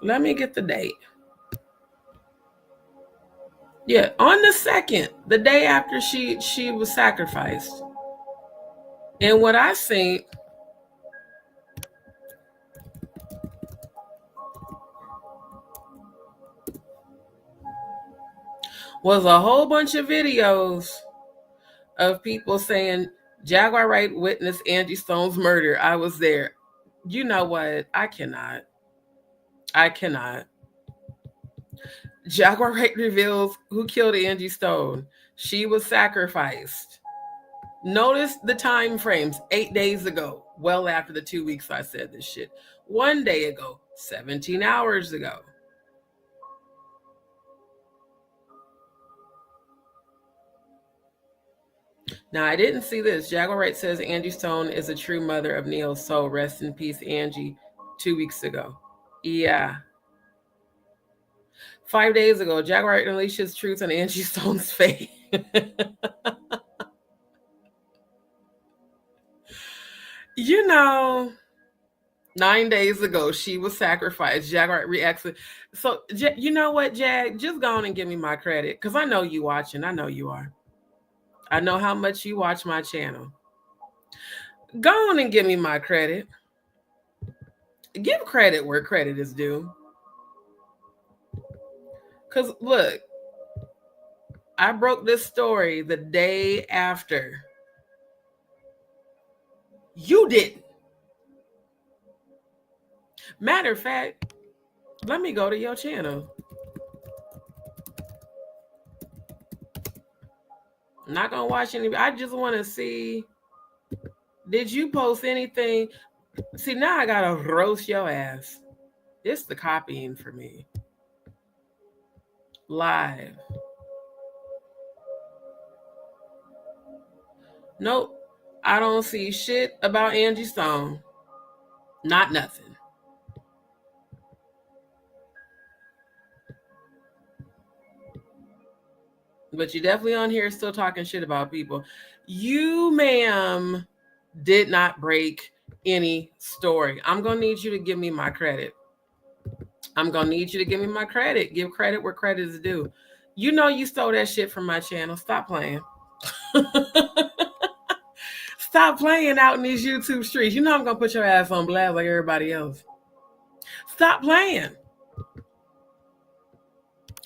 Speaker 2: Let me get the date. Yeah, on the 2nd, the day after she was sacrificed. And what I seen was a whole bunch of videos of people saying Jaguar Wright witnessed Angie Stone's murder. I was there. You know what? I cannot. Jaguar Wright reveals who killed Angie Stone. She was sacrificed. Notice the time frames. 8 days ago, well after the 2 weeks I said this shit. 1 day ago, 17 hours ago. Now, I didn't see this. Jaguar Wright says Angie Stone is a true mother of Neil's soul. Rest in peace, Angie. 2 weeks ago. Yeah. 5 days ago, Jaguar Wright unleashes truth on Angie Stone's fate. You know, 9 days ago, she was sacrificed. Jaguar reacts. So, you know what, Jag? Just go on and give me my credit. Because I know you watching. I know you are. I know how much you watch my channel. Go on and give me my credit. Give credit where credit is due. Because, look, I broke this story the day after. You didn't. Matter of fact, let me go to your channel. I'm not going to watch any. I just want to see, did you post anything? See, now I got to roast your ass. It's the copying for me. Live. Nope. I don't see shit about Angie Stone. Not nothing. But you definitely on here still talking shit about people. You, ma'am, did not break any story. I'm going to need you to give me my credit. I'm going to need you to give me my credit. Give credit where credit is due. You know you stole that shit from my channel. Stop playing. Stop playing out in these YouTube streets. You know I'm going to put your ass on blast like everybody else. Stop playing.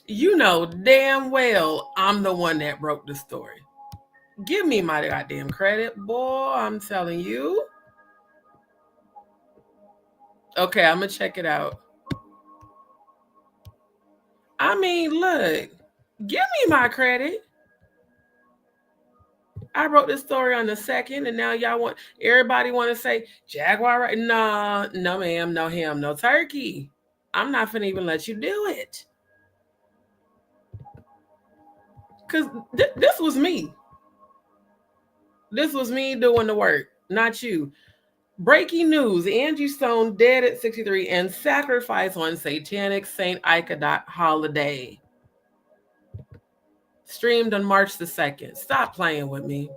Speaker 2: You know damn well I'm the one that broke the story. Give me my goddamn credit, boy. I'm telling you. Okay, I'm going to check it out. I mean, look. Give me my credit. I wrote this story on the 2nd, and now y'all everybody want to say, Jaguar, right? No, no ma'am, no ham, no turkey. I'm not finna even let you do it. Because this was me. This was me doing the work, not you. Breaking news, Angie Stone dead at 63 and sacrificed on Satanic Saint Icodot holiday. Streamed on March the 2nd. Stop playing with me.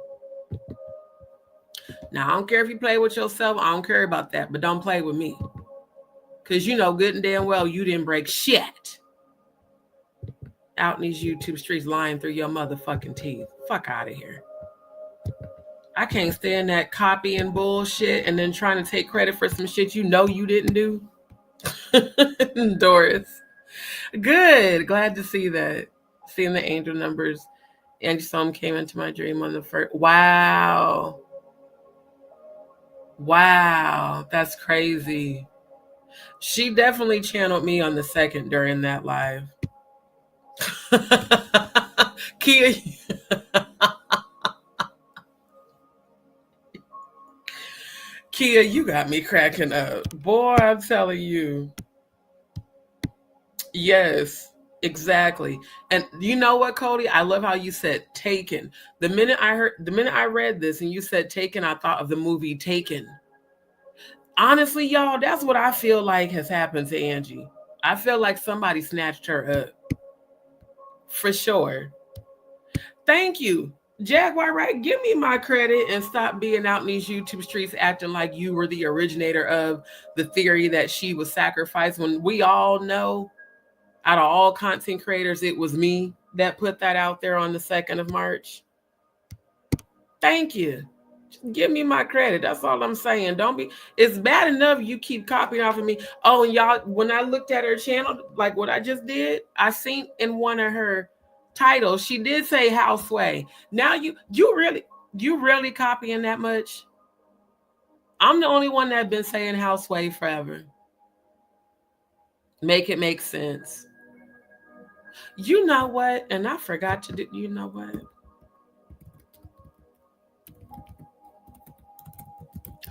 Speaker 2: Now, I don't care if you play with yourself. I don't care about that. But don't play with me. Because you know good and damn well you didn't break shit. Out in these YouTube streets lying through your motherfucking teeth. Fuck out of here. I can't stand that copying bullshit and then trying to take credit for some shit you know you didn't do. Doris. Good. Glad to see that. Seeing the angel numbers. Angie Stone came into my dream on the 1st. Wow. Wow. That's crazy. She definitely channeled me on the 2nd during that live. Kia. Kia, you got me cracking up. Boy, I'm telling you. Yes, exactly. And you know what, Cody? I love how you said Taken. The minute I read this and you said Taken, I thought of the movie Taken. Honestly, y'all, that's what I feel like has happened to Angie. I feel like somebody snatched her up. For sure. Thank you. Jaguar, right? Give me my credit and stop being out in these YouTube streets acting like you were the originator of the theory that she was sacrificed, when we all know, out of all content creators, it was me that put that out there on the 2nd of March. Thank you. Just give me my credit. That's all I'm saying. Don't be. It's bad enough you keep copying off of me. Oh, and y'all, when I looked at her channel, like what I just did, I seen in one of her titles, she did say Houseway. Now you really copying that much? I'm the only one that's been saying Houseway forever. Make it make sense. You know what? And I forgot to do, you know what?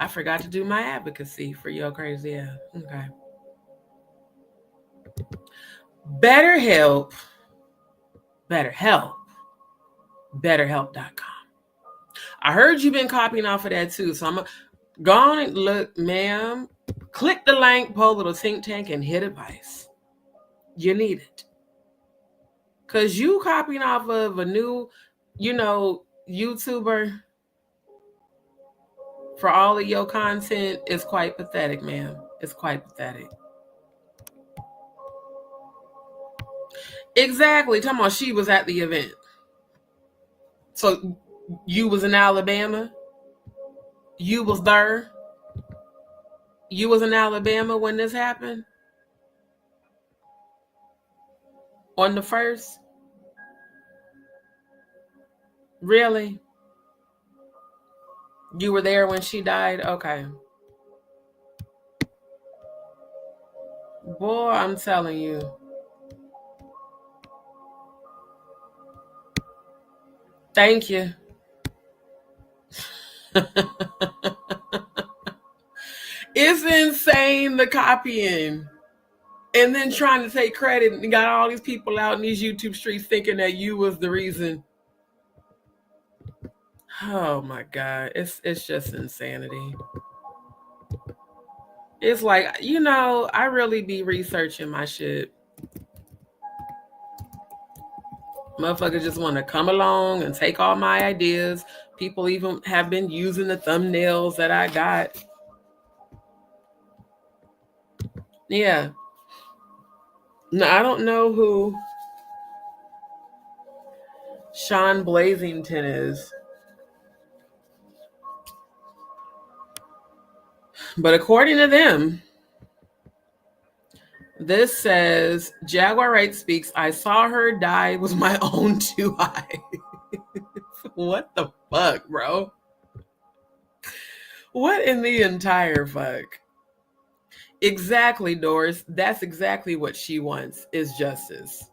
Speaker 2: I forgot to do my advocacy for your crazy ass. Okay. BetterHelp. BetterHelp.com. I heard you've been copying off of that too. So I'm go on and look, ma'am. Click the link, pull a little think tank, and hit advice. You need it. Because you copying off of a new, YouTuber for all of your content is quite pathetic, ma'am. It's quite pathetic. Exactly. Talking about she was at the event. So you was in Alabama? You was there? You was in Alabama when this happened? On the 1st? Really? You were there when she died? Okay. Boy, I'm telling you. Thank you. It's insane, the copying. And then trying to take credit and got all these people out in these YouTube streets thinking that you was the reason. Oh my God. It's just insanity. It's like, you know, I really be researching my shit. Motherfuckers just want to come along and take all my ideas. People even have been using the thumbnails that I got. Yeah. No, I don't know who Sean Blazington is. But according to them, this says, Jaguar Wright speaks, I saw her die with my own 2 eyes. What the fuck, bro? What in the entire fuck? Exactly, Doris. That's exactly what she wants, is justice.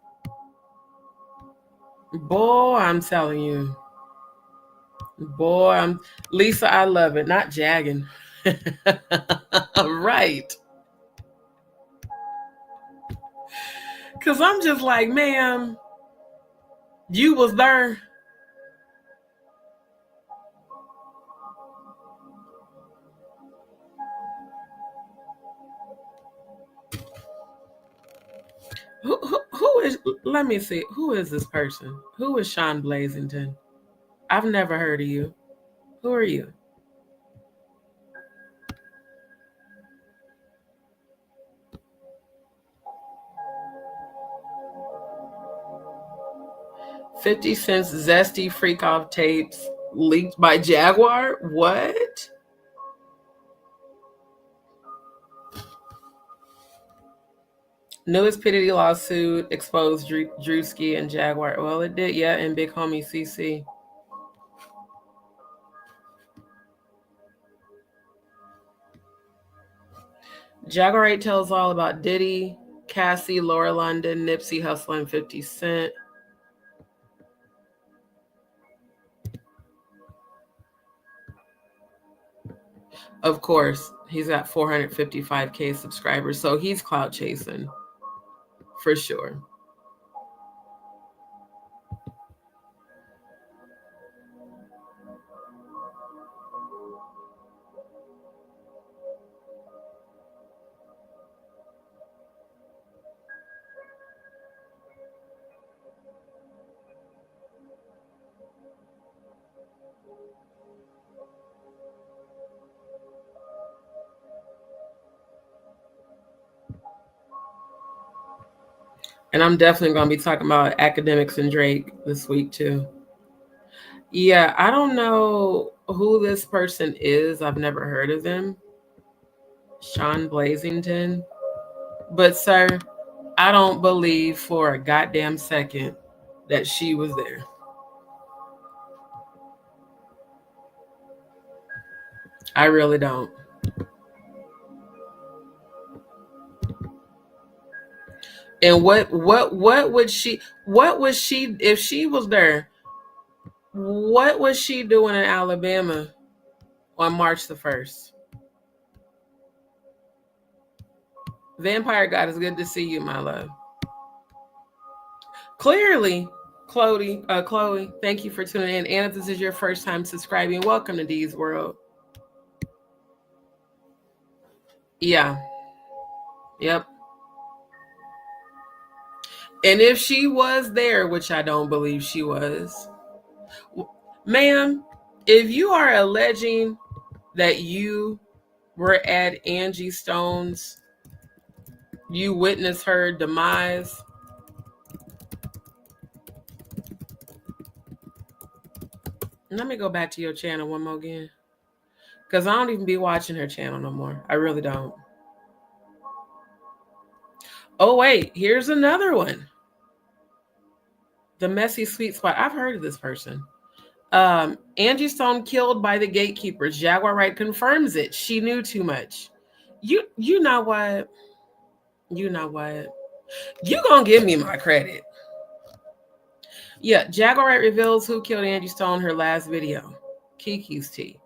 Speaker 2: Boy, I'm telling you. Boy, Lisa, I love it. Not jagging. Right. Because I'm just like, ma'am, you was there. Who is, let me see, who is this person? Who is Sean Blazington? I've never heard of you. Who are you? $50 zesty freak off tapes leaked by Jaguar? What? Newest P. Diddy lawsuit exposed Drewski and Jaguar. Well, it did, yeah, and Big Homie CC. Jaguar 8 tells all about Diddy, Cassie, Laura London, Nipsey Hussle, and 50 Cent. Of course, he's got 455K subscribers, so he's clout chasing for sure. And I'm definitely going to be talking about academics and Drake this week too. Yeah, I don't know who this person is. I've never heard of them. Sean Blazington. But sir, I don't believe for a goddamn second that she was there. I really don't. And what was she if she was there? What was she doing in Alabama on March the 1st? Vampire God, it's good to see you, my love. Clearly, Chloe, thank you for tuning in. And if this is your first time subscribing, welcome to D's World. Yeah. Yep. And if she was there, which I don't believe she was, ma'am, if you are alleging that you were at Angie Stone's, you witnessed her demise, let me go back to your channel one more again, because I don't even be watching her channel no more. I really don't. Oh wait, here's another one. The Messy Sweet Spot. I've heard of this person. Angie Stone killed by the gatekeepers. Jaguar Wright confirms it. She knew too much. You know what? You know what? You gonna give me my credit. Yeah, Jaguar Wright reveals who killed Angie Stone, her last video. Kiki's tea.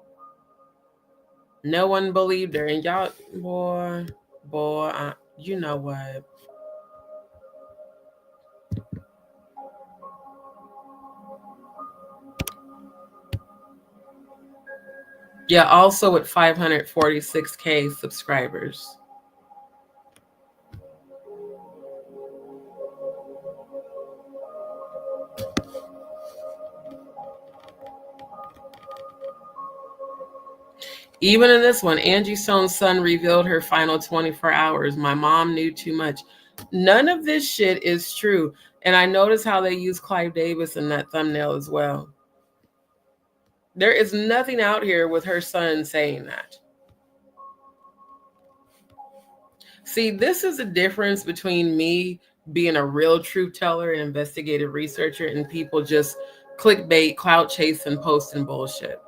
Speaker 2: No one believed her. And y'all, boy, you know what? Yeah, also with 546K subscribers. Even in this one, Angie Stone's son revealed her final 24 hours. My mom knew too much. None of this shit is true. And I noticed how they use Clive Davis in that thumbnail as well. There is nothing out here with her son saying that. See, this is the difference between me being a real truth teller and investigative researcher and people just clickbait, clout chase, and posting bullshit.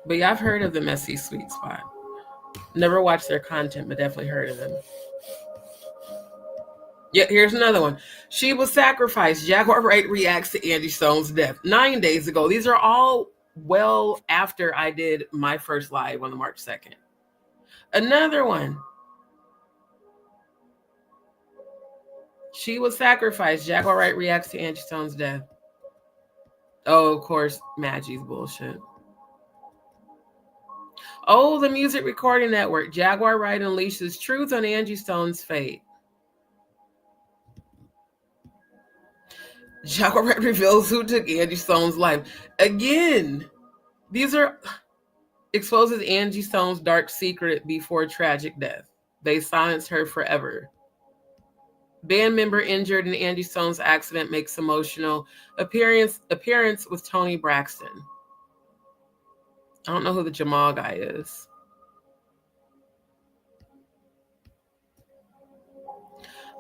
Speaker 2: But yeah, I've heard of the Messy Sweet Spot. Never watched their content, but definitely heard of them. Yeah, here's another one. She was sacrificed. Jaguar Wright reacts to Angie Stone's death 9 days ago. These are all well after I did my first live on the March 2nd. Another one. She was sacrificed. Jaguar Wright reacts to Angie Stone's death. Oh, of course, Maggie's bullshit. Oh, the Music Recording Network. Jaguar Wright unleashes truth on Angie Stone's fate. Jaguar Wright reveals who took Angie Stone's life. Again, these are exposes Angie Stone's dark secret before tragic death. They silenced her forever. Band member injured in Angie Stone's accident makes emotional appearance with Tony Braxton. I don't know who the Jamal guy is.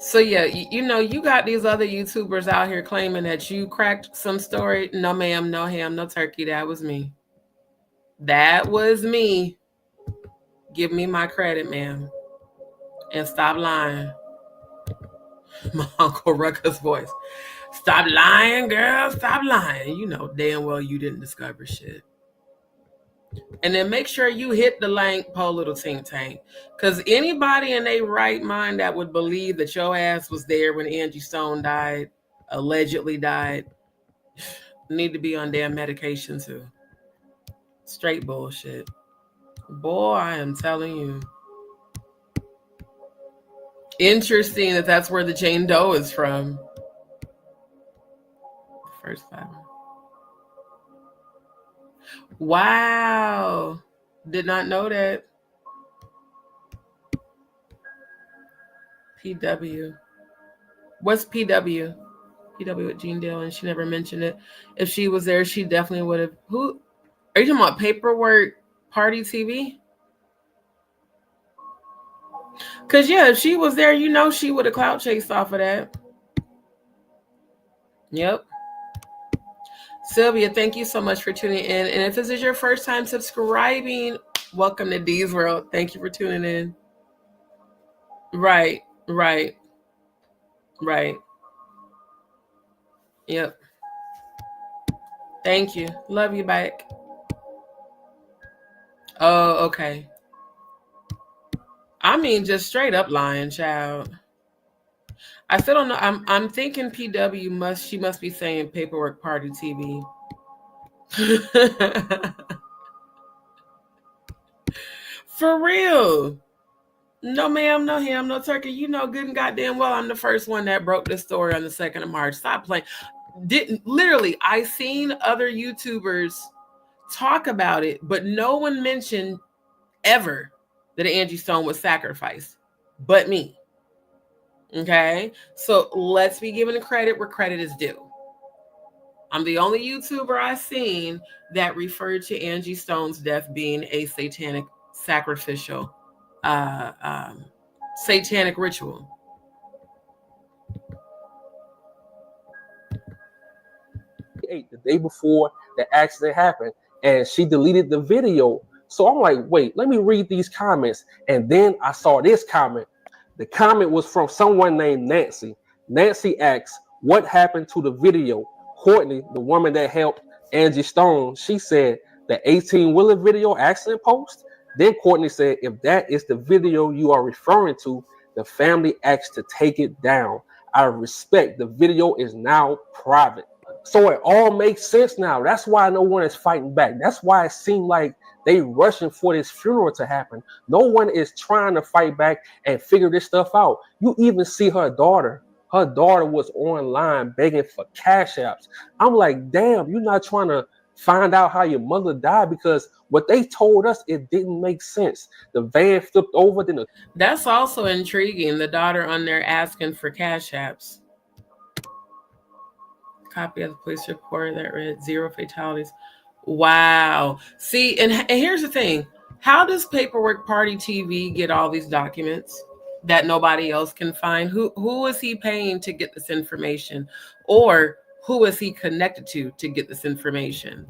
Speaker 2: So yeah, you know, you got these other YouTubers out here claiming that you cracked some story. No ma'am, no ham, no turkey. That was me. That was me. Give me my credit, ma'am. And stop lying. My Uncle Ruckus voice. Stop lying, girl. Stop lying. You know damn well you didn't discover shit. And then make sure you hit the link, po little think tank. Because anybody in their right mind that would believe that your ass was there when Angie Stone died, allegedly died, need to be on damn medication too. Straight bullshit. Boy, I am telling you. Interesting that that's where the Jane Doe is from. The first five. Wow. Did not know that. PW. What's PW? PW with Jean Dale, and she never mentioned it. If she was there, she definitely would have. Who? Are you talking about Paperwork Party TV? Because, yeah, if she was there, you know she would have clout chased off of that. Yep. Sylvia, thank you so much for tuning in. And if this is your first time subscribing, welcome to D's World. Thank you for tuning in. Right. Yep. Thank you. Love you back. Oh, okay. I mean, just straight up lying, child. I still don't know. I'm thinking PW she must be saying Paperwork Party TV. For real. No ma'am, no ham, no turkey. You know good and goddamn well I'm the first one that broke this story on the 2nd of March. Stop playing. I seen other YouTubers talk about it, but no one mentioned ever that Angie Stone was sacrificed but me. Okay, so let's be given credit where credit is due. I'm the only YouTuber I've seen that referred to Angie Stone's death being a satanic sacrificial, satanic ritual.
Speaker 5: The day before the accident happened, and she deleted the video. So I'm like, wait, let me read these comments. And then I saw this comment. The comment was from someone named Nancy. Nancy asks, what happened to the video? Courtney, the woman that helped Angie Stone, she said, the 18-wheeler video accident post? Then Courtney said, if that is the video you are referring to, the family asked to take it down. Out of respect, the video is now private. So it all makes sense now. That's why no one is fighting back. That's why it seemed like they rushing for this funeral to happen. No one is trying to fight back and figure this stuff out. You even see her daughter. Her daughter was online begging for cash apps. I'm like, damn, you're not trying to find out how your mother died, because what they told us, it didn't make sense. The van flipped over. Then
Speaker 2: that's also intriguing. The daughter on there asking for cash apps. Copy of the police report that read 0 fatalities. Wow. See, and here's the thing. How does Paperwork Party TV get all these documents that nobody else can find? Who is he paying to get this information? Or who is he connected to get this information?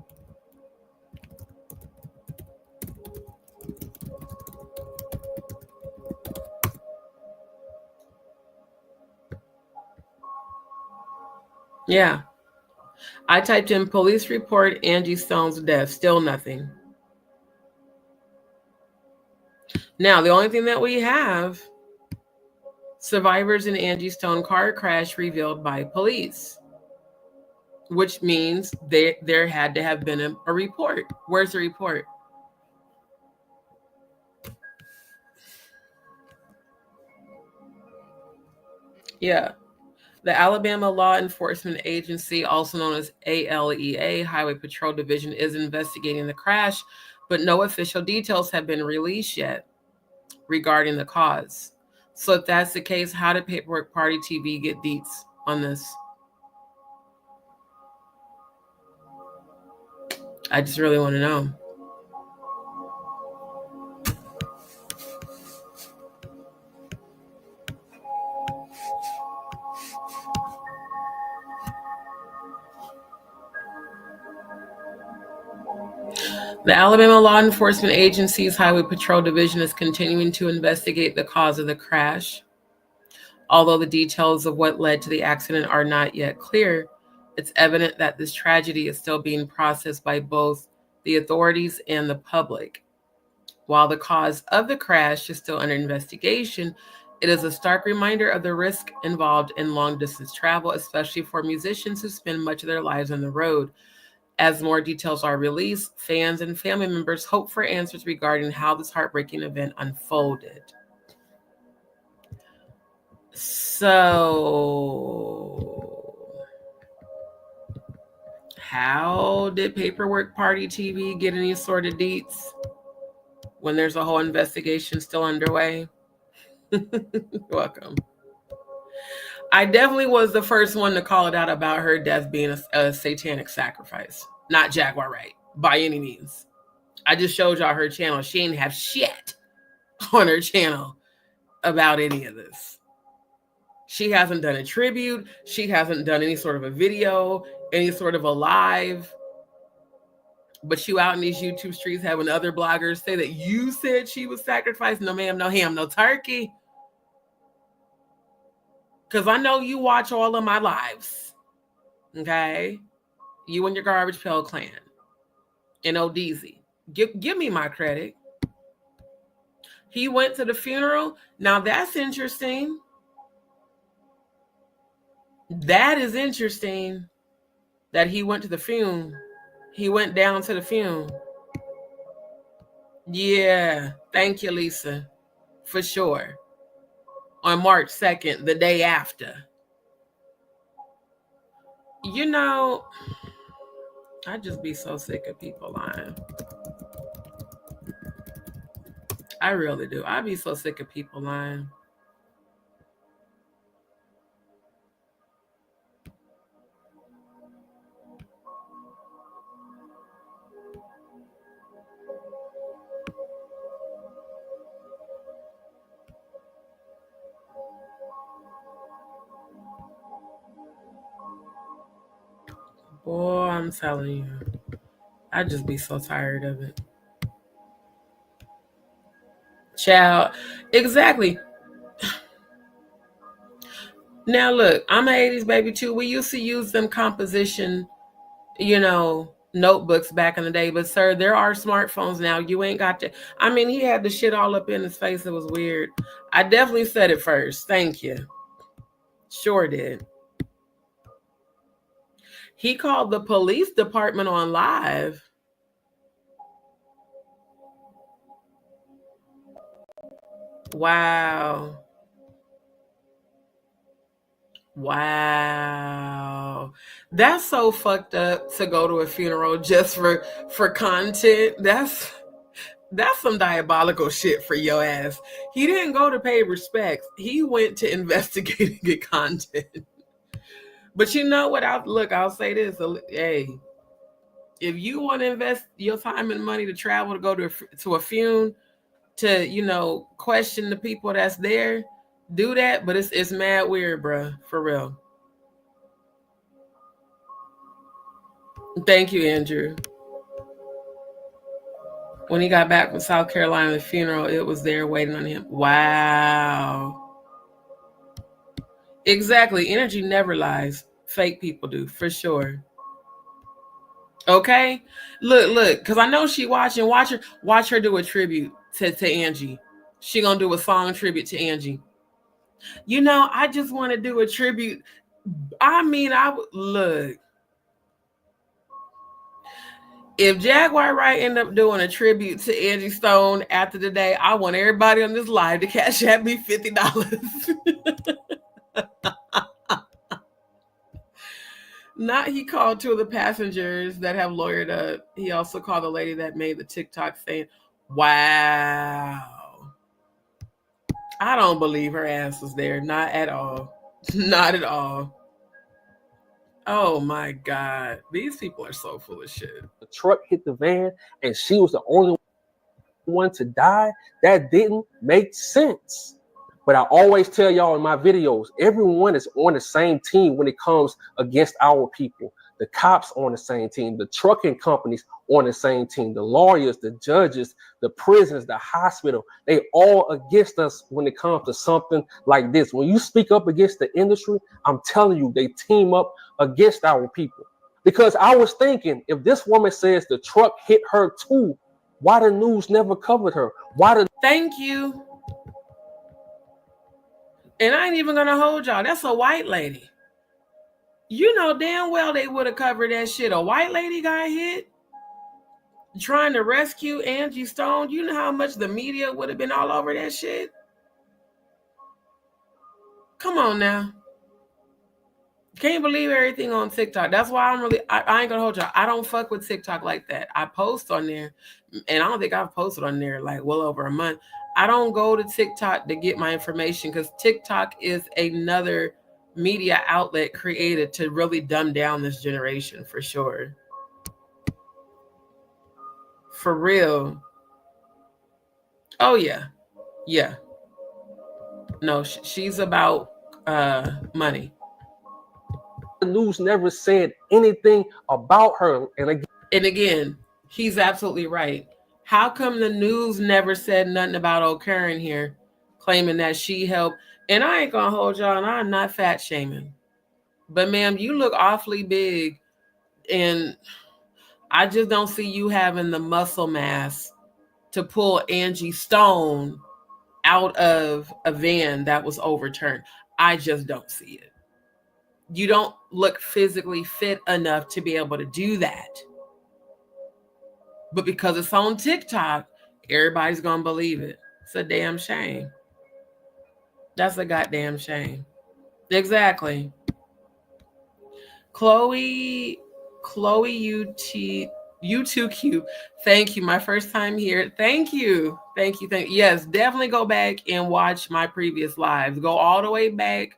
Speaker 2: Yeah. I typed in police report Angie Stone's death. Still nothing. Now, the only thing that we have, survivors in Angie Stone car crash revealed by police, which means there had to have been a report. Where's the report? Yeah. The Alabama Law Enforcement Agency, also known as ALEA, Highway Patrol Division, is investigating the crash, but no official details have been released yet regarding the cause. So if that's the case, how did Paperwork Party TV get deets on this? I just really want to know. The Alabama Law Enforcement Agency's Highway Patrol Division is continuing to investigate the cause of the crash. Although the details of what led to the accident are not yet clear, it's evident that this tragedy is still being processed by both the authorities and the public. While the cause of the crash is still under investigation, it is a stark reminder of the risk involved in long-distance travel, especially for musicians who spend much of their lives on the road. As more details are released, fans and family members hope for answers regarding how this heartbreaking event unfolded. So, how did Paperwork Party TV get any sort of deets when there's a whole investigation still underway? Welcome. I definitely was the first one to call it out about her death being a satanic sacrifice. Not Jaguar Wright, by any means. I just showed y'all her channel. She didn't have shit on her channel about any of this. She hasn't done a tribute. She hasn't done any sort of a video, any sort of a live. But you out in these YouTube streets having other bloggers say that you said she was sacrificed. No ma'am, no ham, no turkey. Because I know you watch all of my lives. Okay? You and your Garbage Pail Clan. And ODZ. Give me my credit. He went to the funeral. Now that's interesting. That is interesting that he went to the funeral. He went down to the funeral. Yeah. Thank you, Lisa. For sure. On March 2nd, the day after. You know, I just be so sick of people lying. I really do. I be so sick of people lying. Boy, I'm telling you, I just be so tired of it. Child, exactly. Now look, I'm an 80s baby too. We used to use them composition, notebooks back in the day. But sir, there are smartphones now. You ain't got to. I mean, he had the shit all up in his face. It was weird. I definitely said it first. Thank you. Sure did. He called the police department on live. Wow. Wow. That's so fucked up to go to a funeral just for content. That's some diabolical shit for your ass. He didn't go to pay respects. He went to investigate and get content. But you know what? I'll say this. Hey, if you want to invest your time and money to travel to go to a funeral to, question the people that's there, do that. But it's mad weird, bruh. For real. Thank you, Andrew. When he got back from South Carolina, the funeral, it was there waiting on him. Wow. Exactly. Energy never lies. Fake people do, for sure. Okay? Look, because I know she watching. Watch her do a tribute to Angie. She gonna do a song tribute to Angie. I just want to do a tribute. Look. If Jaguar Wright end up doing a tribute to Angie Stone after the day, I want everybody on this live to cash at me $50. Not he called two of the passengers that have lawyered up. He also called the lady that made the TikTok saying, wow. I don't believe her ass was there. Not at all. Not at all. Oh my God. These people are so full of shit.
Speaker 5: The truck hit the van and she was the only one to die. That didn't make sense. But I always tell y'all in my videos, everyone is on the same team when it comes against our people. The cops on the same team, the trucking companies on the same team, the lawyers, the judges, the prisons, the hospital, they all against us when it comes to something like this. When you speak up against the industry, I'm telling you, they team up against our people. Because I was thinking, if this woman says the truck hit her too, why the news never covered her?
Speaker 2: Thank you. And I ain't even gonna hold y'all. That's a white lady. You know damn well they would have covered that shit. A white lady got hit trying to rescue Angie Stone. You know how much the media would have been all over that shit? Come on now. Can't believe everything on TikTok. That's why I ain't gonna hold y'all. I don't fuck with TikTok like that. I post on there, and I don't think I've posted on there like well over a month. I don't go to TikTok to get my information because TikTok is another media outlet created to really dumb down this generation, for sure. For real. Oh, yeah. Yeah. No, she's about money.
Speaker 5: The news never said anything about her. And
Speaker 2: again, he's absolutely right. How come the news never said nothing about O'Karen here, claiming that she helped? And I ain't gonna hold y'all, and I'm not fat shaming. But ma'am, you look awfully big, and I just don't see you having the muscle mass to pull Angie Stone out of a van that was overturned. I just don't see it. You don't look physically fit enough to be able to do that. But because it's on TikTok, everybody's going to believe it. It's a damn shame. That's a goddamn shame. Exactly. Chloe U2Q. Thank you. My first time here. Thank you. Yes, definitely go back and watch my previous lives. Go all the way back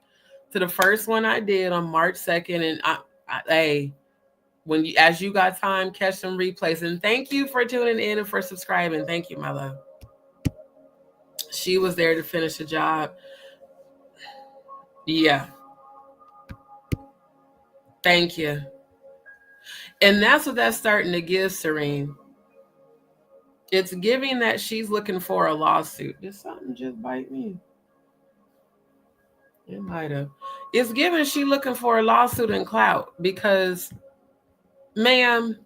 Speaker 2: to the first one I did on March 2nd. And as you got time, catch some replays. And thank you for tuning in and for subscribing. Thank you, my love. She was there to finish the job. Yeah. Thank you. And that's what that's starting to give, Serene. It's giving that she's looking for a lawsuit. Did something just bite me? It might have. It's giving she looking for a lawsuit and clout because, ma'am,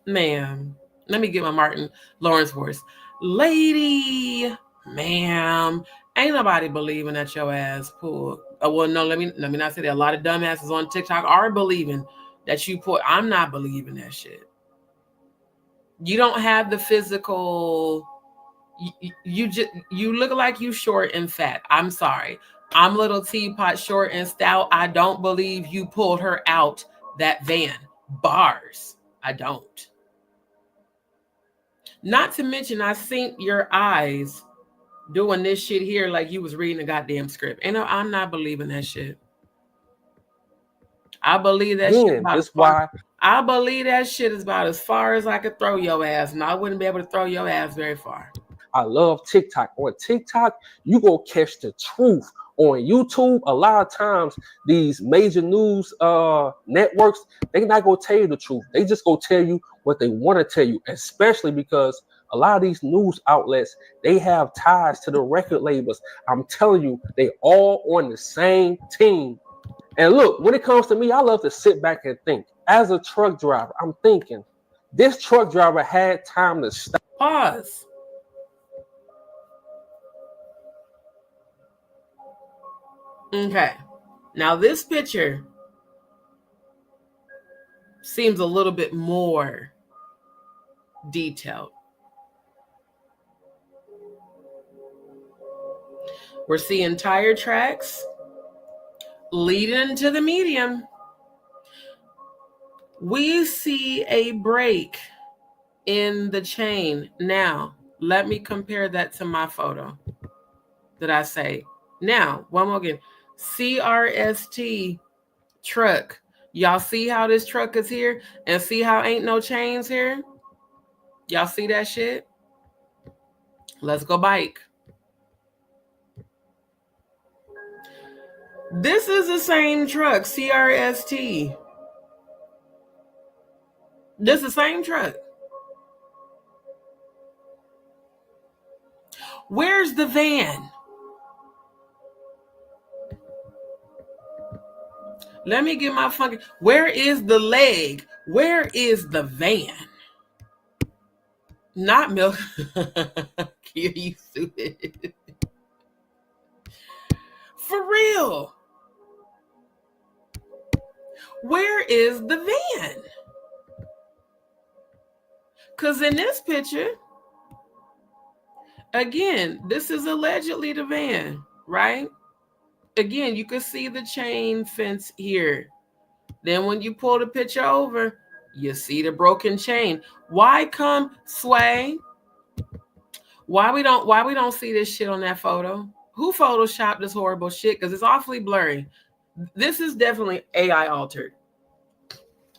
Speaker 2: let me get my Martin Lawrence voice. Lady, ma'am, Ain't nobody believing that your ass pulled. Well, no, let me not say that. A lot of dumbasses on TikTok are believing that you pulled. I'm not believing that shit. You don't have the physical. You look like you short and fat. I'm sorry. I'm little teapot, short and stout. I don't believe you pulled her out that van. Bars. I don't. Not to mention, I seen your eyes doing this shit here like you was reading a goddamn script. And I'm not believing that shit. I believe that shit about as far. I believe that shit is about as far as I could throw your ass, and I wouldn't be able to throw your ass very far.
Speaker 5: I love TikTok. On TikTok, you go catch the truth. On YouTube, a lot of times these major news networks, they not gonna tell you the truth. They just go tell you what they want to tell you, especially because a lot of these news outlets, they have ties to the record labels. I'm telling you, they all on the same team. And look, when it comes to me, I love to sit back and think. As a truck driver, I'm thinking, this truck driver had time to stop.
Speaker 2: Pause. Okay. Now this picture seems a little bit more detailed. We're seeing tire tracks leading to the median. We see a break in the chain. Now, let me compare that to my photo that I say. Now, one more again. CRST truck. Y'all see how this truck is here? And see how ain't no chains here? Y'all see that shit? Let's go bike. This is the same truck, CRST. This is the same truck. Where's the van? Let me get my fucking... Where is the leg? Where is the van? Not milk. You stupid. For real. Where is the van? Because in this picture, again, this is allegedly the van, right? Again, you can see the chain fence here. Then when you pull the picture over, you see the broken chain. Why come Sway? Why we don't see this shit on that photo? Who photoshopped this horrible shit? Because it's awfully blurry. This is definitely AI altered.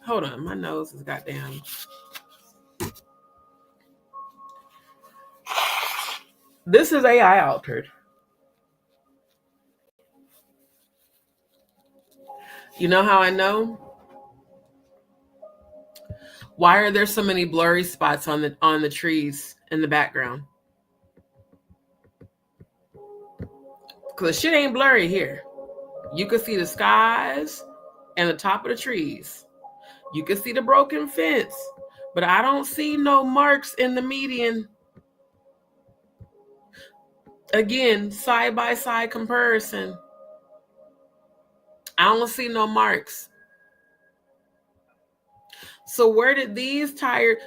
Speaker 2: Hold on, my nose is goddamn. This is AI altered. You know how I know? Why are there so many blurry spots on the trees in the background? Because shit ain't blurry here. You can see the skies and the top of the trees. You can see the broken fence, but I don't see no marks in the median. Again, side-by-side comparison. I don't see no marks. So where did these tires,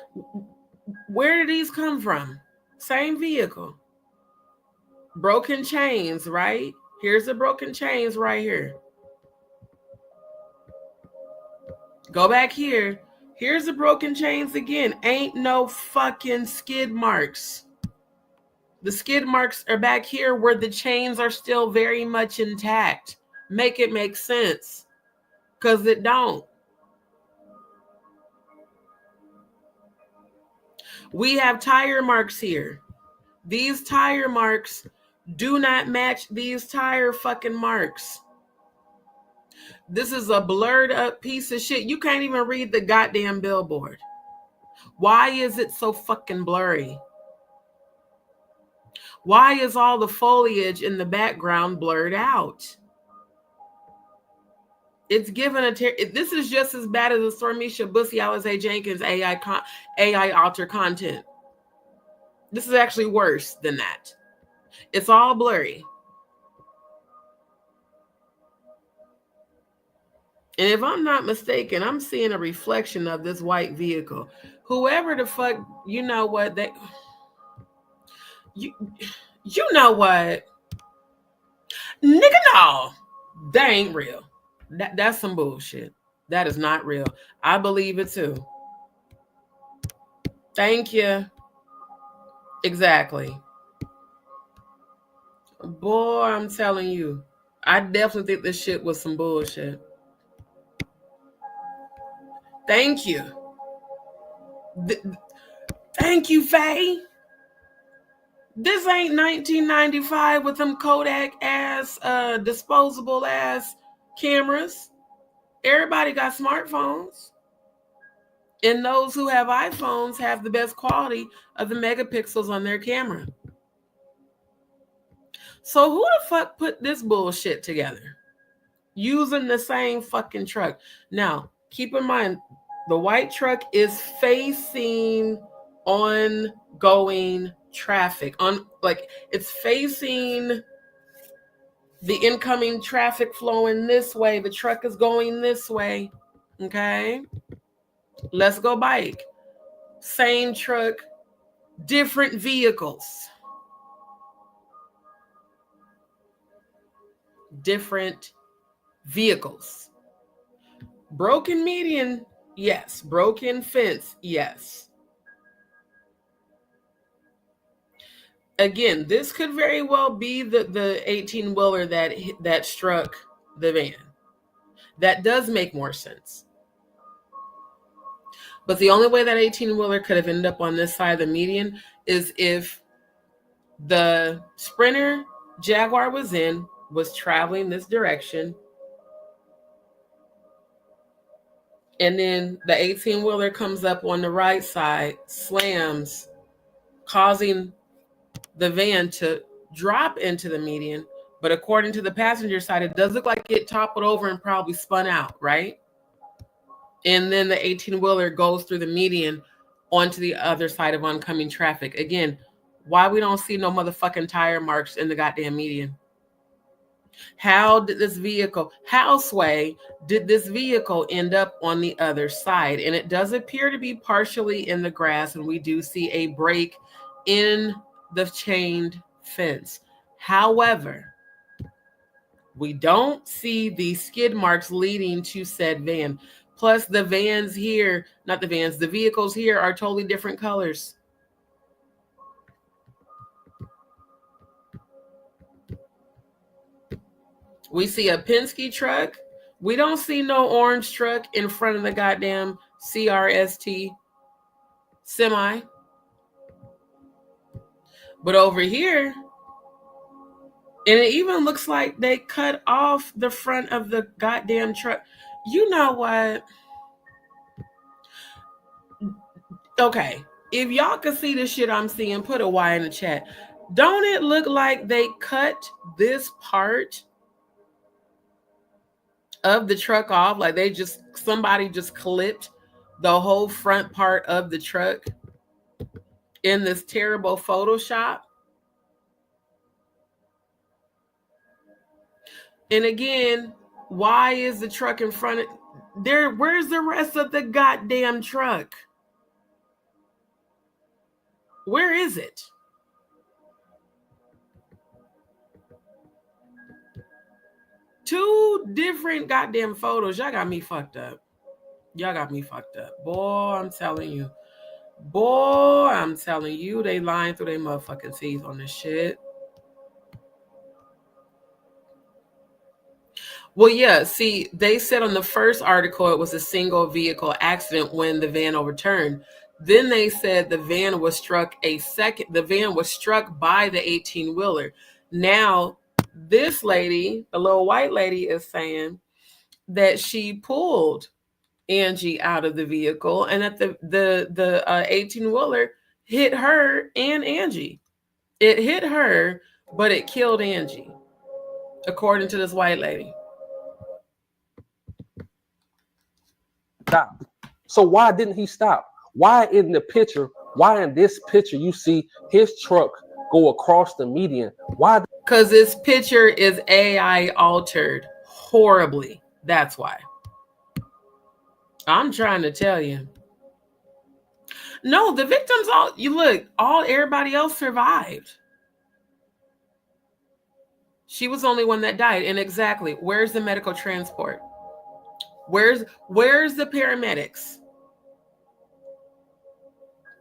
Speaker 2: where did these come from? Same vehicle. Broken chains, right? Here's the broken chains right here. Go back here. Here's the broken chains again. Ain't no fucking skid marks. The skid marks are back here where the chains are still very much intact. Make it make sense. Because it don't. We have tire marks here. These tire marks do not match these tire fucking marks. This is a blurred up piece of shit. You can't even read the goddamn billboard. Why is it so fucking blurry? Why is all the foliage in the background blurred out? It's given a this is just as bad as the Stormisha Bussy Alize Jenkins AI alter content. This is actually worse than that. It's all blurry. And if I'm not mistaken, I'm seeing a reflection of this white vehicle. Whoever the fuck, you know what, you know what, nigga, no, that ain't real. That's some bullshit. That is not real. I believe it too. Thank you. Exactly. Boy, I'm telling you, I definitely think this shit was some bullshit. Thank you. Thank you, Faye. This ain't 1995 with them Kodak ass, disposable ass cameras. Everybody got smartphones. And those who have iPhones have the best quality of the megapixels on their camera. So who the fuck put this bullshit together? Using the same fucking truck. Now, keep in mind, the white truck is facing ongoing traffic. It's facing the incoming traffic flowing this way. The truck is going this way. Okay? Let's go bike. Same truck, different vehicles. Different vehicles. Broken median, yes. Broken fence, yes. Again, this could very well be the 18-wheeler that struck the van. That does make more sense. But the only way that 18-wheeler could have ended up on this side of the median is if the Sprinter Jaguar was traveling this direction, and then the 18-wheeler comes up on the right side, slams, causing the van to drop into the median. But according to the passenger side, it does look like it toppled over and probably spun out, right? And then the 18-wheeler goes through the median onto the other side of oncoming traffic. Again, why we don't see no motherfucking tire marks in the goddamn median? How did this vehicle end up on the other side? And it does appear to be partially in the grass, and we do see a break in the chained fence. However, we don't see the skid marks leading to said van. Plus, the vehicles here are totally different colors. We see a Penske truck. We don't see no orange truck in front of the goddamn CRST semi. But over here, and it even looks like they cut off the front of the goddamn truck. You know what? Okay, if y'all can see the shit I'm seeing, put a Y in the chat. Don't it look like they cut this part of the truck off? Like somebody just clipped the whole front part of the truck in this terrible Photoshop. And again, why is the truck in front of there? Where's the rest of the goddamn truck? Where is it? Two different goddamn photos. Y'all got me fucked up. Boy, I'm telling you. They lying through their motherfucking teeth on this shit. Well, yeah, see, they said on the first article it was a single vehicle accident when the van overturned. Then they said the van was struck by the 18-wheeler. Now, this lady, the little white lady, is saying that she pulled Angie out of the vehicle and that the 18-wheeler hit her and Angie. It hit her, but it killed Angie, according to this white lady.
Speaker 5: Stop. So why didn't he stop? Why in this picture you see his truck go across the median? Why?
Speaker 2: Because this picture is AI altered horribly. That's why. I'm trying to tell you. No, the victims everybody else survived. She was the only one that died. And exactly, where's the medical transport? Where's the paramedics?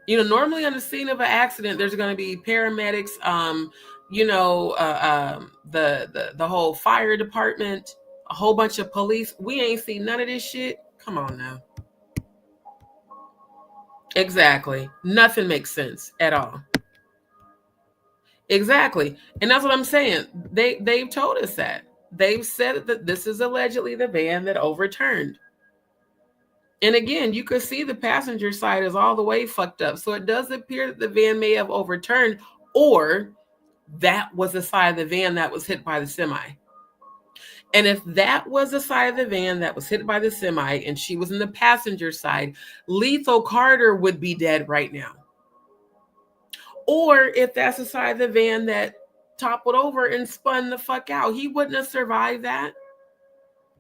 Speaker 2: You know, normally on the scene of an accident, there's going to be paramedics, the whole fire department, a whole bunch of police. We ain't seen none of this shit. Come on now. Exactly. Nothing makes sense at all. Exactly. And that's what I'm saying. They've told us that. They've said that this is allegedly the van that overturned. And again, you could see the passenger side is all the way fucked up. So it does appear that the van may have overturned, or that was the side of the van that was hit by the semi. And if that was the side of the van that was hit by the semi and she was in the passenger side, Lethal Carter would be dead right now. Or if that's the side of the van that toppled over and spun the fuck out, he wouldn't have survived that.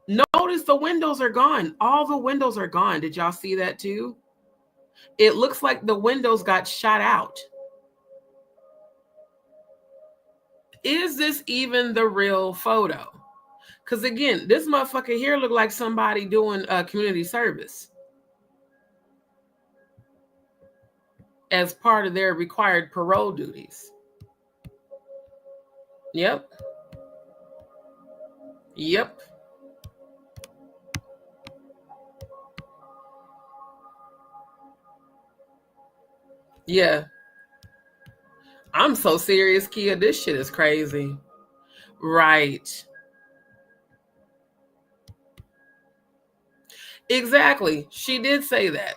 Speaker 2: Notice the windows are gone. All the windows are gone. Did y'all see that too? It looks like the windows got shot out. Is this even the real photo? Because again, this motherfucker here looked like somebody doing a community service as part of their required parole duties. Yep. Yep. Yeah. I'm so serious, Kia. This shit is crazy. Right. Exactly. She did say that.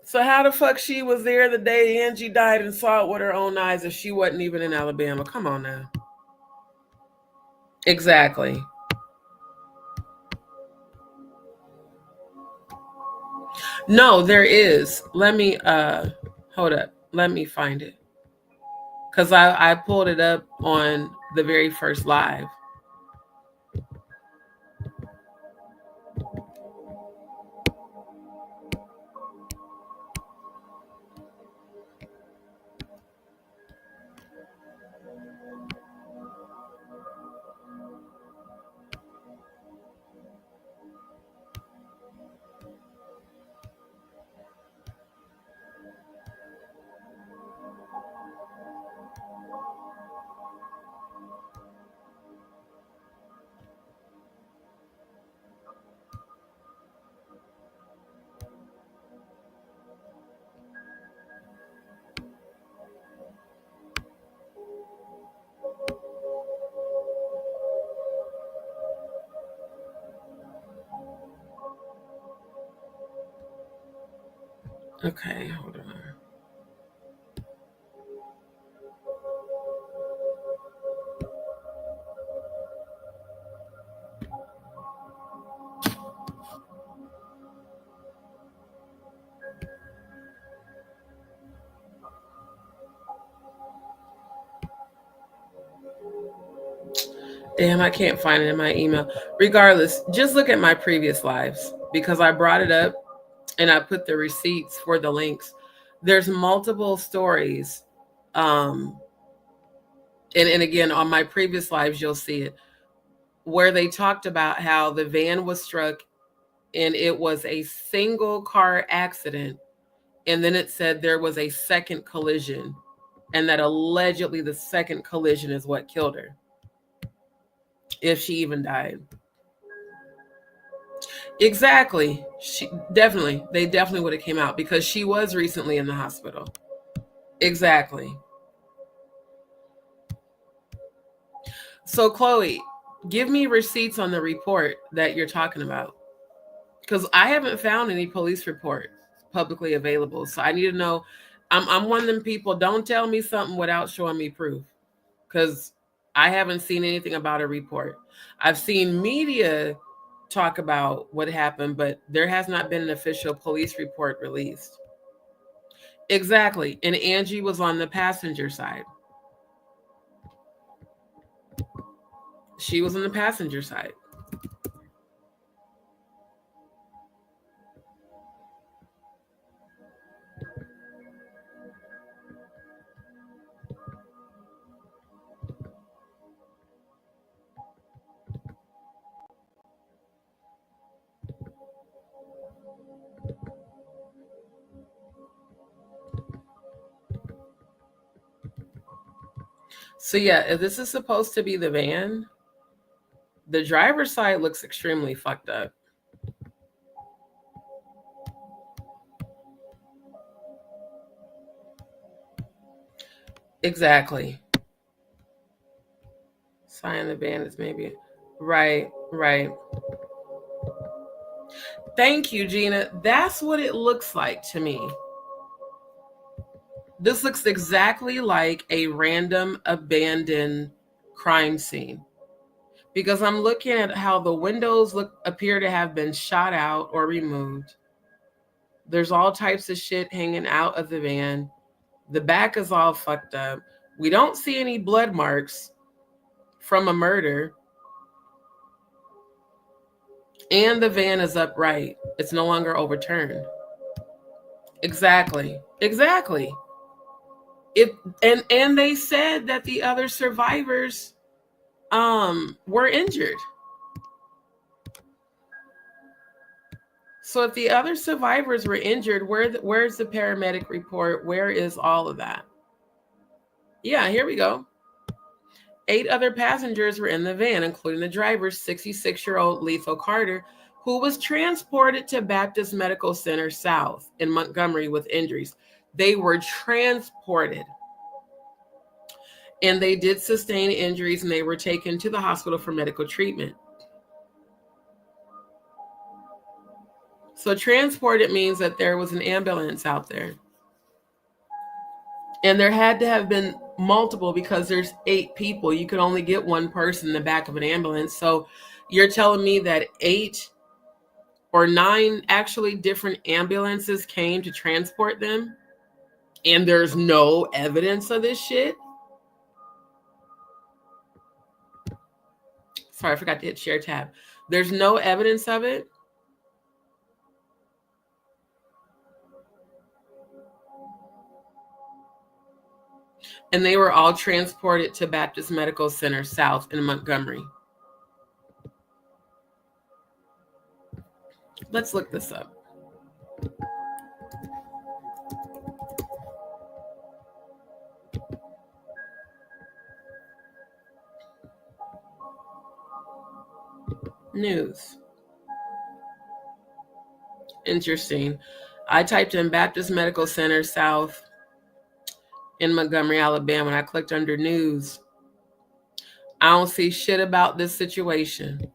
Speaker 2: So how the fuck she was there the day Angie died and saw it with her own eyes if she wasn't even in Alabama? Come on now. Exactly. No, there is. Let me hold up. Let me find it. Because I pulled it up on the very first live. Okay, hold on. Damn, I can't find it in my email. Regardless, just look at my previous lives because I brought it up and I put the receipts for the links. There's multiple stories. And again, on my previous lives, you'll see it, where they talked about how the van was struck and it was a single car accident. And then it said there was a second collision and that allegedly the second collision is what killed her, if she even died. Exactly. They definitely would have came out because she was recently in the hospital. Exactly. So Chloe, give me receipts on the report that you're talking about, because I haven't found any police report publicly available. So I need to know. I'm one of them people, don't tell me something without showing me proof, because I haven't seen anything about a report. I've seen media talk about what happened, but there has not been an official police report released. Exactly. And Angie was on the passenger side. She was on the passenger side. So yeah, if this is supposed to be the van, the driver's side looks extremely fucked up. Exactly. Sign the van is maybe right. Thank you, Gina. That's what it looks like to me. This looks exactly like a random abandoned crime scene, because I'm looking at how the windows appear to have been shot out or removed. There's all types of shit hanging out of the van. The back is all fucked up. We don't see any blood marks from a murder. And the van is upright. It's no longer overturned. Exactly. And they said that the other survivors were injured. So if the other survivors were injured, where's the paramedic report? Where is all of that? Yeah, here we go. 8 other passengers were in the van, including the driver, 66-year-old Lethal Carter, who was transported to Baptist Medical Center South in Montgomery with injuries. They were transported. And they did sustain injuries, and they were taken to the hospital for medical treatment. So transported means that there was an ambulance out there. And there had to have been multiple, because there's 8 people. You could only get one person in the back of an ambulance. So you're telling me that 8 or 9 actually different ambulances came to transport them, and there's no evidence of this shit? Sorry, I forgot to hit share tab. There's no evidence of it? And they were all transported to Baptist Medical Center South in Montgomery. Let's look this up. News. Interesting. I typed in Baptist Medical Center South in Montgomery, Alabama, and I clicked under news. I don't see shit about this situation.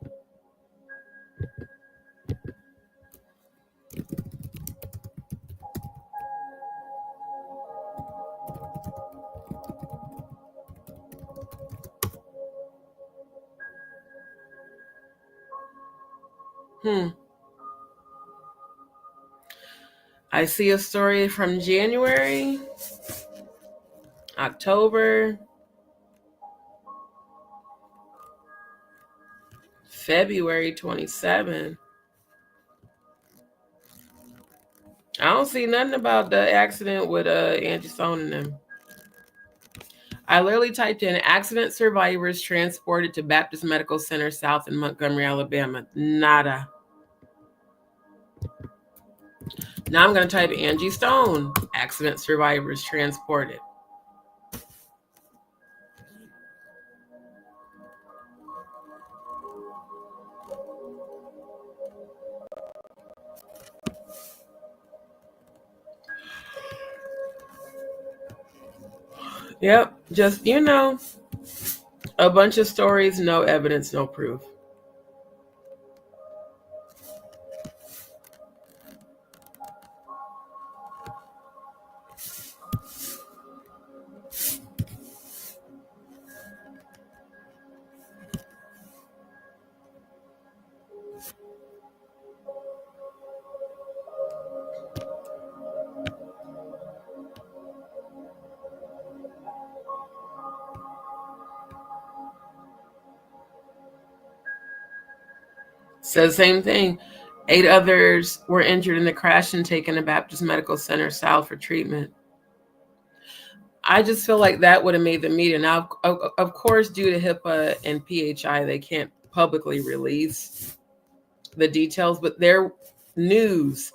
Speaker 2: I see a story from January, October, February 27. I don't see nothing about the accident with Angie Stone and them. I literally typed in accident survivors transported to Baptist Medical Center South in Montgomery, Alabama. Nada. Now I'm going to type Angie Stone, accident survivors transported. Yep, just, a bunch of stories, no evidence, no proof. Says same thing. 8 others were injured in the crash and taken to Baptist Medical Center South for treatment. I just feel like that would have made the media. Now, of course, due to HIPAA and PHI, they can't publicly release the details, but their news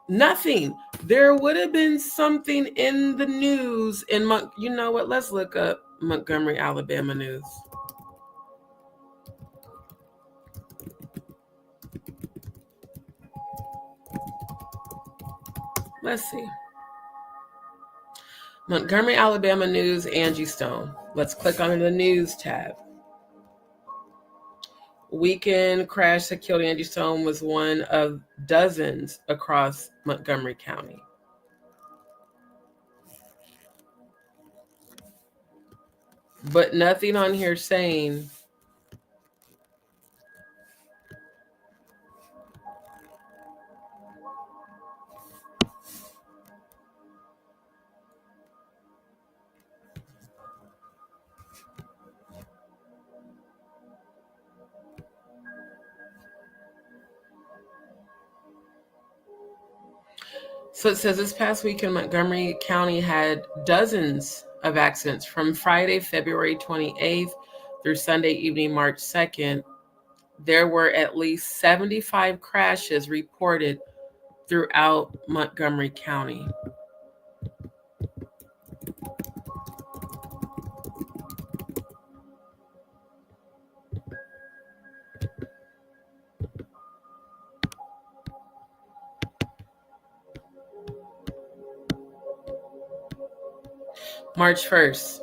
Speaker 2: Nothing. There would have been something in the news in you know what? Let's look up Montgomery, Alabama news. Let's see. Montgomery, Alabama news, Angie Stone. Let's click on the news tab. Weekend crash that killed Angie Stone was one of dozens across Montgomery County. But nothing on here saying so it says this past weekend, Montgomery County had dozens of accidents from Friday, February 28th through Sunday evening, March 2nd. There were at least 75 crashes reported throughout Montgomery County. March 1st.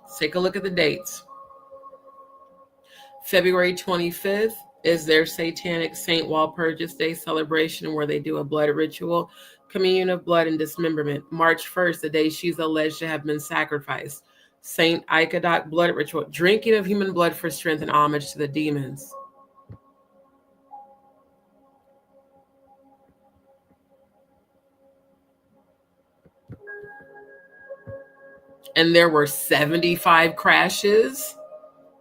Speaker 2: Let's take a look at the dates. February 25th is their Satanic Saint Walpurgis Day celebration where they do a blood ritual, communion of blood and dismemberment. March 1st, the day she's alleged to have been sacrificed. Saint Icodot blood ritual, drinking of human blood for strength and homage to the demons. And there were 75 crashes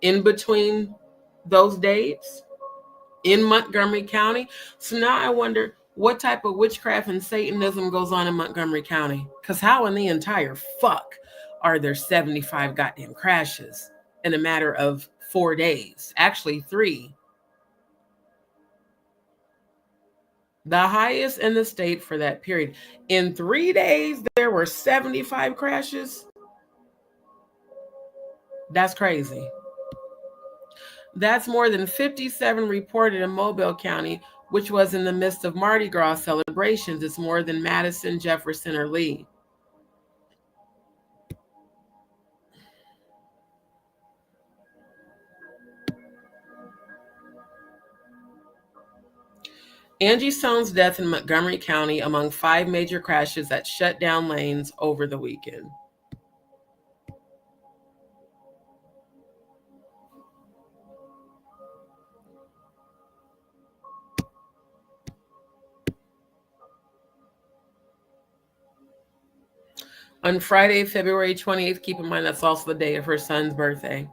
Speaker 2: in between those dates in Montgomery County. So now I wonder what type of witchcraft and Satanism goes on in Montgomery County. Because how in the entire fuck are there 75 goddamn crashes in a matter of 4 days? Actually, 3. The highest in the state for that period. In 3 days, there were 75 crashes. That's crazy. That's more than 57 reported in Mobile County, which was in the midst of Mardi Gras celebrations. It's more than Madison, Jefferson, or Lee. Angie Stone's death in Montgomery County among 5 major crashes that shut down lanes over the weekend. On Friday, February 28th, keep in mind that's also the day of her son's birthday,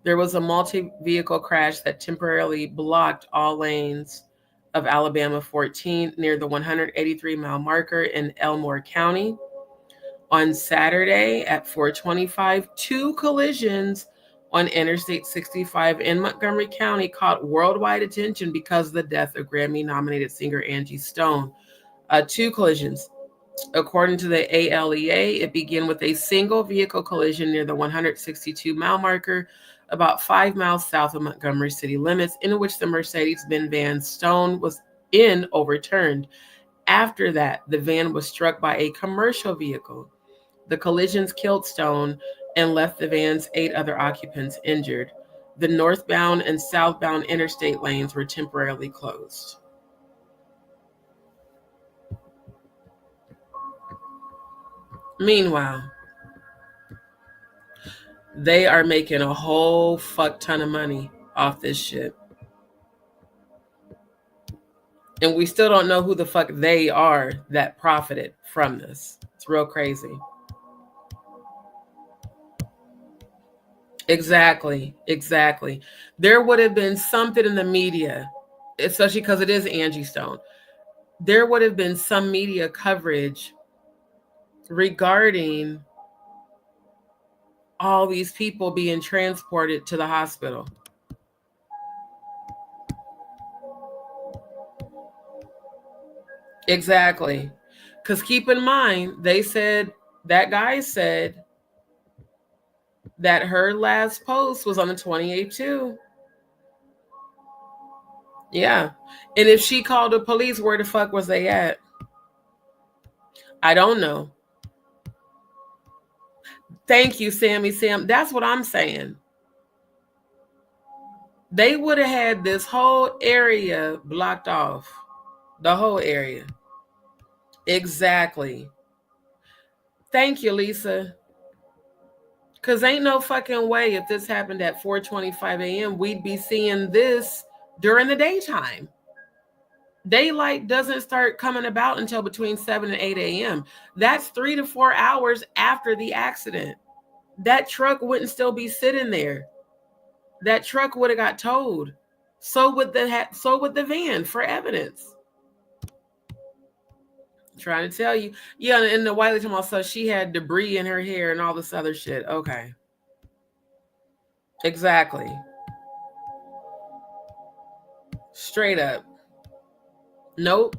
Speaker 2: there was a multi-vehicle crash that temporarily blocked all lanes of Alabama 14 near the 183-mile marker in Elmore County. On Saturday at 4:25, 2 collisions on Interstate 65 in Montgomery County caught worldwide attention because of the death of Grammy-nominated singer Angie Stone. 2 collisions. According to the ALEA, it began with a single vehicle collision near the 162-mile marker, about 5 miles south of Montgomery city limits, in which the Mercedes-Benz van Stone was in overturned. After that, the van was struck by a commercial vehicle. The collisions killed Stone and left the van's 8 other occupants injured. The northbound and southbound interstate lanes were temporarily closed. Meanwhile, they are making a whole fuck ton of money off this shit. And we still don't know who the fuck they are that profited from this. It's real crazy. Exactly. There would have been something in the media, especially because it is Angie Stone. There would have been some media coverage regarding all these people being transported to the hospital. Exactly. Because keep in mind, they said, that guy said that her last post was on the 28th too. Yeah. And if she called the police, where the fuck was they at? I don't know. Thank you, Sammy Sam. That's what I'm saying. They would have had this whole area blocked off. The whole area. Exactly. Thank you, Lisa. Because ain't no fucking way if this happened at 4:25 a.m., we'd be seeing this during the daytime. Daylight doesn't start coming about until between 7 and 8 a.m. That's 3 to 4 hours after the accident. That truck wouldn't still be sitting there. That truck would have got towed. So would the van for evidence. Trying to tell you. Yeah, and the Wiley told also she had debris in her hair and all this other shit. Okay. Exactly. Straight up. Nope.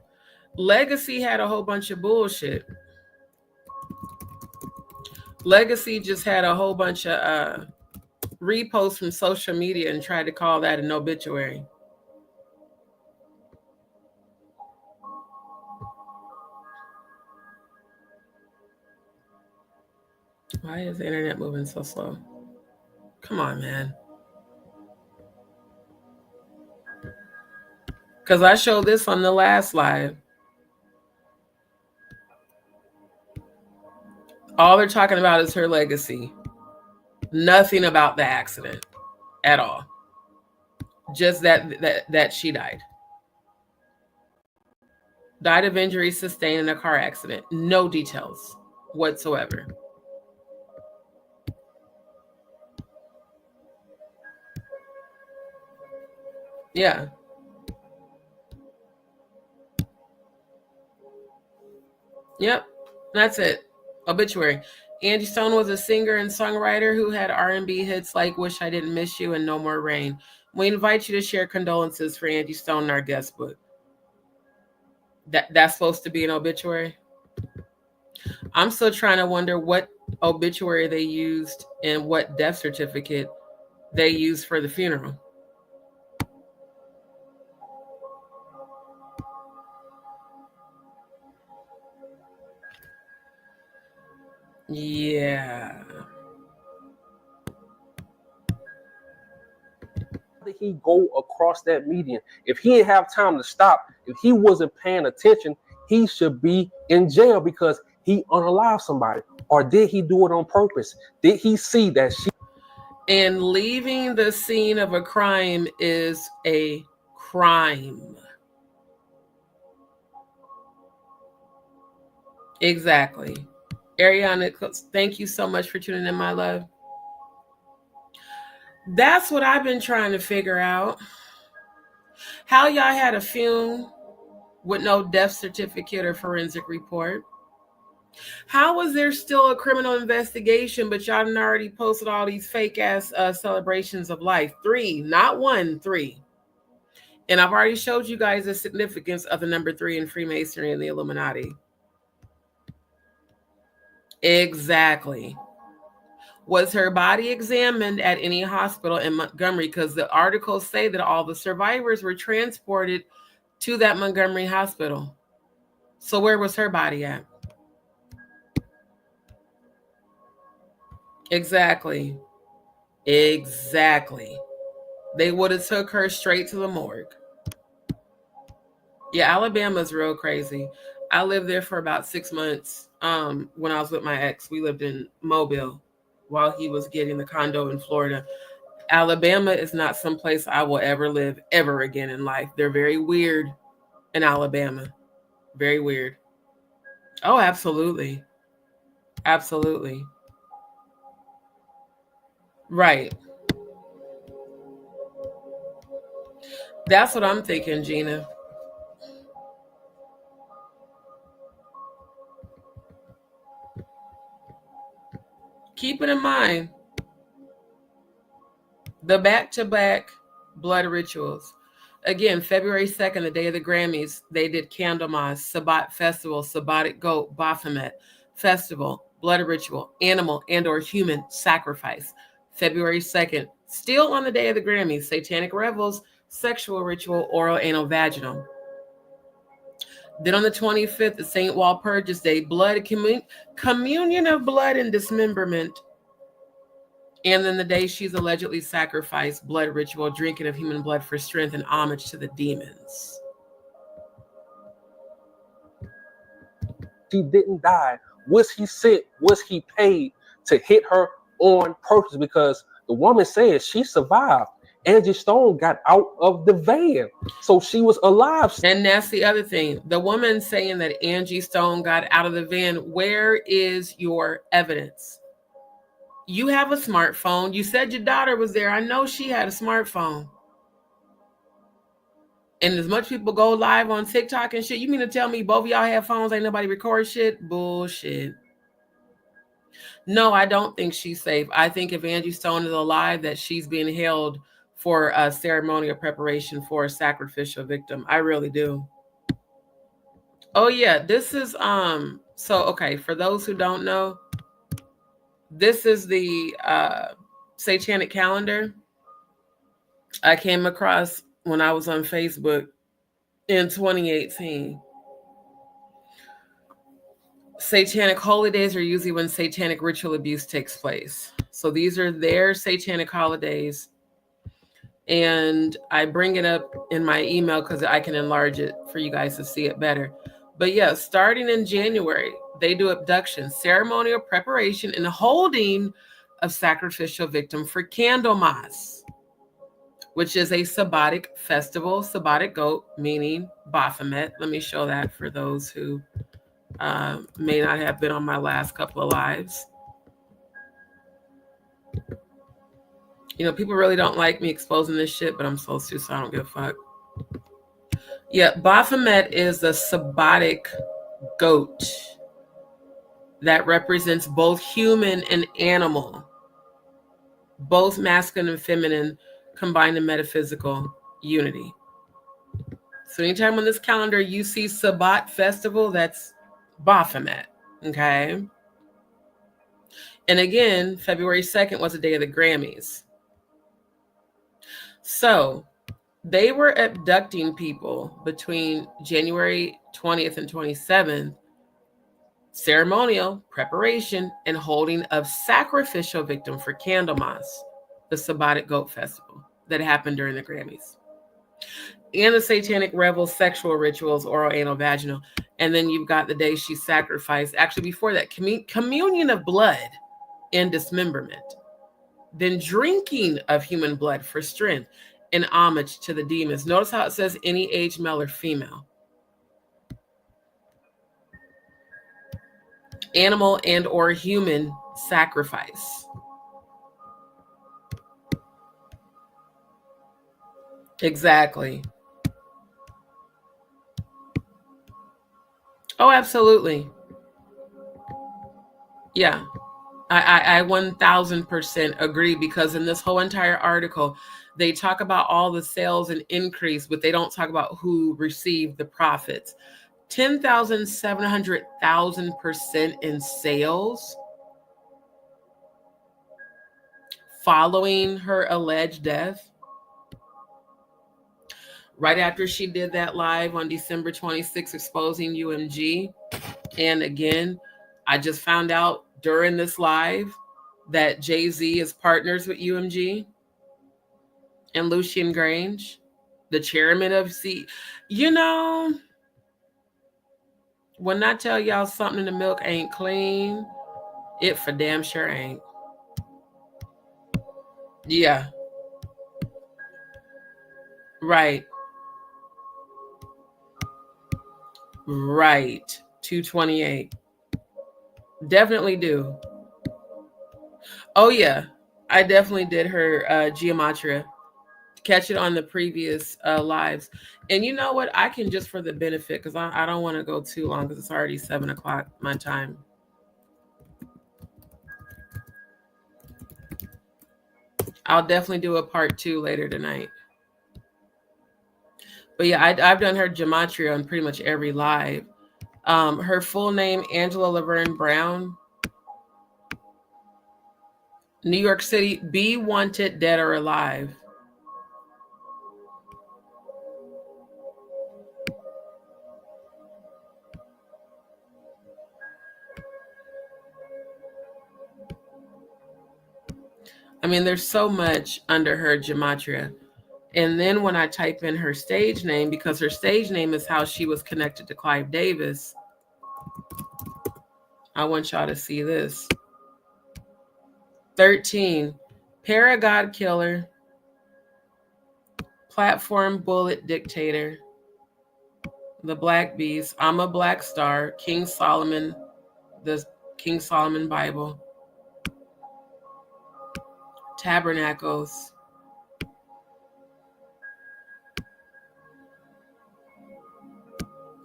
Speaker 2: Legacy had a whole bunch of bullshit. Legacy just had a whole bunch of reposts from social media and tried to call that an obituary. Why is the internet moving so slow? Come on, man. Because I showed this on the last live. All they're talking about is her legacy. Nothing about the accident at all. Just that she died. Died of injuries sustained in a car accident. No details whatsoever. Yeah. Yep. That's it. Obituary. Angie Stone was a singer and songwriter who had R&B hits like Wish I Didn't Miss You and No More Rain. We invite you to share condolences for Angie Stone in our guest book. That's supposed to be an obituary? I'm still trying to wonder what obituary they used and what death certificate they used for the funeral. Yeah.
Speaker 5: How did he go across that median? If he didn't have time to stop, if he wasn't paying attention, he should be in jail because he unalived somebody. Or did he do it on purpose? Did he see that she...
Speaker 2: And leaving the scene of a crime is a crime. Exactly. Ariana, thank you so much for tuning in, my love. That's what I've been trying to figure out. How y'all had a funeral with no death certificate or forensic report? How was there still a criminal investigation, but y'all done already posted all these fake ass celebrations of life? 3, not 1, 3. And I've already showed you guys the significance of the number 3 in Freemasonry and the Illuminati. Exactly. Was her body examined at any hospital in Montgomery? Because the articles say that all the survivors were transported to that Montgomery hospital. So where was her body at? Exactly. Exactly. They would have took her straight to the morgue. Yeah, Alabama's real crazy. I lived there for about 6 months when I was with my ex. We lived in Mobile while he was getting the condo in Florida. Alabama is not someplace I will ever live ever again in life. They're very weird in Alabama. Very weird. Oh, absolutely. Absolutely. Right. That's what I'm thinking, Gina. Keep it in mind, the back-to-back blood rituals. Again, February 2nd, the day of the Grammys, they did Candlemas, Sabbat Festival, Sabbatic Goat, Baphomet Festival, Blood Ritual, Animal and or Human Sacrifice. February 2nd, still on the day of the Grammys, Satanic Revels, Sexual Ritual, Oral, Anal, Vaginal. Then on the 25th, the Saint Walpurgis Day, Blood, Communion of Blood and Dismemberment. And then the day she's allegedly sacrificed, Blood Ritual, drinking of human blood for strength and homage to the demons.
Speaker 5: She didn't die. Was he sent? Was he paid to hit her on purpose? Because the woman says she survived. Angie Stone got out of the van, so she was alive.
Speaker 2: And that's the other thing. The woman saying that Angie Stone got out of the van, where is your evidence? You have a smartphone. You said your daughter was there. I know she had a smartphone. And as much people go live on TikTok and shit, you mean to tell me both of y'all have phones, ain't nobody record shit? Bullshit. No, I don't think she's safe. I think if Angie Stone is alive, that she's being held for a ceremonial preparation for a sacrificial victim. I really do. Oh yeah, this is so okay, for those who don't know, this is the satanic calendar I came across when I was on Facebook in 2018. Satanic holidays are usually when satanic ritual abuse takes place. So these are their satanic holidays. And I bring it up in my email because I can enlarge it for you guys to see it better. But yeah, starting in January, they do abduction, ceremonial preparation, and holding of sacrificial victim for Candlemas, which is a Sabbatic festival, Sabbatic goat, meaning Baphomet. Let me show that for those who may not have been on my last couple of lives. You know, people really don't like me exposing this shit, but I'm supposed to, so I don't give a fuck. Yeah, Baphomet is a Sabbatic goat that represents both human and animal, both masculine and feminine, combined in metaphysical unity. So anytime on this calendar you see Sabbat festival, that's Baphomet, okay? And again, February 2nd was the day of the Grammys. So they were abducting people between January 20th and 27th, ceremonial preparation and holding of sacrificial victim for Candlemas, the Sabbatic Goat Festival that happened during the Grammys. And the Satanic Revels, Sexual Rituals, Oral, Anal, Vaginal. And then you've got the day she sacrificed, actually before that, communion of blood and dismemberment. Then drinking of human blood for strength and homage to the demons. Notice how it says any age, male or female. Animal and or human sacrifice. Exactly. Oh, absolutely. Yeah. I 1000% agree, because in this whole entire article, they talk about all the sales and increase, but they don't talk about who received the profits. 10,700,000% in sales following her alleged death. Right after she did that live on December 26th, exposing UMG. And again, I just found out during this live that Jay-Z is partners with UMG and Lucian Grange, the chairman of You know, when I tell y'all something in the milk ain't clean, it for damn sure ain't. Yeah. Right. Right. 228. Definitely do. Oh yeah, I definitely did her geometria. Catch it on the previous lives. And you know what? I can, just for the benefit, because I don't want to go too long, because it's already 7 o'clock my time. I'll definitely do a part 2 later tonight. But yeah, I've done her gematria on pretty much every live. Her full name, Angela Laverne Brown. New York City, be wanted, dead or alive. I mean, there's so much under her gematria. And then when I type in her stage name, because her stage name is how she was connected to Clive Davis, I want y'all to see this. 13, Paragod Killer, Platform Bullet Dictator, The Black Beast, I'm a Black Star, King Solomon, the King Solomon Bible, Tabernacles,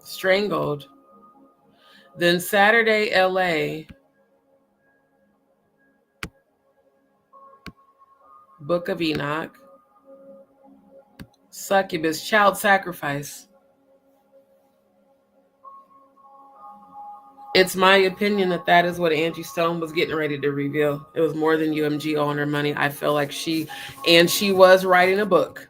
Speaker 2: Strangled, then Saturday LA, Book of Enoch, Succubus, Child Sacrifice. It's my opinion that that is what Angie Stone was getting ready to reveal. It was more than UMG owing her money. I feel like she was writing a book.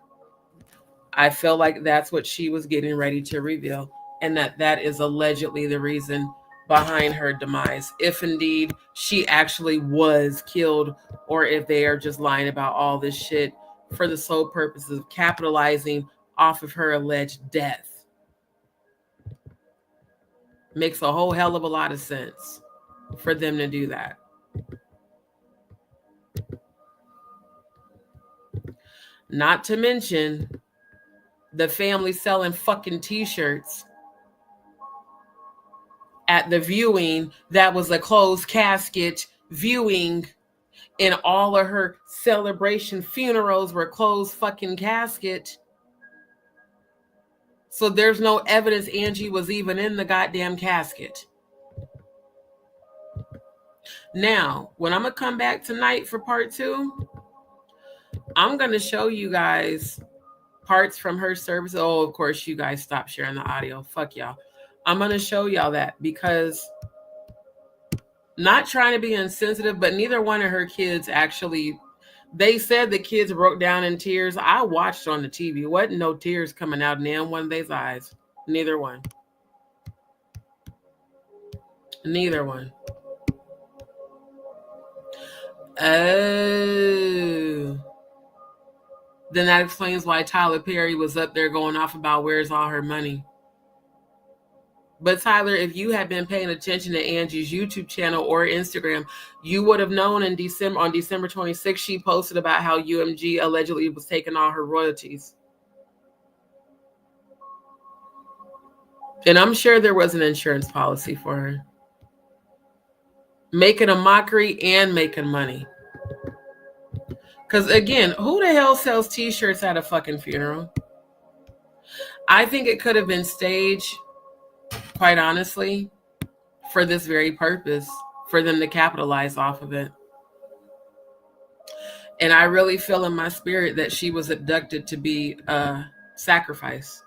Speaker 2: I feel like that's what she was getting ready to reveal, and that is allegedly the reason behind her demise, if indeed she actually was killed, or if they are just lying about all this shit for the sole purpose of capitalizing off of her alleged death. Makes a whole hell of a lot of sense for them to do that. Not to mention the family selling fucking t-shirts at the viewing that was a closed casket viewing, and all of her celebration funerals were closed fucking casket. So there's no evidence Angie was even in the goddamn casket. Now, when I'm going to come back tonight for part 2, I'm going to show you guys parts from her service. Oh, of course, you guys stop sharing the audio. Fuck y'all. I'm going to show y'all that, because not trying to be insensitive, but neither one of her kids actually, they said the kids broke down in tears. I watched on the TV. Wasn't no tears coming out in one of their eyes. Neither one. Neither one. Oh. Then that explains why Tyler Perry was up there going off about where's all her money. But Tyler, if you had been paying attention to Angie's YouTube channel or Instagram, you would have known on December 26th, she posted about how UMG allegedly was taking all her royalties. And I'm sure there was an insurance policy for her. Making a mockery and making money. Because again, who the hell sells t-shirts at a fucking funeral? I think it could have been staged, quite honestly, for this very purpose, for them to capitalize off of it. And I really feel in my spirit that she was abducted to be a sacrifice.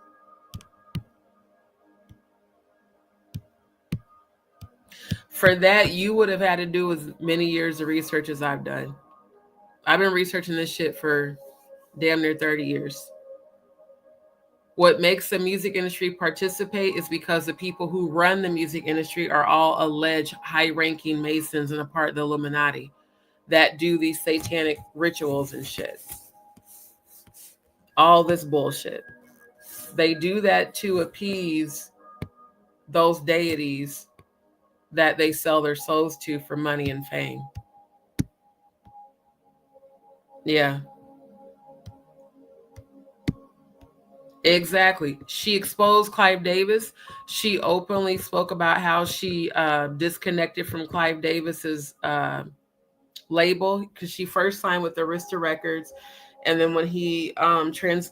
Speaker 2: For that, you would have had to do as many years of research as I've done. I've been researching this shit for damn near 30 years. What makes the music industry participate is because the people who run the music industry are all alleged high-ranking Masons and a part of the Illuminati that do these satanic rituals and shit. All this bullshit. They do that to appease those deities that they sell their souls to for money and fame. Yeah. Exactly. She exposed Clive Davis. She openly spoke about how she disconnected from Clive Davis's label, because she first signed with Arista Records, and then when he translated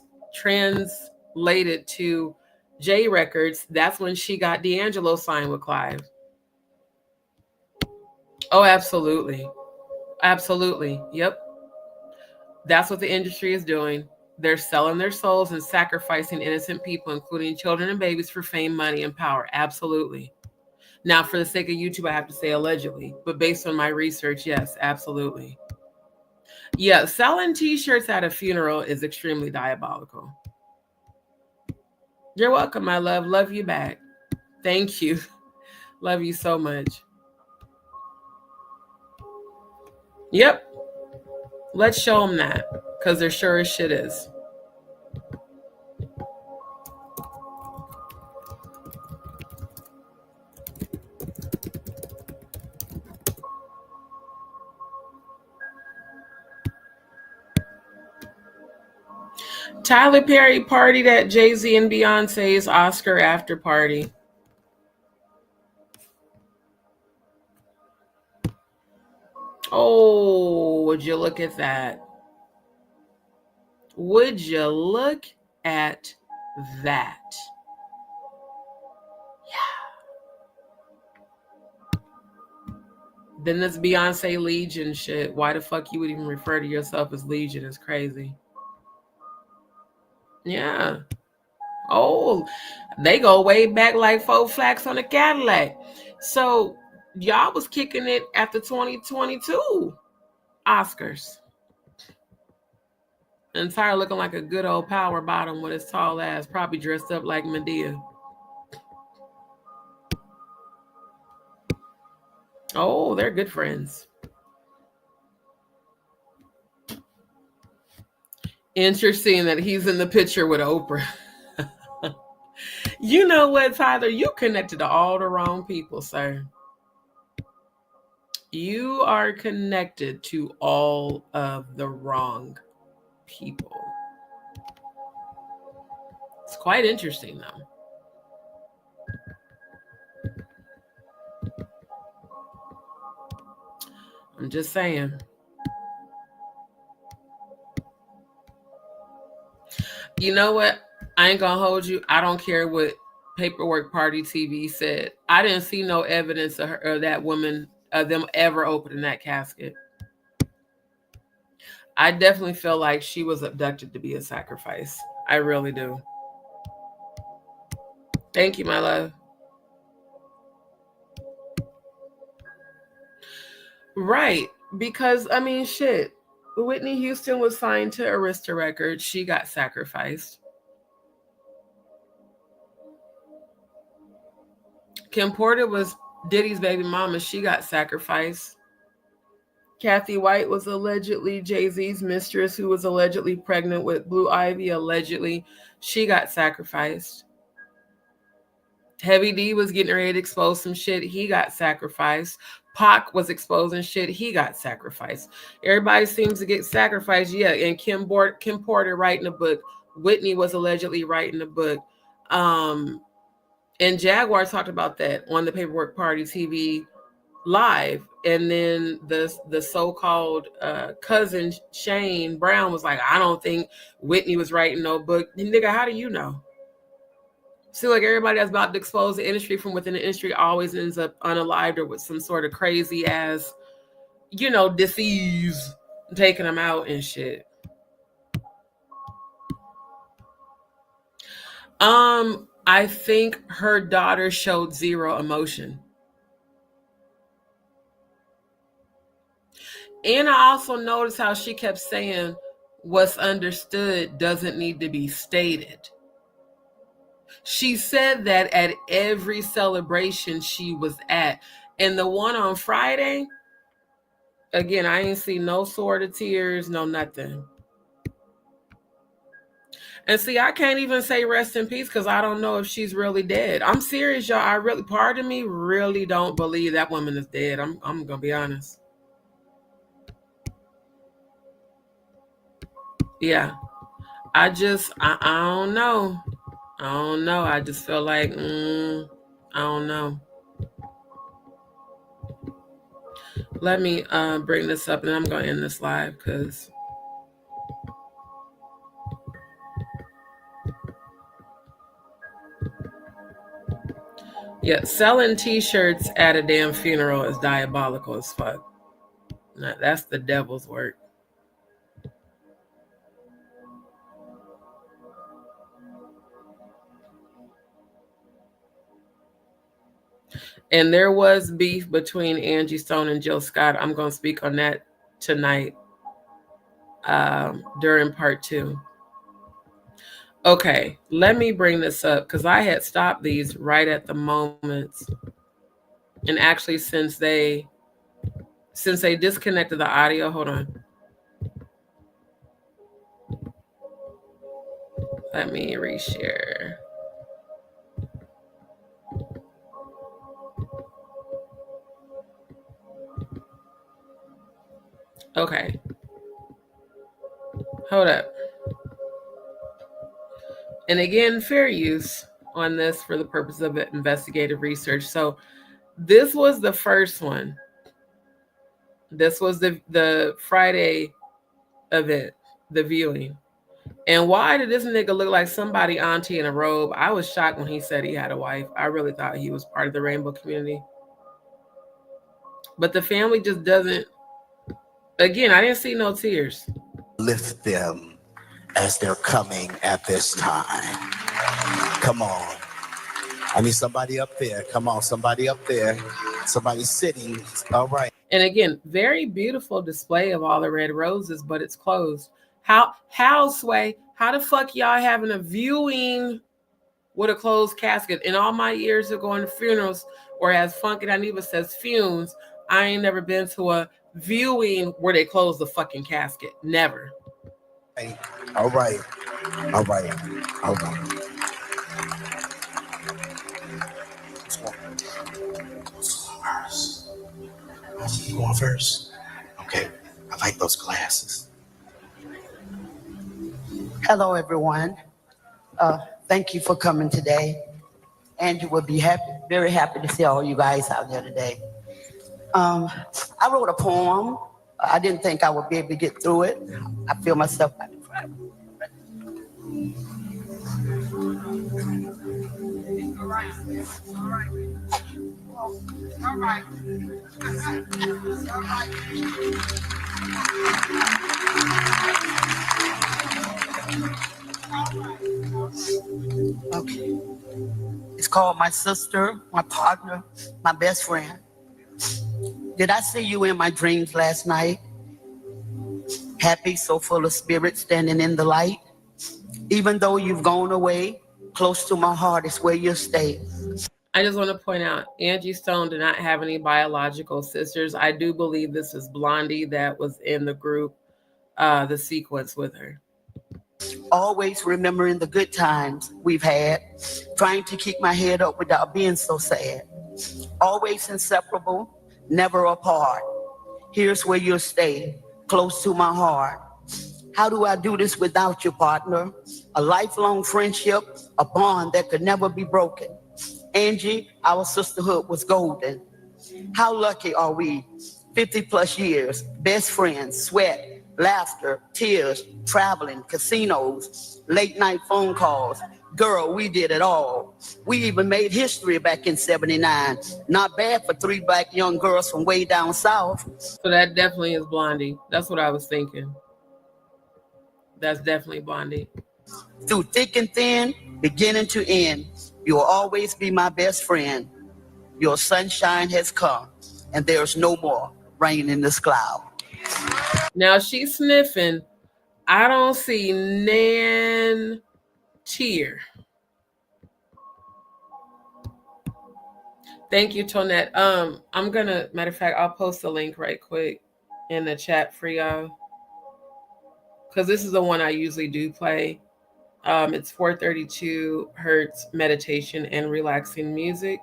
Speaker 2: to J Records, that's when she got D'Angelo signed with Clive. Oh, absolutely. Absolutely. Yep. That's what the industry is doing. They're selling their souls and sacrificing innocent people, including children and babies, for fame, money, and power. Absolutely. Now, for the sake of YouTube, I have to say allegedly, but based on my research, yes, absolutely. Yeah, selling t-shirts at a funeral is extremely diabolical. You're welcome, my love. Love you back. Thank you. Love you so much. Yep. Let's show them that, because there sure as shit is. Tyler Perry partied at Jay-Z and Beyonce's Oscar after party. Oh, would you look at that? Would you look at that? Yeah. Then this Beyonce Legion shit. Why the fuck you would even refer to yourself as Legion is crazy. Yeah. Oh, they go way back like 4 flacks on a Cadillac. So y'all was kicking it at the 2022 Oscars. And Tyler looking like a good old power bottom with his tall ass, probably dressed up like Medea. Oh, they're good friends. Interesting that he's in the picture with Oprah. You know what, Tyler? You connected to all the wrong people, sir. You are connected to all of the wrong people. It's quite interesting, though. I'm just saying. You know what? I ain't gonna hold you. I don't care what Paperwork Party TV said. I didn't see no evidence of her or that woman, of them ever opening that casket. I definitely feel like she was abducted to be a sacrifice. I really do. Thank you, my love. Right. Because, I mean, shit. Whitney Houston was signed to Arista Records. She got sacrificed. Kim Porter was Diddy's baby mama. She got sacrificed. Kathy White was allegedly Jay-Z's mistress, who was allegedly pregnant with Blue Ivy. Allegedly, she got sacrificed. Heavy D was getting ready to expose some shit. He got sacrificed. Pac was exposing shit. He got sacrificed. Everybody seems to get sacrificed. Yeah, and Kim Porter writing a book. Whitney was allegedly writing a book. And Jaguar talked about that on the Paperwork Party TV live. And then the so-called cousin Shane Brown was like, I don't think Whitney was writing no book. Nigga, how do you know? See, like everybody that's about to expose the industry from within the industry always ends up unalived or with some sort of crazy ass, disease taking them out and shit. I think her daughter showed zero emotion. And I also noticed how she kept saying what's understood doesn't need to be stated. She said that at every celebration she was at. And the one on Friday, again, I ain't see no sword of tears, no nothing. And see, I can't even say rest in peace because I don't know if she's really dead. I'm serious, y'all. Part of me really don't believe that woman is dead. I'm gonna be honest. Yeah. I don't know. I don't know. I just feel like, I don't know. Let me bring this up and I'm going to end this live because yeah, selling t-shirts at a damn funeral is diabolical as fuck. That's the devil's work. And there was beef between Angie Stone and Jill Scott. I'm going to speak on that tonight during part 2. Okay, let me bring this up because I had stopped these right at the moment. And actually, since they disconnected the audio, hold on. Let me reshare. Okay. Hold up. And again, fair use on this for the purpose of investigative research. So this was the first one. This was the Friday event, the viewing. And why did this nigga look like somebody auntie in a robe? I was shocked when he said he had a wife. I really thought he was part of the rainbow community. But the family just doesn't. Again, I didn't see no tears.
Speaker 7: Lift them as they're coming at this time. Come on. I need somebody up there. Come on, somebody up there. Somebody sitting. All right.
Speaker 2: And again, very beautiful display of all the red roses, but it's closed. How Sway? How the fuck y'all having a viewing with a closed casket? In all my years of going to funerals, or as Funky Dineva says, fumes, I ain't never been to a viewing where they close the fucking casket. Never.
Speaker 7: All right. All right. All right. You going first? Okay. I like those glasses.
Speaker 8: Hello, everyone. Thank you for coming today. Angie will be very happy to see all you guys out there today. I wrote a poem. I didn't think I would be able to get through it. I feel myself about to cry. All right. Okay. It's called My Sister, My Partner, My Best Friend. Did I see you in my dreams last night? Happy, so full of spirit, standing in the light. Even though you've gone away, close to my heart is where you stay.
Speaker 2: I just want to point out, Angie Stone did not have any biological sisters. I do believe this is Blondie that was in the group, the sequence with her.
Speaker 8: Always remembering the good times we've had, trying to keep my head up without being so sad. Always inseparable, never apart. Here's where you'll stay, close to my heart. How do I do this without you, partner? A lifelong friendship, a bond that could never be broken. Angie, our sisterhood was golden. How lucky are we? 50 plus years, best friends, sweat, laughter, tears, traveling, casinos, late night phone calls. Girl, we did it all. We even made history back in '79. Not bad for 3 black young girls from way down south.
Speaker 2: So that definitely is Blondie. That's what I was thinking. That's definitely Blondie.
Speaker 8: Through thick and thin, beginning to end, you will always be my best friend. Your sunshine has come, and there's no more rain in this cloud.
Speaker 2: Now she's sniffing. I don't see nan tear. Thank you, Tonette. I'm gonna, matter of fact, I'll post the link right quick in the chat for y'all, because this is the one I usually do play. It's 432 hertz meditation and relaxing music.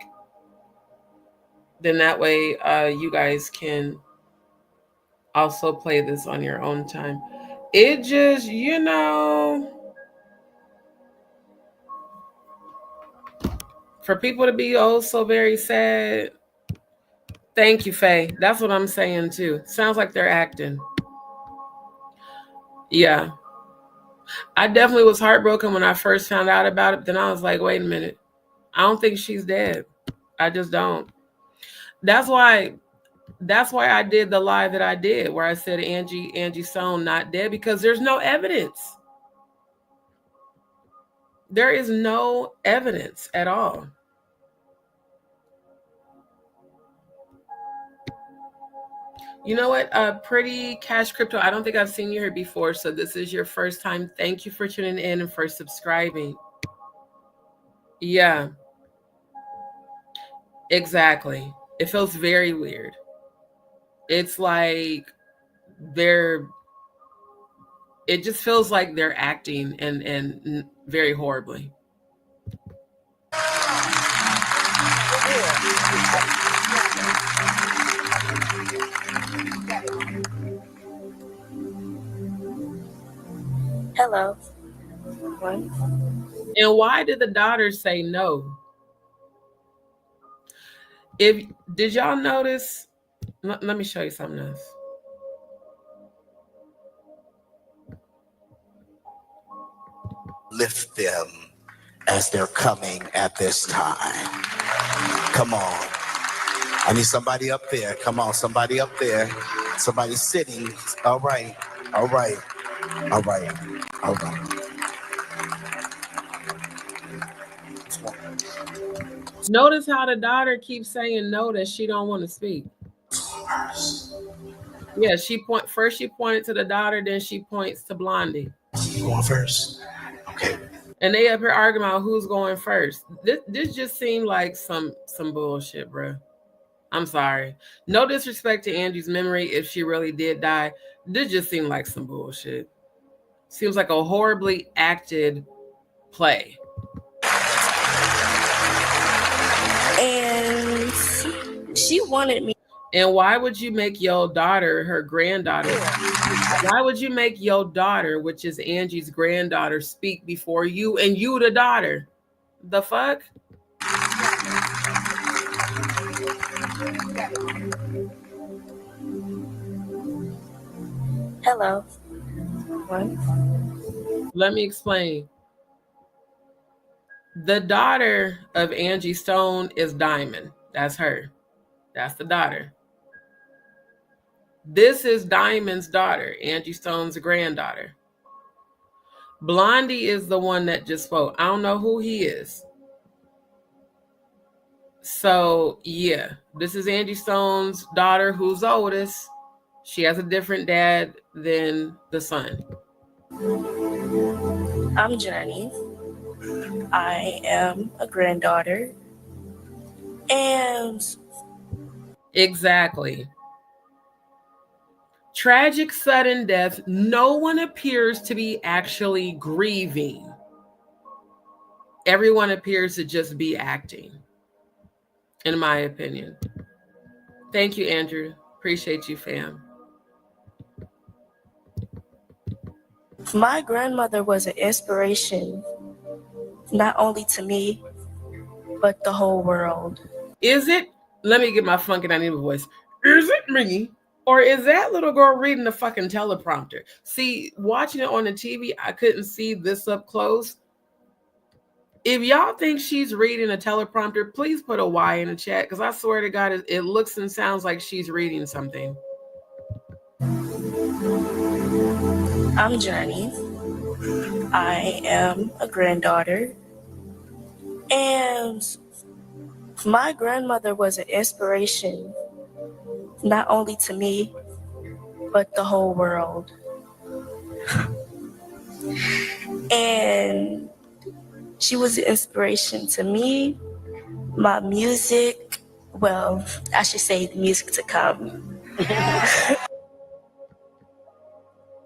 Speaker 2: Then that way you guys can also play this on your own time. It just, you know, for people to be oh so very sad. Thank you, Faye. That's what I'm saying too. Sounds like they're acting. Yeah. I definitely was heartbroken when I first found out about it. Then I was like, wait a minute. I don't think she's dead. I just don't. That's why I did the live that I did, where I said Angie Stone not dead, because there's no evidence. There is no evidence at all. You know what? Pretty Cash Crypto. I don't think I've seen you here before, so this is your first time. Thank you for tuning in and for subscribing. Yeah, exactly. It feels very weird. It's like it just feels like they're acting and very horribly.
Speaker 6: Hello. What?
Speaker 2: And why did the daughter say no? Did y'all notice? Let me show you something else.
Speaker 7: Lift them as they're coming at this time. Come on. I need somebody up there. Come on, somebody up there. Somebody sitting. All right. All right. All right. All right.
Speaker 2: Notice how the daughter keeps saying no, that she don't want to speak. Yeah, she pointed to the daughter, then she points to Blondie.
Speaker 7: You going first? Okay.
Speaker 2: And they up here arguing about who's going first. This just seemed like some bullshit, bro. I'm sorry. No disrespect to Angie's memory if she really did die. This just seemed like some bullshit. Seems like a horribly acted play.
Speaker 6: And she wanted me.
Speaker 2: And why would you make your daughter, her granddaughter, why would you make your daughter, which is Angie's granddaughter, speak before you and you the daughter? The fuck?
Speaker 6: Hello. What?
Speaker 2: Let me explain. The daughter of Angie Stone is Diamond. That's her. That's the daughter. This is Diamond's daughter, Angie Stone's granddaughter. Blondie is the one that just spoke. I don't know who he is. So, yeah, this is Angie Stone's daughter, who's oldest. She has a different dad than the son.
Speaker 6: I'm Journey. I am a granddaughter. And
Speaker 2: exactly. Tragic sudden death. No one appears to be actually grieving. Everyone appears to just be acting, in my opinion. Thank you, Andrew. Appreciate you, fam.
Speaker 6: My grandmother was an inspiration, not only to me, but the whole world.
Speaker 2: Is it? Let me get my funky dynamic voice. Is it me? Or is that little girl reading the fucking teleprompter? See, watching it on the TV, I couldn't see this up close. If y'all think she's reading a teleprompter, please put a Y in the chat, because I swear to God, it looks and sounds like she's reading something.
Speaker 6: I'm Journey. I am a granddaughter. And my grandmother was an inspiration, not only to me, but the whole world. And she was an inspiration to me, my music, well, I should say the music to come.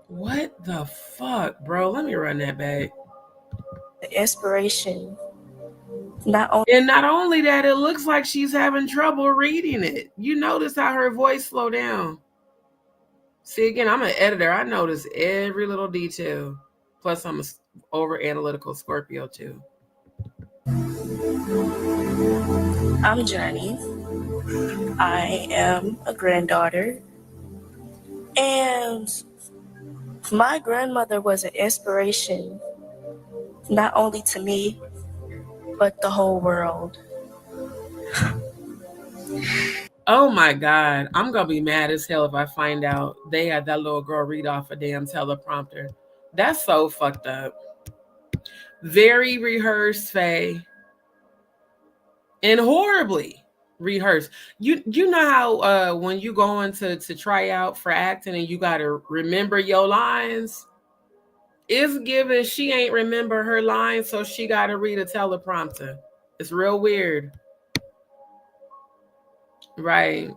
Speaker 2: What the fuck, bro? Let me run that back.
Speaker 6: The inspiration. Not
Speaker 2: only that, it looks like she's having trouble reading it. You notice how her voice slowed down. See, again, I'm an editor. I notice every little detail. Plus, I'm a over analytical Scorpio too.
Speaker 6: I'm Journey. I am a granddaughter. And my grandmother was an inspiration, not only to me, but the whole world.
Speaker 2: Oh my God. I'm going to be mad as hell if I find out they had that little girl read off a damn teleprompter. That's so fucked up. Very rehearsed, Faye. And horribly rehearse. You know how when you go in to try out for acting and you gotta remember your lines? It's given she ain't remember her lines, so she gotta read a teleprompter. It's real weird. Right.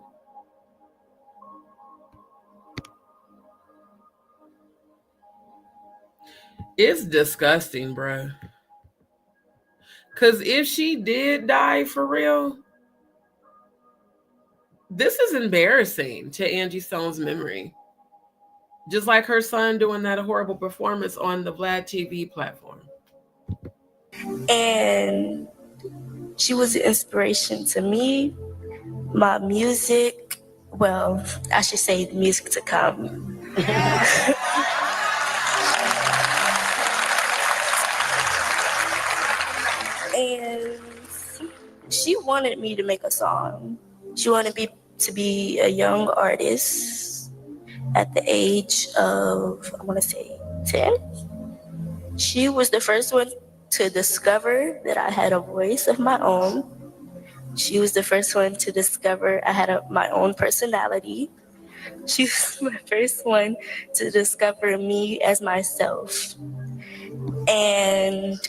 Speaker 2: It's disgusting, bruh. Because if she did die for real, this is embarrassing to Angie Stone's memory. Just like her son doing that horrible performance on the Vlad TV platform.
Speaker 9: And she was an inspiration to me, my music, well, I should say the music to come. And she wanted me to make a song. She wanted me to be a young artist at the age of, I want to say 10. She was the first one to discover that I had a voice of my own. She was the first one to discover I had my own personality. She was my first one to discover me as myself. And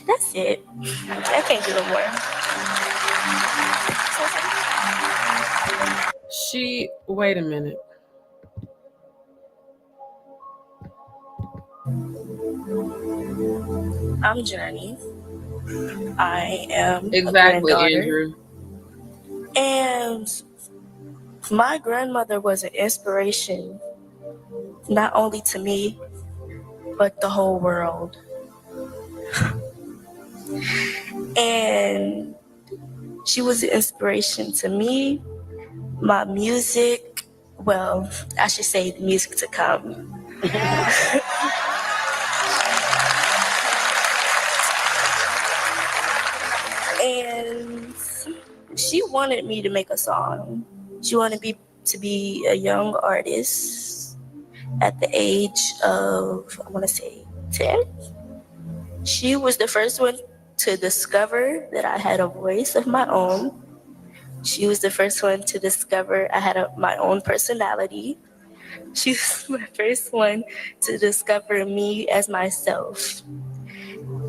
Speaker 9: that's it. I can't do no more.
Speaker 2: Wait a minute.
Speaker 9: I'm Journey. I am
Speaker 2: exactly
Speaker 9: a granddaughter.
Speaker 2: Andrew.
Speaker 9: And my grandmother was an inspiration, not only to me, but the whole world. And she was an inspiration to me, my music, well, I should say the music to come. And she wanted me to make a song. She wanted me to be a young artist at the age of, I want to say 10. She was the first one to discover that I had a voice of my own. She was the first one to discover I had my own personality. She was my first one to discover me as myself.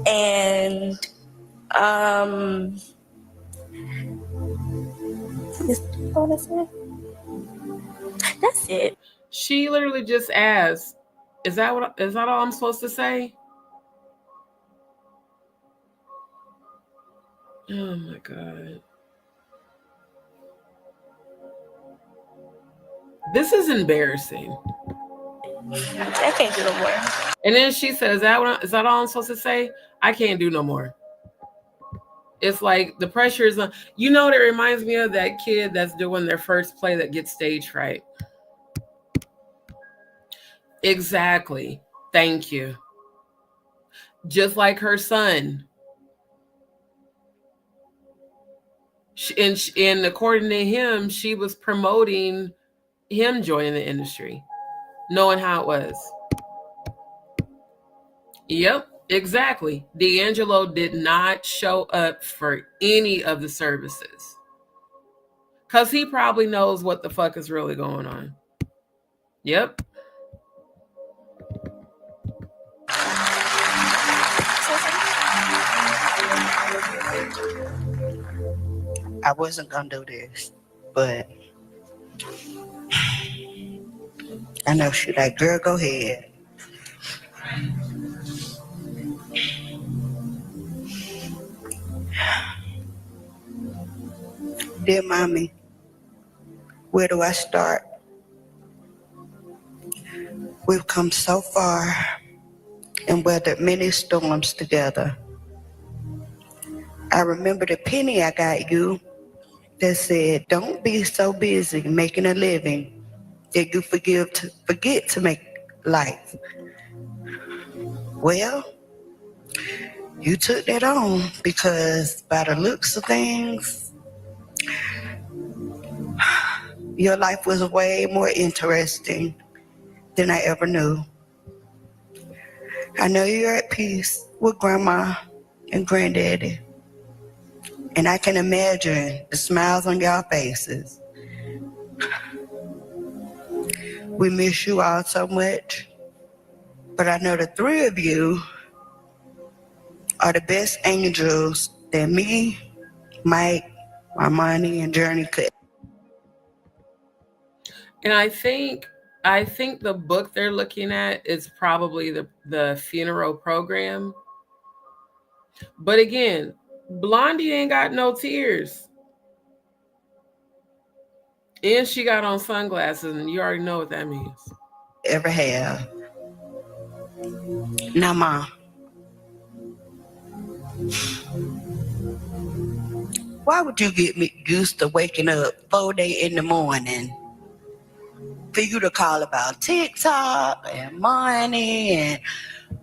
Speaker 9: And that's it.
Speaker 2: She literally just asked, is that all I'm supposed to say? Oh my God. This is embarrassing.
Speaker 9: I can't do no more.
Speaker 2: And then she said, is that all I'm supposed to say? I can't do no more. It's like the pressure is on. You know what it reminds me of? That kid that's doing their first play that gets stage fright. Exactly. Thank you. Just like her son. And according to him, she was promoting him joining the industry, knowing how it was. Yep, exactly. D'Angelo did not show up for any of the services because he probably knows what the fuck is really going on. Yep.
Speaker 8: I wasn't gonna do this, but I know she like, girl, go ahead. Dear mommy, where do I start? We've come so far and weathered many storms together. I remember the penny I got you that said, don't be so busy making a living that you forget to make life. Well, you took that on because by the looks of things, your life was way more interesting than I ever knew. I know you're at peace with Grandma and Granddaddy. And I can imagine the smiles on y'all faces. We miss you all so much. But I know the three of you are the best angels that me, Mike, Armani, and Journey could.
Speaker 2: And I think the book they're looking at is probably the funeral program. But again, Blondie ain't got no tears. And she got on sunglasses, and you already know what that means.
Speaker 8: Ever have. Now, Mom, why would you get me used to waking up 4 in the morning for you to call about TikTok and money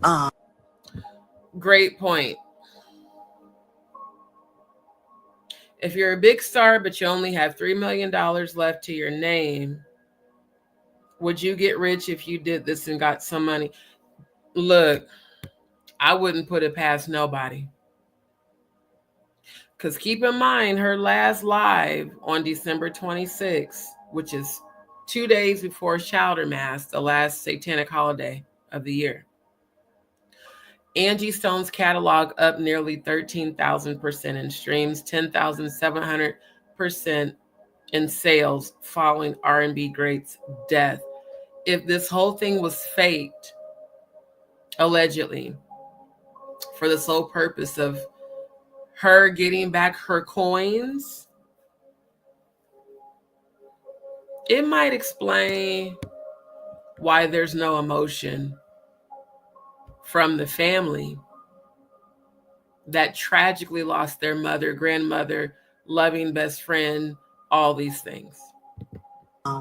Speaker 8: and
Speaker 2: Great point. If you're a big star, but you only have $3 million left to your name, would you get rich if you did this and got some money? Look, I wouldn't put it past nobody. Because keep in mind, her last live on December 26th, which is 2 days before Childermas, the last satanic holiday of the year. Angie Stone's catalog up nearly 13,000% in streams, 10,700% in sales following R&B great's death. If this whole thing was faked, allegedly, for the sole purpose of her getting back her coins, it might explain why there's no emotion from the family that tragically lost their mother, grandmother, loving best friend, all these things.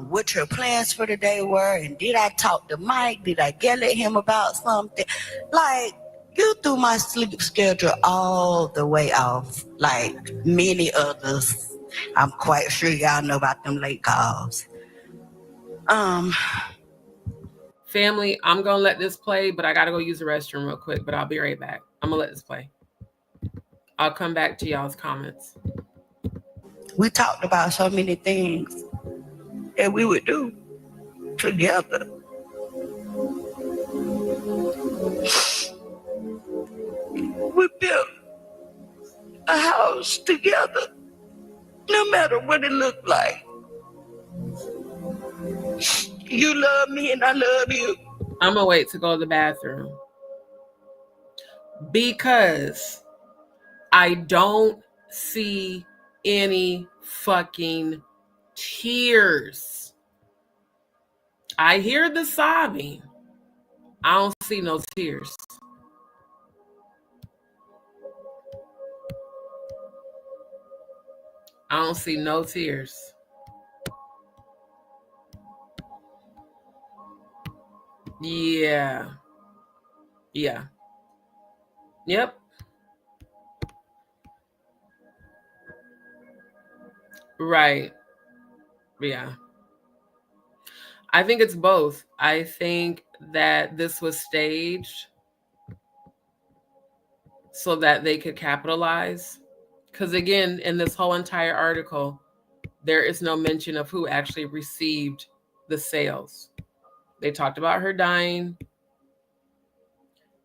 Speaker 8: What your plans for the day were, and did I talk to Mike? Did I yell at him about something? Like, you threw my sleep schedule all the way off, like many others. I'm quite sure y'all know about them late calls.
Speaker 2: Family, I'm going to let this play, but I got to go use the restroom real quick, but I'll be right back. I'm going to let this play. I'll come back to y'all's comments.
Speaker 8: We talked about so many things that we would do together. We built a house together, no matter what it looked like. You love me and I love you.
Speaker 2: I'm going to wait to go to the bathroom because I don't see any fucking tears. I hear the sobbing. I don't see no tears. I don't see no tears. Yeah. Yeah. Yep. Right. Yeah. I think it's both. I think that this was staged so that they could capitalize. Because again, in this whole entire article, there is no mention of who actually received the sales. They talked about her dying.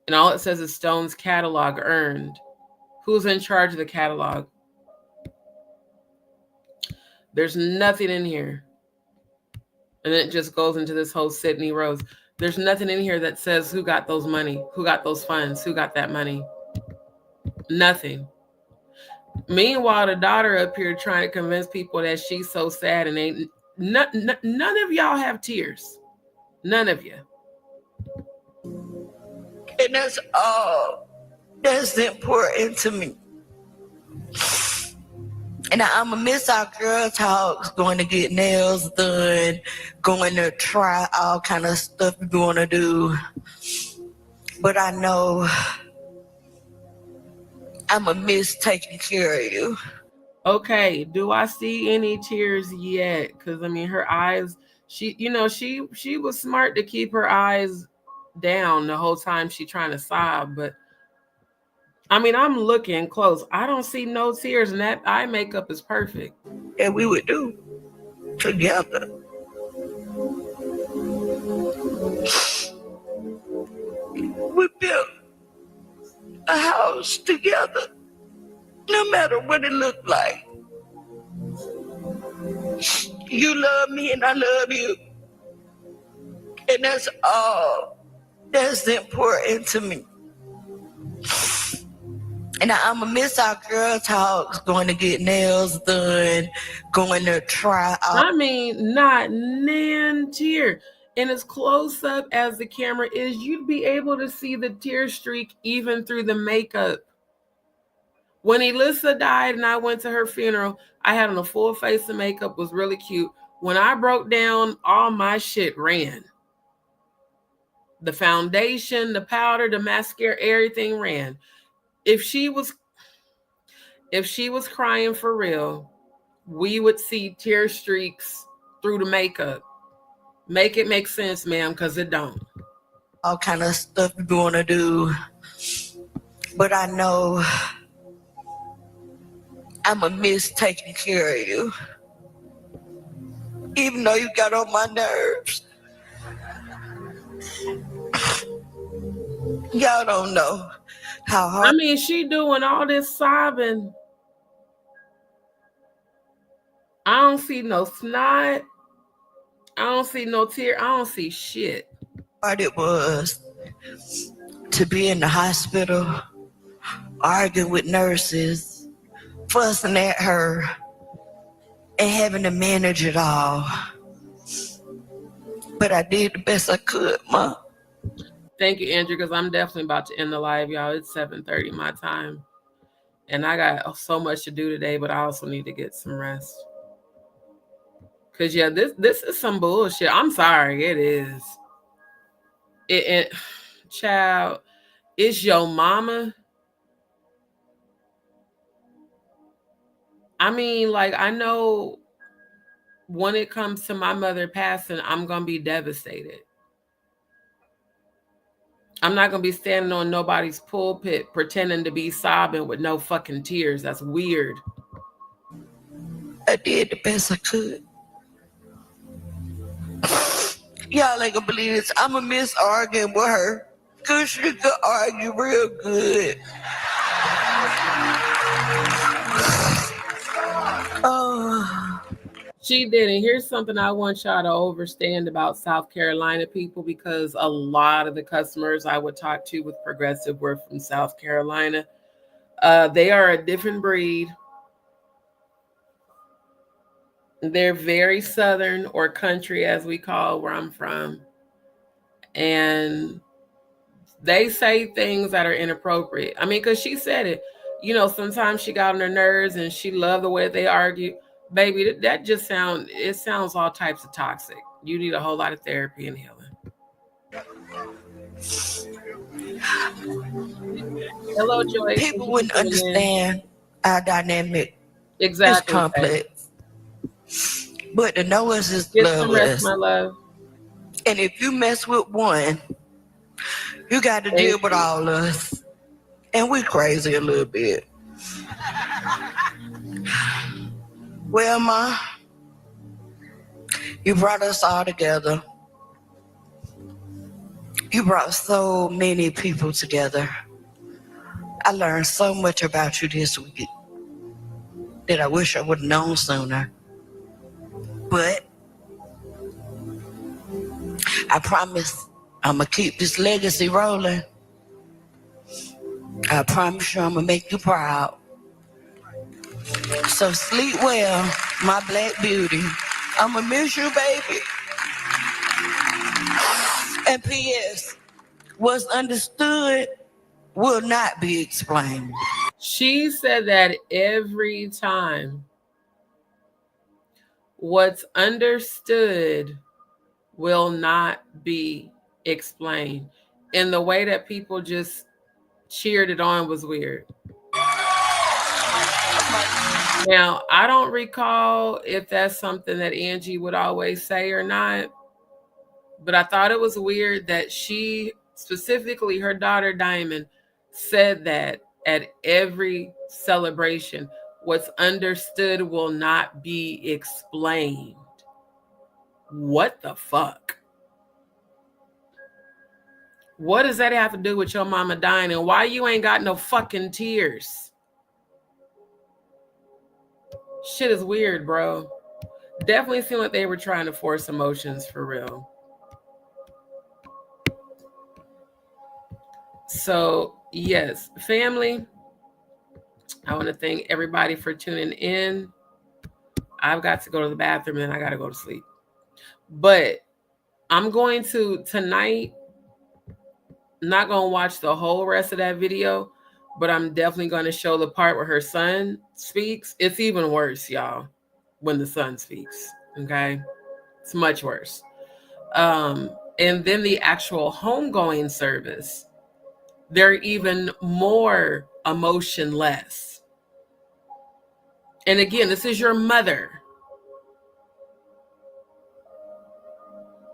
Speaker 2: And all it says is Stone's catalog earned. Who's in charge of the catalog? There's nothing in here. And it just goes into this whole Sydney Rose. There's nothing in here that says who got those money, who got those funds, who got that money. Nothing. Meanwhile, the daughter up here trying to convince people that she's so sad and ain't none of y'all have tears. None of you.
Speaker 8: And that's all that's important to me. And I'm going to miss our girl talks, going to get nails done, going to try all kind of stuff we want to do. But I know I'm going to miss taking care of you.
Speaker 2: Okay, do I see any tears yet? Because, I mean, her eyes, she was smart to keep her eyes down the whole time she trying to sob. But I mean, I'm looking close. I don't see no tears, and that eye makeup is perfect.
Speaker 8: And we would do together. We built a house together, no matter what it looked like. You love me and I love you. And that's all that's important to me. And I'm going to miss our girl talks, going to get nails done, going to try out.
Speaker 2: I mean, not nan tear. And as close up as the camera is, you'd be able to see the tear streak even through the makeup. When Elissa died and I went to her funeral, I had on a full face of makeup, was really cute. When I broke down, all my shit ran. The foundation, the powder, the mascara, everything ran. If she was crying for real, we would see tear streaks through the makeup. Make it make sense, ma'am, because it don't.
Speaker 8: All kind of stuff we want to do. But I know I'm going to miss taking care of you. Even though you got on my nerves. Y'all don't know how hard.
Speaker 2: I mean, she doing all this sobbing. I don't see no snot. I don't see no tear. I don't see shit.
Speaker 8: Hard it was to be in the hospital, arguing with nurses, fussing at her, and having to manage it all. But I did the best I could, Ma.
Speaker 2: Thank you, Andrew, because I'm definitely about to end the live, y'all. It's 7:30 my time. And I got so much to do today, but I also need to get some rest. Because, yeah, this is some bullshit. I'm sorry. It is. It child, it's your mama. I mean, like, I know when it comes to my mother passing, I'm going to be devastated. I'm not going to be standing on nobody's pulpit pretending to be sobbing with no fucking tears. That's weird.
Speaker 8: I did the best I could. Y'all ain't gonna believe this. I'm gonna miss arguing with her. Cause she could argue real good. Oh.
Speaker 2: She did. And here's something I want y'all to understand about South Carolina people, because a lot of the customers I would talk to with Progressive were from South Carolina. They are a different breed. They're very Southern, or country as we call where I'm from. And they say things that are inappropriate. I mean, because she said it. You know, sometimes she got on her nerves and she loved the way they argue. Baby, that just sounds all types of toxic. You need a whole lot of therapy and healing. Hello, Joy.
Speaker 8: People wouldn't understand our dynamic.
Speaker 2: Exactly.
Speaker 8: It's complex. But to know us is
Speaker 2: Get
Speaker 8: love
Speaker 2: some rest,
Speaker 8: us.
Speaker 2: my love.
Speaker 8: And if you mess with one, you got to deal with all of us. And we crazy a little bit. Well, Ma, you brought us all together. You brought so many people together. I learned so much about you this week that I wish I would have known sooner. But I promise I'm going to keep this legacy rolling. I promise you I'm going to make you proud. So sleep well, my black beauty. I'm going to miss you, baby. And P.S., what's understood will not be explained.
Speaker 2: She said that every time. What's understood will not be explained. And the way that people just cheered it on was weird. Now, I don't recall if that's something that Angie would always say or not, but I thought it was weird that she specifically her daughter Diamond, said that at every celebration, what's understood will not be explained. What the fuck? What does that have to do with your mama dying, and why you ain't got no fucking tears? Shit is weird, bro. Definitely seemed like they were trying to force emotions for real. So, yes, family, I want to thank everybody for tuning in. I've got to go to the bathroom and I got to go to sleep. But I'm going to, tonight, not going to watch the whole rest of that video, but I'm definitely going to show the part where her son speaks. It's even worse, y'all, when the son speaks, okay? It's much worse. And then the actual homegoing service, they're even more emotionless. And again, this is your mother.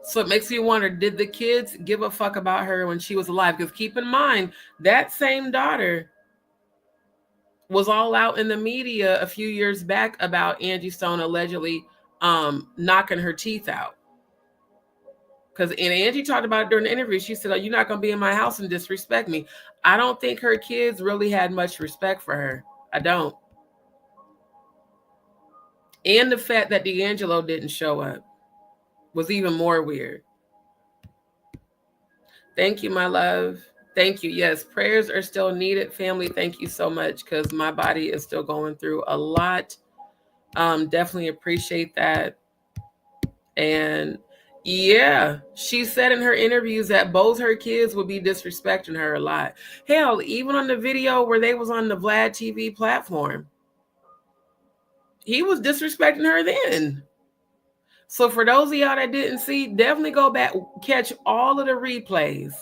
Speaker 2: So it makes me wonder, did the kids give a fuck about her when she was alive? Because keep in mind, that same daughter was all out in the media a few years back about Angie Stone allegedly knocking her teeth out. Because Angie talked about it during the interview. She said, "Oh, you're not going to be in my house and disrespect me." I don't think her kids really had much respect for her. I don't. And the fact that D'Angelo didn't show up was even more weird. Thank you, my love. Thank you. Yes, prayers are still needed, family. Thank you so much, because my body is still going through a lot. Definitely appreciate that. And yeah, she said in her interviews that both her kids would be disrespecting her a lot. Hell, even on the video where they was on the Vlad TV platform, he was disrespecting her then. So for those of y'all that didn't see, definitely go back, catch all of the replays.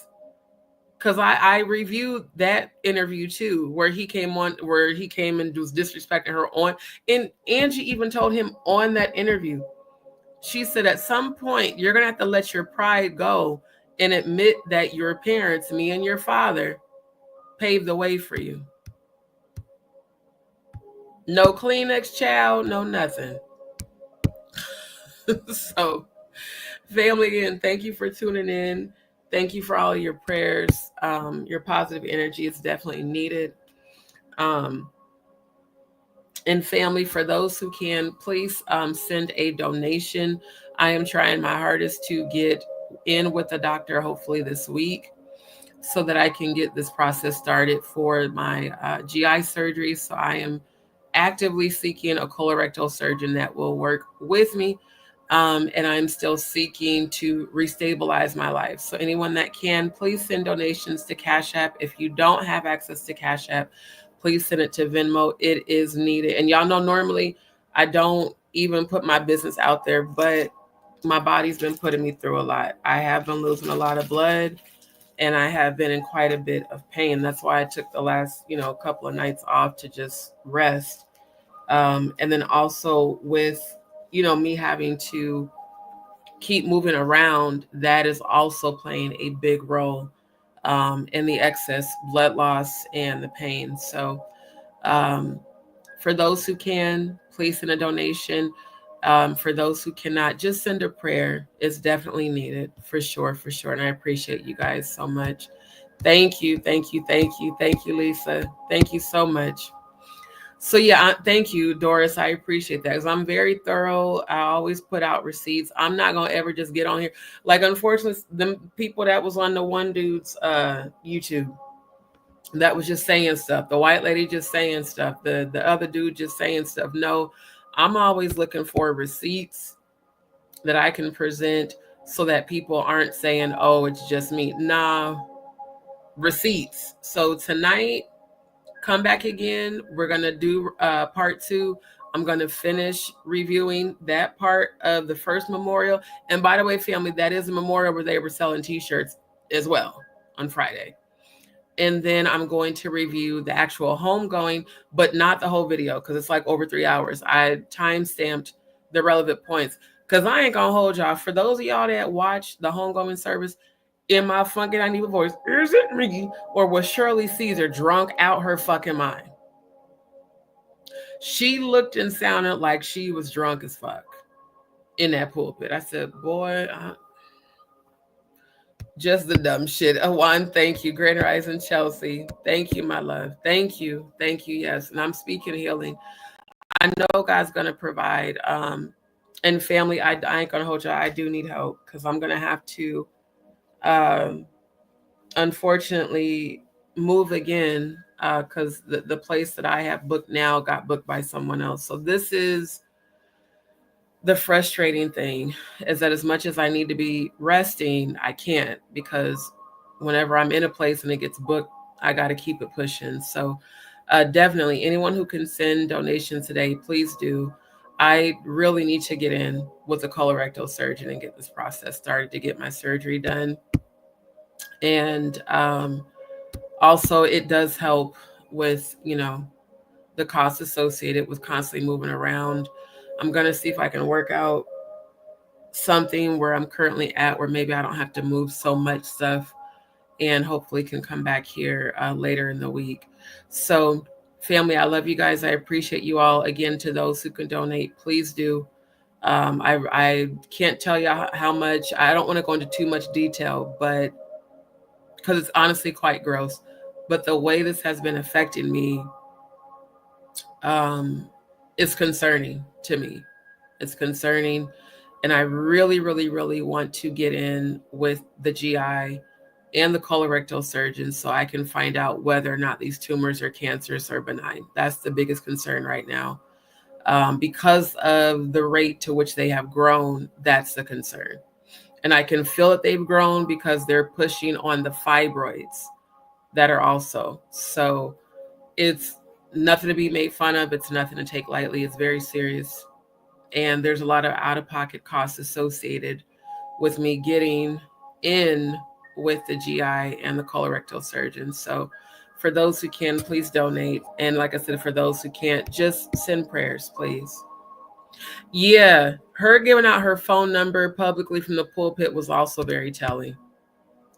Speaker 2: Because I reviewed that interview too, where he came and was disrespecting her on. And Angie even told him on that interview, she said, at some point, you're going to have to let your pride go and admit that your parents, me and your father, paved the way for you. No Kleenex, child, no nothing. So, family, again, thank you for tuning in. Thank you for all your prayers. Your positive energy is definitely needed. And family, for those who can, please send a donation. I am trying my hardest to get in with the doctor, hopefully this week, so that I can get this process started for my GI surgery. So I am actively seeking a colorectal surgeon that will work with me. And I'm still seeking to restabilize my life. So anyone that can, please send donations to Cash App. If you don't have access to Cash App, please send it to Venmo. It is needed. And y'all know normally I don't even put my business out there, but my body's been putting me through a lot. I have been losing a lot of blood, and I have been in quite a bit of pain. That's why I took the last, couple of nights off to just rest. And then also with, me having to keep moving around, that is also playing a big role in the excess blood loss and the pain. So for those who can, please send a donation. For those who cannot, just send a prayer. It's definitely needed, for sure. And I appreciate you guys so much. Thank you, Lisa. Thank you so much. So yeah, thank you, Doris. I appreciate that, because I'm very thorough. I always put out receipts. I'm not gonna ever just get on here. Like, unfortunately, the people that was on the one dude's YouTube that was just saying stuff, the white lady just saying stuff, the other dude just saying stuff. No, I'm always looking for receipts that I can present so that people aren't saying, "Oh, it's just me." Nah, receipts. So tonight, come back again. We're going to do part 2. I'm going to finish reviewing that part of the first memorial. And by the way, family, that is a memorial where they were selling t-shirts as well on Friday. And then I'm going to review the actual homegoing, but not the whole video, because it's like over 3 hours. I time-stamped the relevant points, because I ain't going to hold y'all. For those of y'all that watch the homegoing service, in my funky Anita voice, is it me? Or was Shirley Caesar drunk out her fucking mind? She looked and sounded like she was drunk as fuck in that pulpit. I said, boy, just the dumb shit. Juan, thank you. Grand Rising Chelsea. Thank you, my love. Thank you. Thank you. Yes. And I'm speaking healing. I know God's going to provide. And family, I ain't going to hold you. I do need help because I'm going to have to, unfortunately, move again because the place that I have booked now got booked by someone else. So this is the frustrating thing, is that as much as I need to be resting, I can't, because whenever I'm in a place and it gets booked, I got to keep it pushing. So definitely anyone who can send donations today, please do. I really need to get in with a colorectal surgeon and get this process started to get my surgery done. And also it does help with, you know, the costs associated with constantly moving around. I'm going to see if I can work out something where I'm currently at, where maybe I don't have to move so much stuff, and hopefully can come back here later in the week. So family, I love you guys. I appreciate you all. Again, to those who can donate, please do. I can't tell you how much. I don't want to go into too much detail, but because it's honestly quite gross. But the way this has been affecting me is concerning to me. It's concerning. And I really, really, really want to get in with the GI and the colorectal surgeon so I can find out whether or not these tumors are cancerous or benign. That's the biggest concern right now. Because of the rate to which they have grown, that's the concern. And I can feel that they've grown because they're pushing on the fibroids that are also. So it's nothing to be made fun of. It's nothing to take lightly. It's very serious. And there's a lot of out-of-pocket costs associated with me getting in with the GI and the colorectal surgeon. So for those who can, please donate. And like I said, for those who can't, just send prayers, please. Yeah, her giving out her phone number publicly from the pulpit was also very telling.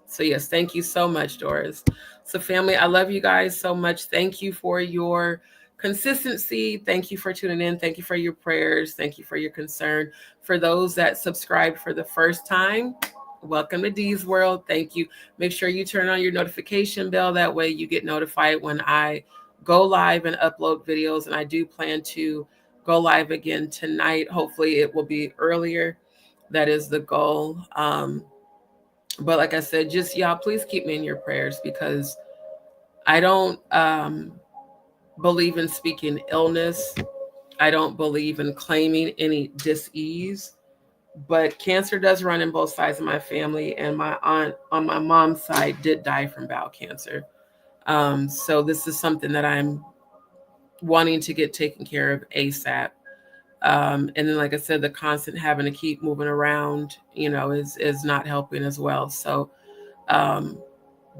Speaker 2: So yes, thank you so much, Doris. So family, I love you guys so much. Thank you for your consistency. Thank you for tuning in. Thank you for your prayers. Thank you for your concern. For those that subscribed for the first time, welcome to D's World. Thank you. Make sure you turn on your notification bell. That way you get notified when I go live and upload videos. And I do plan to go live again tonight. Hopefully it will be earlier. That is the goal. But like I said, just y'all, please keep me in your prayers, because I don't believe in speaking illness. I don't believe in claiming any dis-ease, but cancer does run in both sides of my family. And my aunt on my mom's side did die from bowel cancer. So this is something that I'm wanting to get taken care of ASAP. And then, like I said, the constant having to keep moving around, you know, is not helping as well. So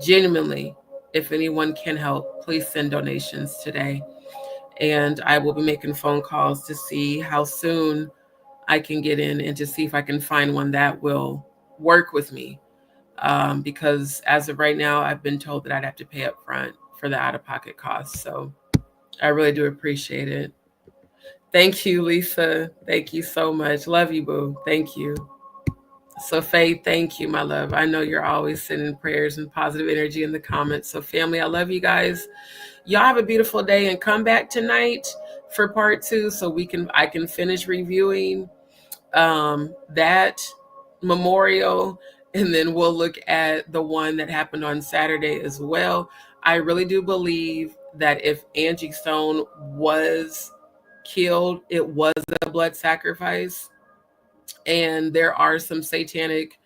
Speaker 2: genuinely, if anyone can help, please send donations today. And I will be making phone calls to see how soon I can get in and to see if I can find one that will work with me. Because as of right now, I've been told that I'd have to pay up front for the out-of-pocket costs. So I really do appreciate it. Thank you, Lisa. Thank you so much. Love you, boo. Thank you. So Faith, thank you, my love. I know you're always sending prayers and positive energy in the comments. So family, I love you guys. Y'all have a beautiful day, and come back tonight for part 2 so I can finish reviewing that memorial, and then we'll look at the one that happened on Saturday as well. I really do believe that if Angie Stone was killed, it was a blood sacrifice, and there are some satanic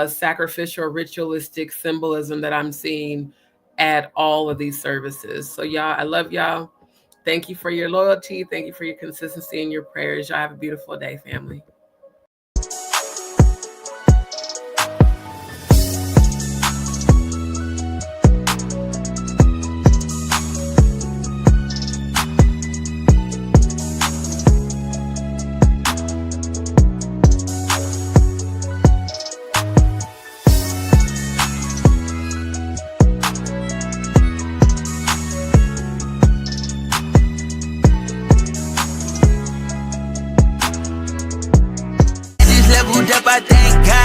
Speaker 2: sacrificial ritualistic symbolism that I'm seeing at all of these services. So y'all, I love y'all. Thank you for your loyalty. Thank you for your consistency and your prayers. Y'all have a beautiful day, family.
Speaker 1: thank God.